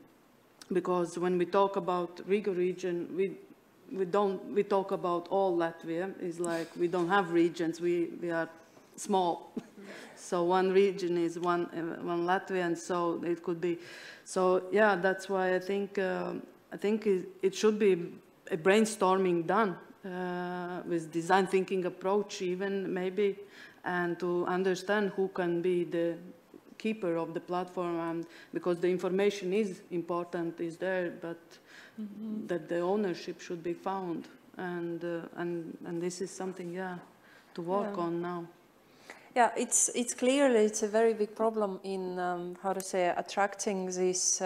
because when we talk about Riga region, we talk about all Latvia. It's like we don't have regions. We are small. So one region is one Latvia, and so it could be. So yeah, that's why I think it should be a brainstorming done with design thinking approach, even maybe, and to understand who can be the keeper of the platform, and because the information is important, is there, but that the ownership should be found, and this is something, yeah, to work on now. Yeah, it's clearly it's a very big problem in how to say, attracting this.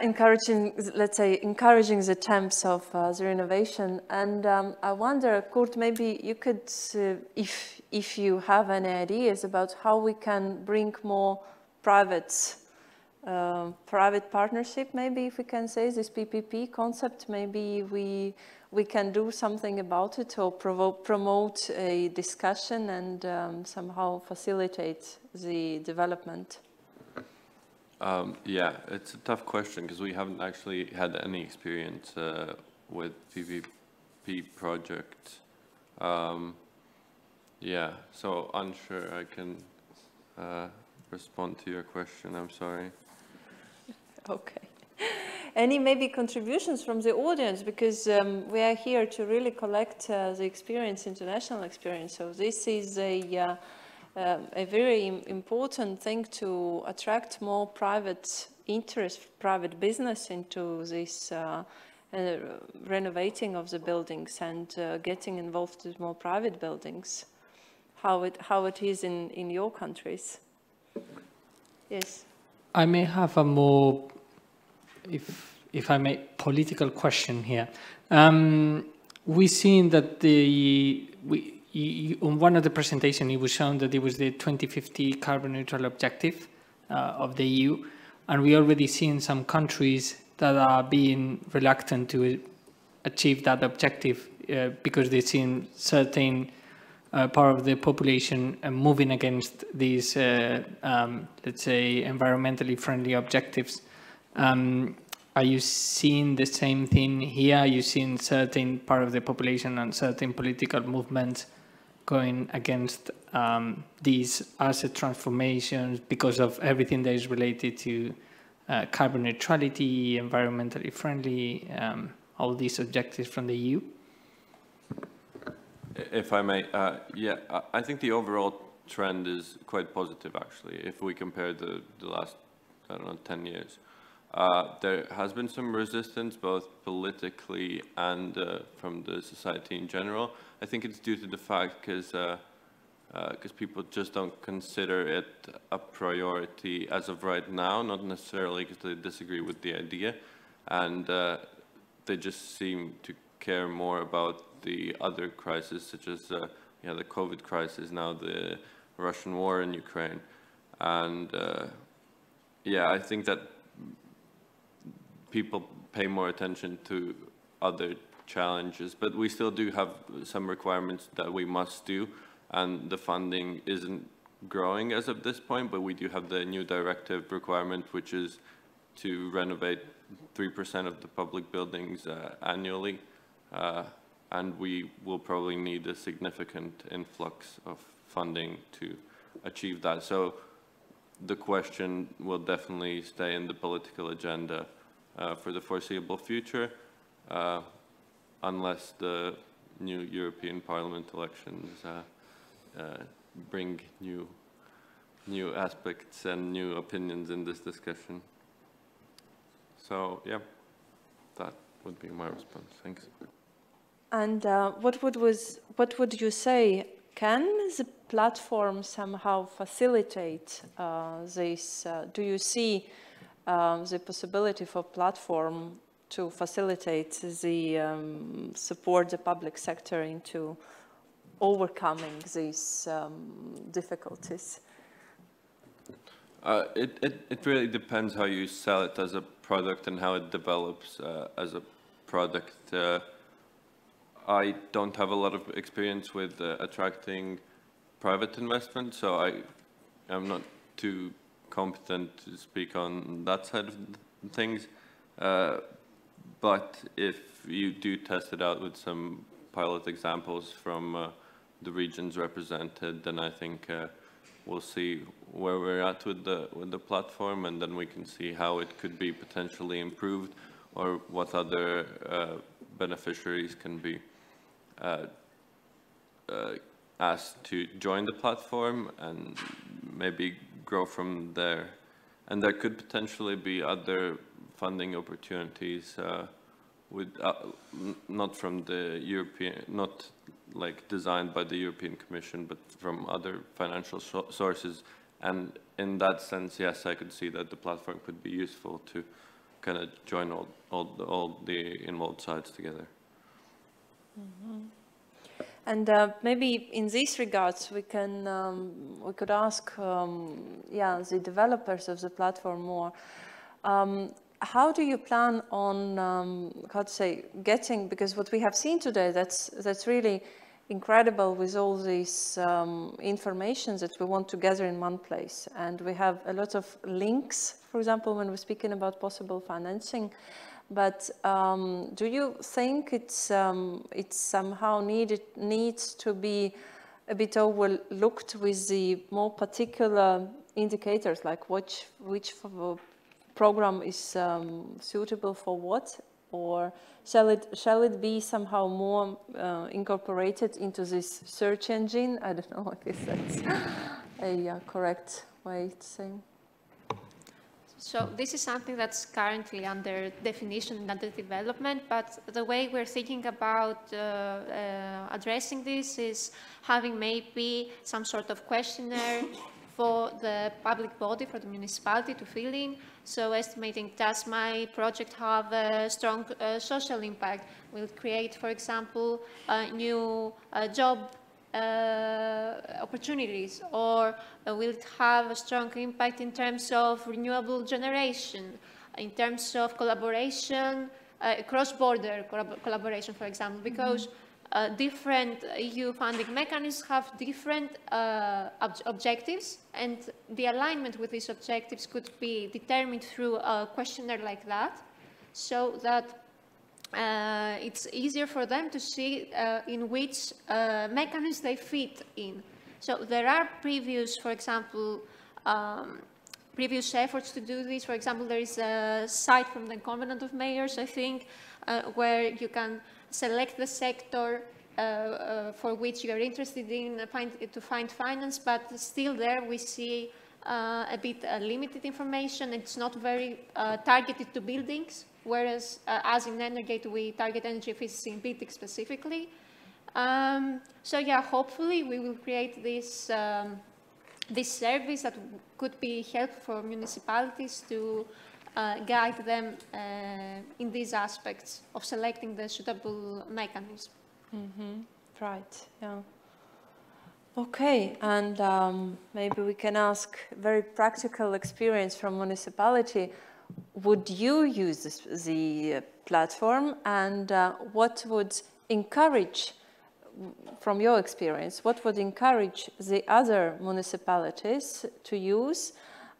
Encouraging, let's say, encouraging the temps of the renovation. And I wonder, Kurt, maybe you could, if you have any ideas about how we can bring more private partnership, maybe, if we can say, this PPP concept, maybe we can do something about it, or promote a discussion and somehow facilitate the development. Yeah, it's a tough question because we haven't actually had any experience with PPP projects. Yeah, so unsure I can respond to your question. I'm sorry. Okay. Any maybe contributions from the audience, because we are here to really collect the experience, international experience. So this is a very important thing to attract more private interest, private business into this renovating of the buildings and getting involved with more private buildings. How it is in your countries? Yes. I may have a more, if I may, political question here. We've seen that on one of the presentations, it was shown that it was the 2050 carbon neutral objective of the EU. And we already seen some countries that are being reluctant to achieve that objective because they see certain part of the population moving against these, let's say, environmentally friendly objectives. Are you seeing the same thing here? Are you seeing certain part of the population and certain political movements going against these asset transformations because of everything that is related to carbon neutrality, environmentally friendly, all these objectives from the EU? If I may, yeah, I think the overall trend is quite positive, actually, if we compare the last, I don't know, 10 years. There has been some resistance, both politically and from the society in general. I think it's due to the fact because people just don't consider it a priority as of right now, not necessarily because they disagree with the idea, and they just seem to care more about the other crises, such as the COVID crisis, now the Russian war in Ukraine. And yeah, I think that people pay more attention to other challenges, but we still do have some requirements that we must do, and the funding isn't growing as of this point, but we do have the new directive requirement, which is to renovate 3% of the public buildings annually, and we will probably need a significant influx of funding to achieve that. So the question will definitely stay in the political agenda for the foreseeable future, unless the new European Parliament elections bring new aspects and new opinions in this discussion. So yeah, that would be my response. Thanks. And what would you say? Can the platform somehow facilitate this? Do you see the possibility for platform to facilitate the support the public sector into overcoming these difficulties? It really depends how you sell it as a product and how it develops as a product. I don't have a lot of experience with attracting private investment, so I'm not too competent to speak on that side of things. But if you do test it out with some pilot examples from the regions represented, then I think we'll see where we're at with the platform, and then we can see how it could be potentially improved, or what other beneficiaries can be asked to join the platform and maybe grow from there. And there could potentially be other funding opportunities with not from the European, not like designed by the European Commission, but from other financial sources. And in that sense, yes, I could see that the platform could be useful to kind of join all the involved sides together. Mm-hmm. And maybe in these regards, we could ask, the developers of the platform more. How do you plan on, getting? Because what we have seen today, that's really incredible with all this information that we want to gather in one place, and we have a lot of links. For example, when we're speaking about possible financing. But do you think it's somehow needs to be a bit overlooked with the more particular indicators, like which program is suitable for what, or shall it be somehow more incorporated into this search engine? I don't know if that's a correct way to say. So this is something that's currently under definition and under development, but the way we're thinking about addressing this is having maybe some sort of questionnaire for the public body, for the municipality to fill in. So estimating, does my project have a strong social impact? Will it create, for example, new job opportunities, or will it have a strong impact in terms of renewable generation, in terms of collaboration, cross-border collaboration, for example, because different EU funding mechanisms have different objectives, and the alignment with these objectives could be determined through a questionnaire like that, so that it's easier for them to see in which mechanisms they fit in. So there are previous, for example, previous efforts to do this. For example, there is a site from the Covenant of Mayors, I think, where you can select the sector for which you are interested in to find finance, but still there we see a bit limited information. It's not very targeted to buildings, whereas as in Energate we target energy efficiency in buildings specifically. So yeah, hopefully we will create this this service that could be helpful for municipalities to guide them in these aspects of selecting the suitable mechanism. Right, yeah. Okay, and maybe we can ask very practical experience from municipality. Would you use the platform, and what would encourage, from your experience, what would encourage the other municipalities to use,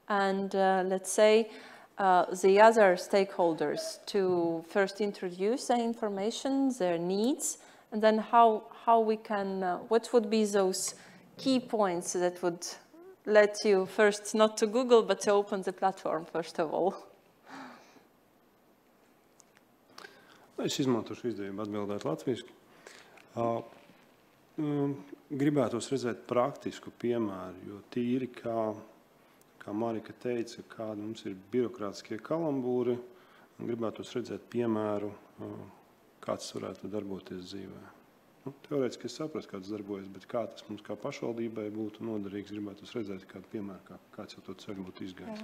and let's say the other stakeholders to first introduce the information, their needs, and then how we can, what would be those key points that would let you first not to Google, but to open the platform first of all? Es izmantošu izdevību atbildēt latviski. Gribētos redzēt praktisku piemēru, jo tīri, kā Marika teica, kādi mums ir birokrātiskie kalambūri, gribētos redzēt piemēru, kāds varētu darboties dzīvē. Teorētiski es saprastu, kā tas darbojas, bet kā tas mums kā pašvaldībai būtu noderīgs, gribētos redzēt kādu piemēru, kāds jau to ceļu būtu izgājis.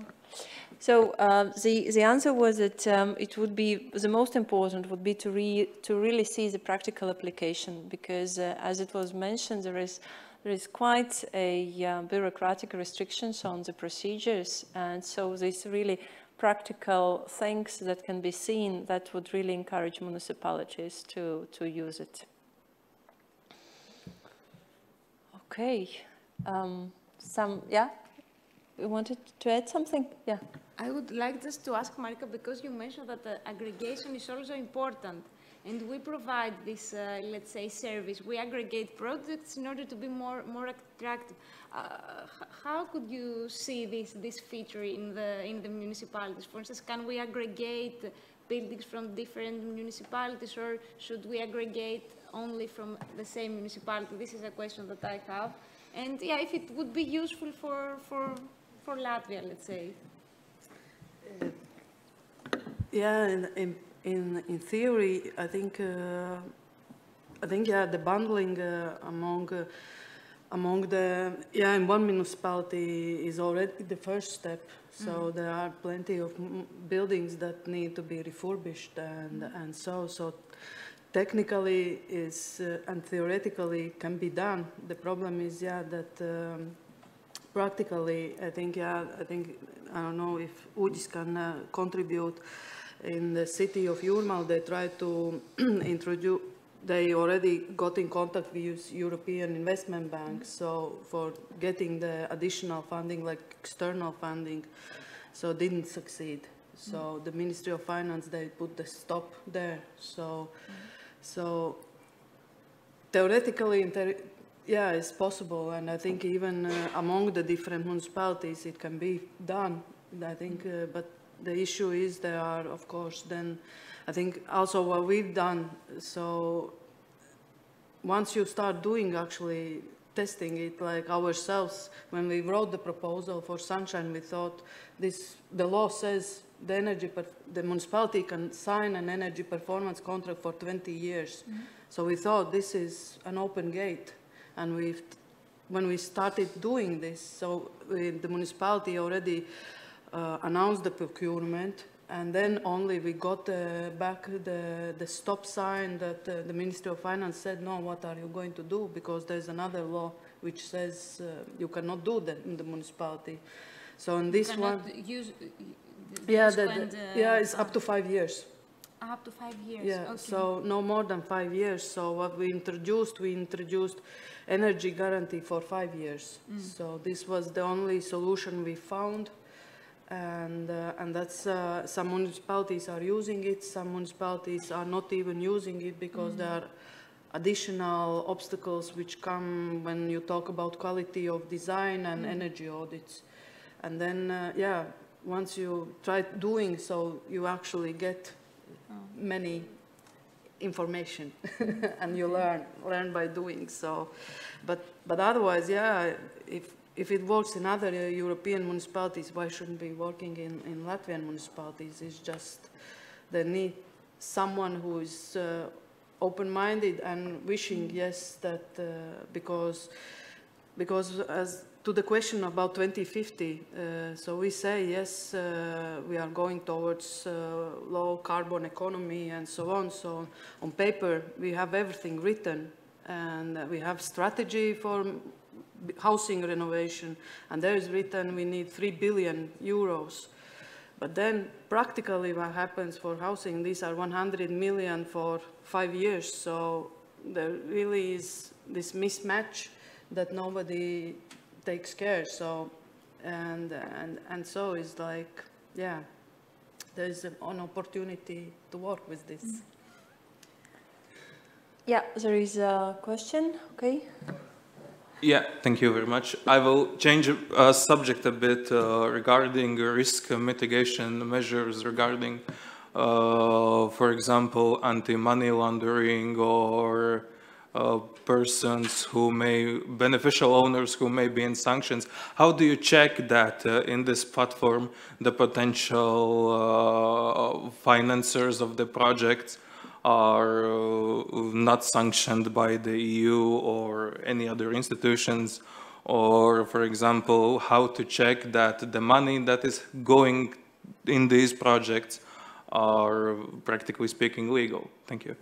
So the answer was that it would be, the most important would be to really see the practical application, because as it was mentioned, there is quite a bureaucratic restrictions on the procedures, and so these really practical things that can be seen that would really encourage municipalities to use it. Okay, yeah, you wanted to add something? Yeah. I would like just to ask Marika, because you mentioned that aggregation is also important, and we provide this, let's say, service. We aggregate projects in order to be more attractive. How could you see this feature in the municipalities? For instance, can we aggregate buildings from different municipalities, or should we aggregate only from the same municipality? This is a question that I have. And yeah, if it would be useful for Latvia, let's say. Yeah, in theory, I think yeah, the bundling among the, yeah, in one municipality is already the first step. So there are plenty of buildings that need to be refurbished, and so technically is and theoretically can be done. The problem is, yeah, that practically, I think I don't know if Uģis can contribute. In the city of Jūrmala, they tried to introduce. They already got in contact with European Investment Bank, so for getting the additional funding, like external funding, so didn't succeed. So the Ministry of Finance, they put the stop there. So theoretically, yeah, it's possible, and I think even among the different municipalities, it can be done. I think, but the issue is there are, of course, then I think also what we've done. So once you start doing actually testing it like ourselves, when we wrote the proposal for Sunshine, we thought the law says the municipality can sign an energy performance contract for 20 years. So we thought this is an open gate, and we've when we started doing this, so the municipality already announced the procurement, and then only we got back the stop sign that the Ministry of Finance said, no, what are you going to do? Because there's another law which says you cannot do that in the municipality. So in this one, yeah, it's up to 5 years. Up to 5 years. Yeah, okay. So no more than 5 years. So what we introduced energy guarantee for 5 years. So this was the only solution we found. And that's some municipalities are using it, some municipalities are not even using it because there are additional obstacles which come when you talk about quality of design and energy audits. And then, yeah, once you try doing so, you actually get many information and you learn by doing so. But otherwise, yeah, if it works in other European municipalities, why shouldn't we be working in Latvian municipalities? It's just they need someone who is open-minded and wishing, yes, that because as to the question about 2050, so we say, yes, we are going towards low carbon economy and so on. So on paper, we have everything written and we have strategy for housing renovation, and there is written we need 3 billion euros. But then practically what happens for housing, these are 100 million for 5 years. So there really is this mismatch that nobody takes care. So, and so it's like, yeah, there's an opportunity to work with this. Yeah, there is a question, okay. Yeah, thank you very much. I will change subject a bit regarding risk mitigation measures regarding, for example, anti-money laundering or persons who beneficial owners who may be in sanctions. How do you check that in this platform, the potential financiers of the projects are not sanctioned by the EU or any other institutions, or, for example, how to check that the money that is going in these projects are, practically speaking, legal? Thank you.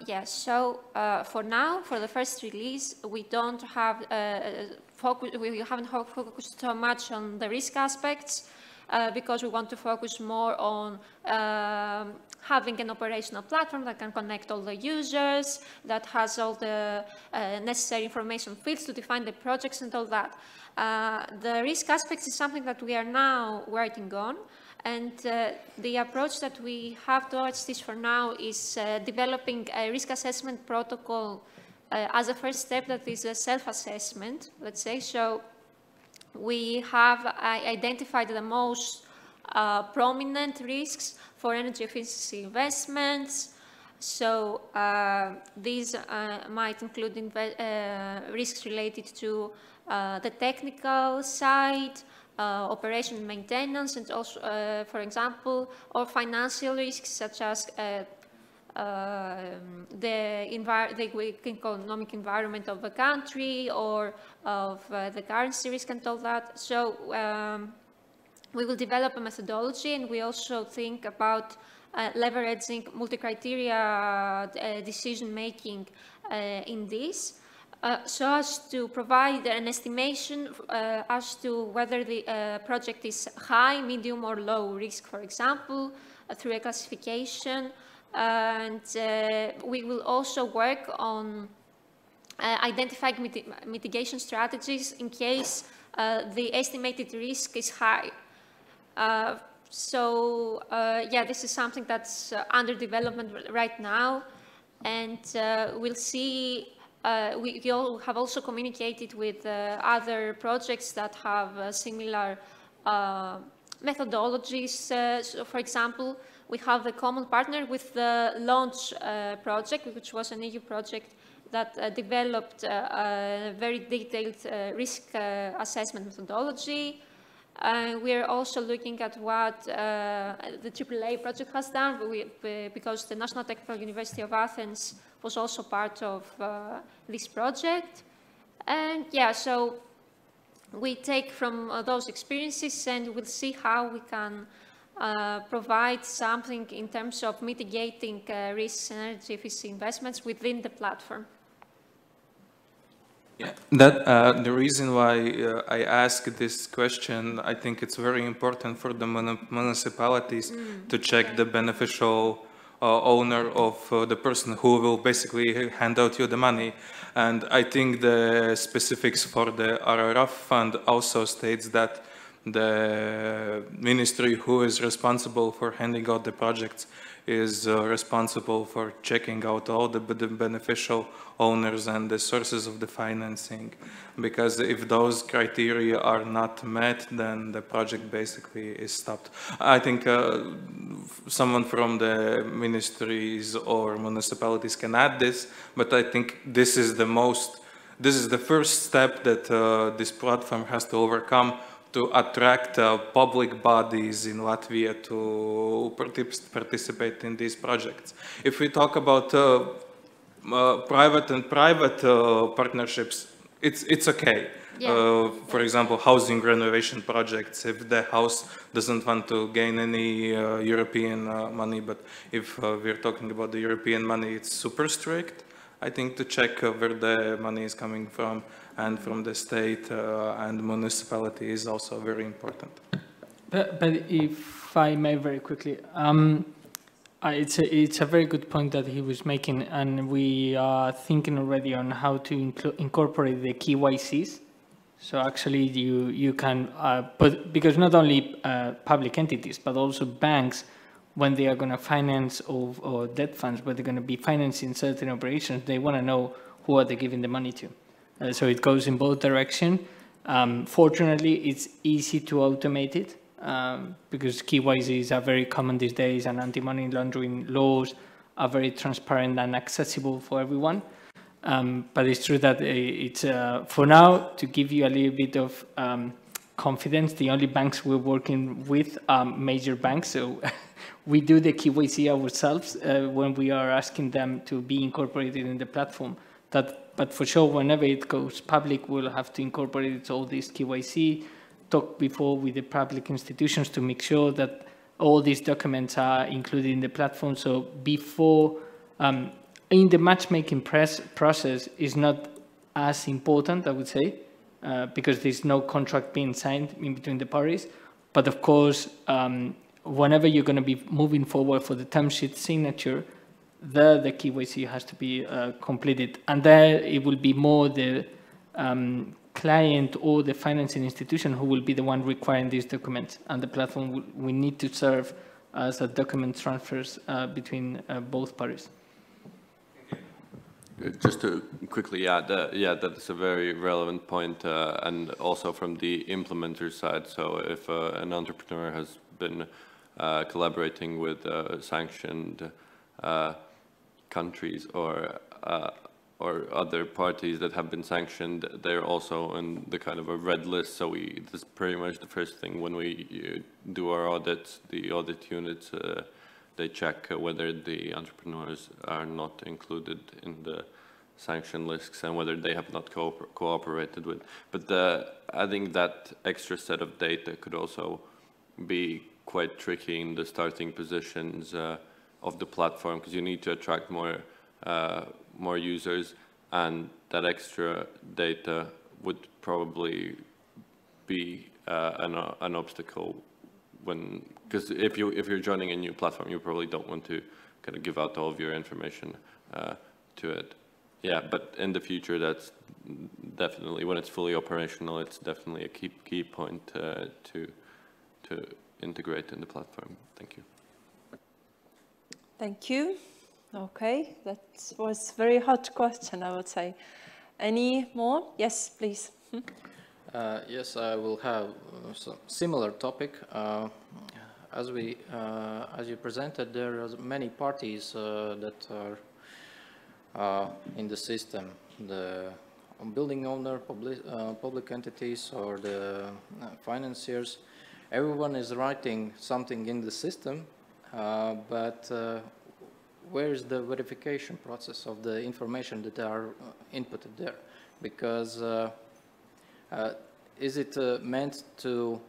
Yes, so for now, for the first release, we don't have we haven't focused so much on the risk aspects. Because we want to focus more on having an operational platform that can connect all the users, that has all the necessary information fields to define the projects and all that. The risk aspects is something that we are now working on, and the approach that we have towards this for now is developing a risk assessment protocol as a first step that is a self-assessment, let's say. So we have identified the most prominent risks for energy efficiency investments. So these might include risks related to the technical side, operation and maintenance, and also, for example, or financial risks such as the economic environment of the country or of the currency risk and all that. So we will develop a methodology, and we also think about leveraging multi-criteria decision-making in this, so as to provide an estimation as to whether the project is high, medium, or low risk, for example, through a classification. And we will also work on identifying mitigation strategies in case the estimated risk is high. Yeah, this is something that's under development right now, and we'll see. We have also communicated with other projects that have similar methodologies. So for example, we have the common partner with the launch project, which was an EU project that developed a very detailed risk assessment methodology. We are also looking at what the AAA project has done, because the National Technical University of Athens was also part of this project. And yeah, so we take from those experiences and we'll see how we can provide something in terms of mitigating risks and energy efficiency investments within the platform. Yeah, that the reason why I ask this question, I think it's very important for the municipalities to check the beneficial owner of the person who will basically hand out you the money. And I think the specifics for the RRF fund also states that the ministry who is responsible for handing out the projects is responsible for checking out all the beneficial owners and the sources of the financing. Because if those criteria are not met, then the project basically is stopped. I think someone from the ministries or municipalities can add this, but I think this is the first step that this platform has to overcome to attract public bodies in Latvia to participate in these projects. If we talk about private partnerships, it's okay. Yeah. For example, housing renovation projects, if the house doesn't want to gain any European money, but if we're talking about the European money, it's super strict. I think to check where the money is coming from and from the state and municipality is also very important. But if I may very quickly, it's a very good point that he was making, and we are thinking already on how to incorporate the KYCs. So actually you can, because not only public entities, but also banks, when they are going to finance or debt funds, where they're going to be financing certain operations, they want to know who are they giving the money to. So it goes in both directions. Fortunately, it's easy to automate it because KYCs are very common these days, and anti-money laundering laws are very transparent and accessible for everyone. But it's true that it's, for now, to give you a little bit of confidence, the only banks we're working with are major banks. So we do the KYC ourselves when we are asking them to be incorporated in the platform. But for sure, whenever it goes public, we'll have to incorporate all this KYC, talk before with the public institutions to make sure that all these documents are included in the platform. So before, in the matchmaking process is not as important, I would say, because there's no contract being signed in between the parties. But of course, whenever you're going to be moving forward for the term sheet signature, the KYC has to be completed. And there it will be more the client or the financing institution who will be the one requiring these documents. And the platform we need to serve as a document transfers between both parties. Just to quickly add, that's a very relevant point, and also from the implementer side. So if an entrepreneur has been collaborating with sanctioned countries or other parties that have been sanctioned, they're also in the kind of a red list. So this is pretty much the first thing when we do our audits, the audit units, they check whether the entrepreneurs are not included in the sanction lists and whether they have not cooperated with. But I think that extra set of data could also be quite tricky in the starting positions of the platform, because you need to attract more users, and that extra data would probably be an obstacle because if you're joining a new platform, you probably don't want to kind of give out all of your information to it. Yeah, but in the future, that's definitely, when it's fully operational, it's definitely a key point to integrate in the platform. Thank you. Thank you. Okay, that was a very hot question, I would say. Any more? Yes, please. Yes, I will have some similar topic. As you presented, there are many parties that are in the system. The building owner, public entities, or the financiers. Everyone is writing something in the system, but where is the verification process of the information that are inputted there? Because is it meant to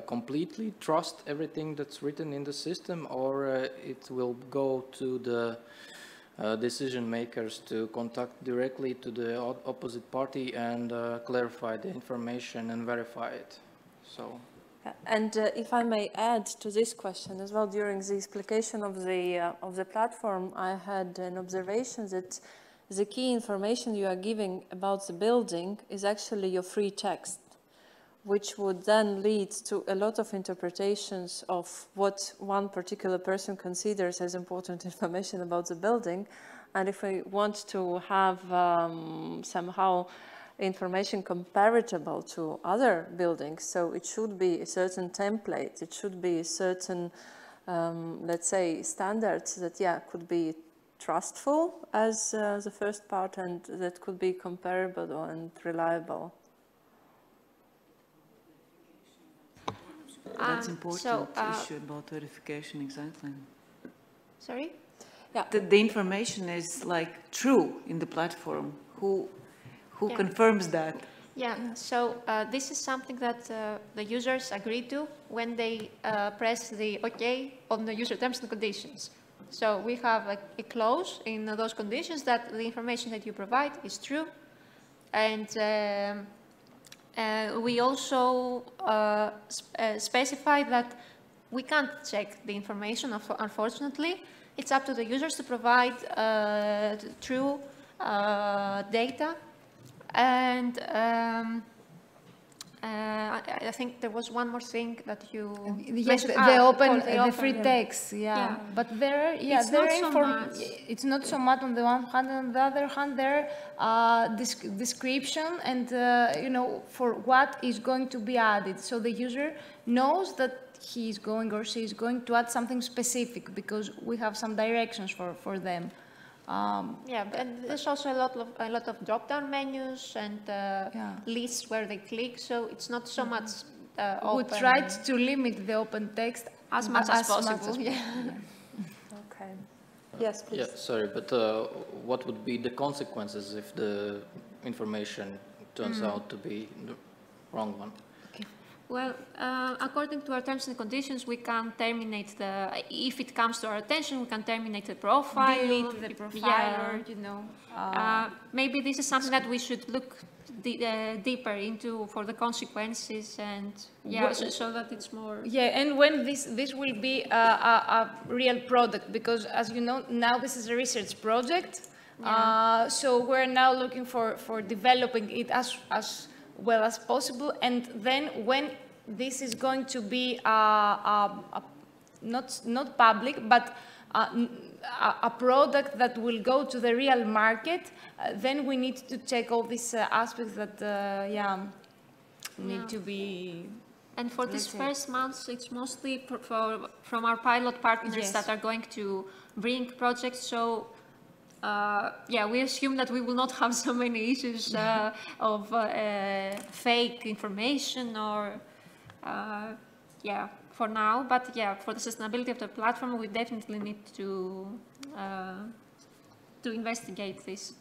completely trust everything that's written in the system, or it will go to the decision makers to contact directly to the opposite party and clarify the information and verify it? So. And if I may add to this question as well, during the explication of the platform, I had an observation that the key information you are giving about the building is actually your free text, which would then lead to a lot of interpretations of what one particular person considers as important information about the building. And if we want to have somehow information comparable to other buildings, so it should be a certain template, it should be a certain, let's say, standards that, yeah, could be trustful as the first part, and that could be comparable and reliable. That's important issue about verification, exactly. Sorry? Yeah. The information is like true in the platform. Who confirms that? Yeah, so this is something that the users agree to when they press the OK on the user terms and conditions. So we have a clause in those conditions that the information that you provide is true. And we also specify that we can't check the information, unfortunately. It's up to the users to provide true data. And I think there was one more thing that you yes, the free text, yeah. But there, yeah, it's not so much on the one hand, and on the other hand, there description and you know, for what is going to be added, so the user knows that he is going or she is going to add something specific, because we have some directions for them. Yeah, and there's also a lot of drop-down menus and lists where they click, so it's not so much open. We tried to limit the open text as much as possible. Okay. Yes, please. Yeah, sorry, but what would be the consequences if the information turns out to be the wrong one? Well, according to our terms and conditions, we can terminate if it comes to our attention, we can terminate the profile. Delete the profiler, you know. Maybe this is something that we should look deeper into for the consequences, and so that it's more. Yeah, and when this will be a real product, because as you know, now this is a research project. So we're now looking for developing it as well as possible, and then when this is going to be not public, but a product that will go to the real market, then we need to check all these aspects that need to be. And for these first months, it's mostly from our pilot partners that are going to bring projects. So. We assume that we will not have so many issues of fake information or, for now. But for the sustainability of the platform, we definitely need to investigate this.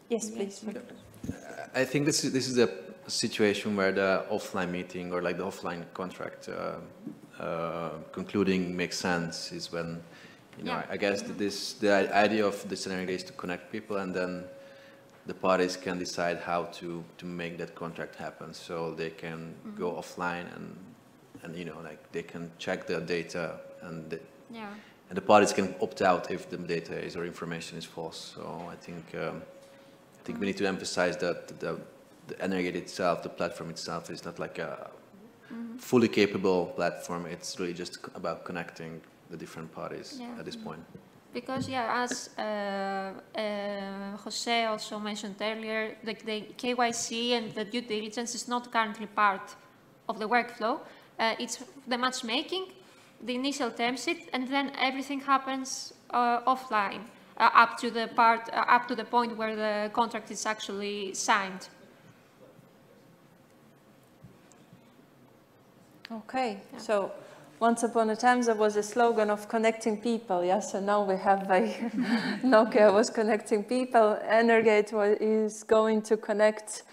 Yes, please. I think this is a situation where the offline meeting or like the offline contract concluding makes sense is when. You know, I guess the idea of this Energate is to connect people, and then the parties can decide how to make that contract happen. So they can go offline and you know, like they can check the data, and the parties can opt out if the data is or information is false. So I think we need to emphasize that the Energate itself, the platform itself, is not like a fully capable platform. It's really just about connecting the different parties at this point. Because as Jose also mentioned earlier, the KYC and the due diligence is not currently part of the workflow. It's the matchmaking, the initial term sheet, and then everything happens offline up to the point where the contract is actually signed. Okay, so once upon a time there was a slogan of connecting people, yes, and now we have a Nokia was connecting people. Energate is going to connect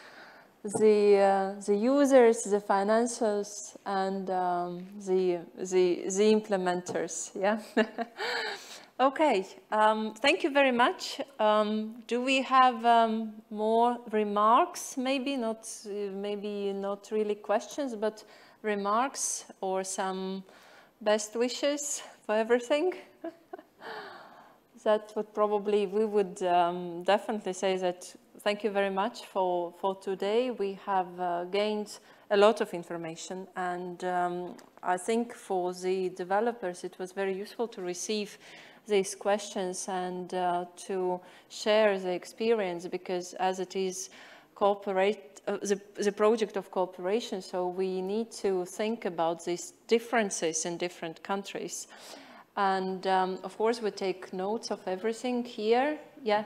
the users, the financiers, and the implementers. Yeah. Okay. Thank you very much. Do we have more remarks? Maybe not really questions, but remarks or some best wishes for everything. That would probably, we would definitely say that thank you very much for today. We have gained a lot of information, and I think for the developers it was very useful to receive these questions and to share the experience, because as it is the project of cooperation, so we need to think about these differences in different countries. And of course, we take notes of everything here. Yeah.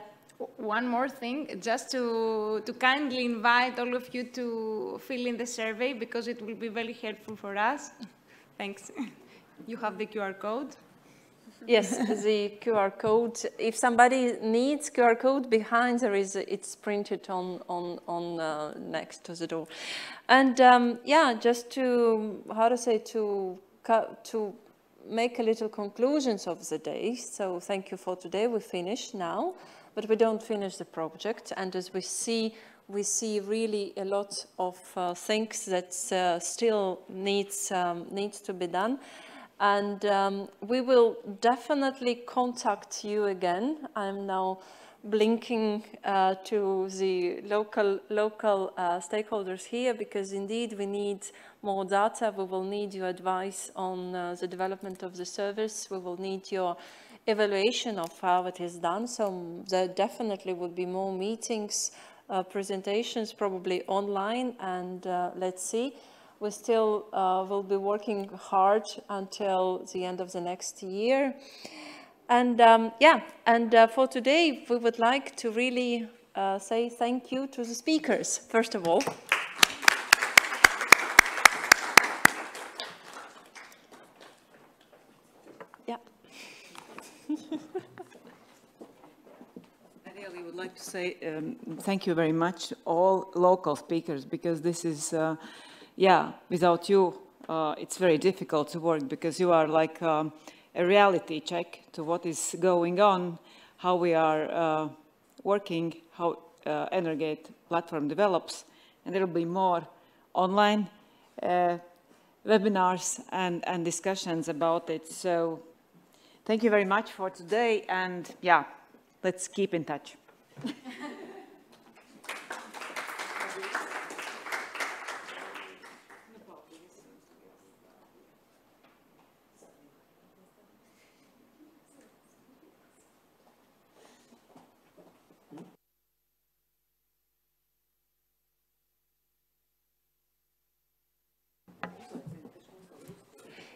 One more thing, just to kindly invite all of you to fill in the survey, because it will be very helpful for us. Thanks. You have the QR code. Yes, the QR code. If somebody needs QR code, behind there is, it's printed on next to the door. And yeah, just to, how to say, to make a little conclusions of the day. So thank you for today. We finish now, but we don't finish the project. And as we see really a lot of things that still needs to be done. And we will definitely contact you again. I'm now blinking to the local stakeholders here, because indeed we need more data. We will need your advice on the development of the service. We will need your evaluation of how it is done. So there definitely would be more meetings, presentations, probably online, and let's see. We still will be working hard until the end of the next year. And yeah, and for today, we would like to really say thank you to the speakers, first of all. Yeah. I really would like to say thank you very much, all local speakers, because this is, yeah, without you, it's very difficult to work, because you are like a reality check to what is going on, how we are working, how Energate platform develops, and there will be more online webinars and discussions about it. So thank you very much for today, and yeah, let's keep in touch.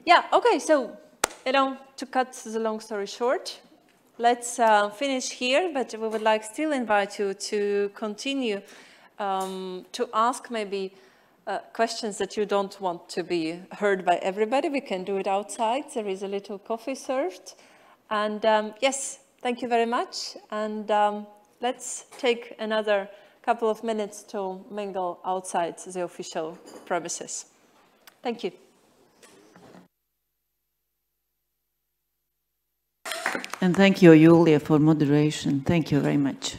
Yeah, okay, so, you know, to cut the long story short, let's finish here, but we would like still invite you to continue to ask maybe questions that you don't want to be heard by everybody. We can do it outside. There is a little coffee served. And yes, thank you very much. And let's take another couple of minutes to mingle outside the official premises. Thank you. And thank you, Julia, for moderation. Thank you very much.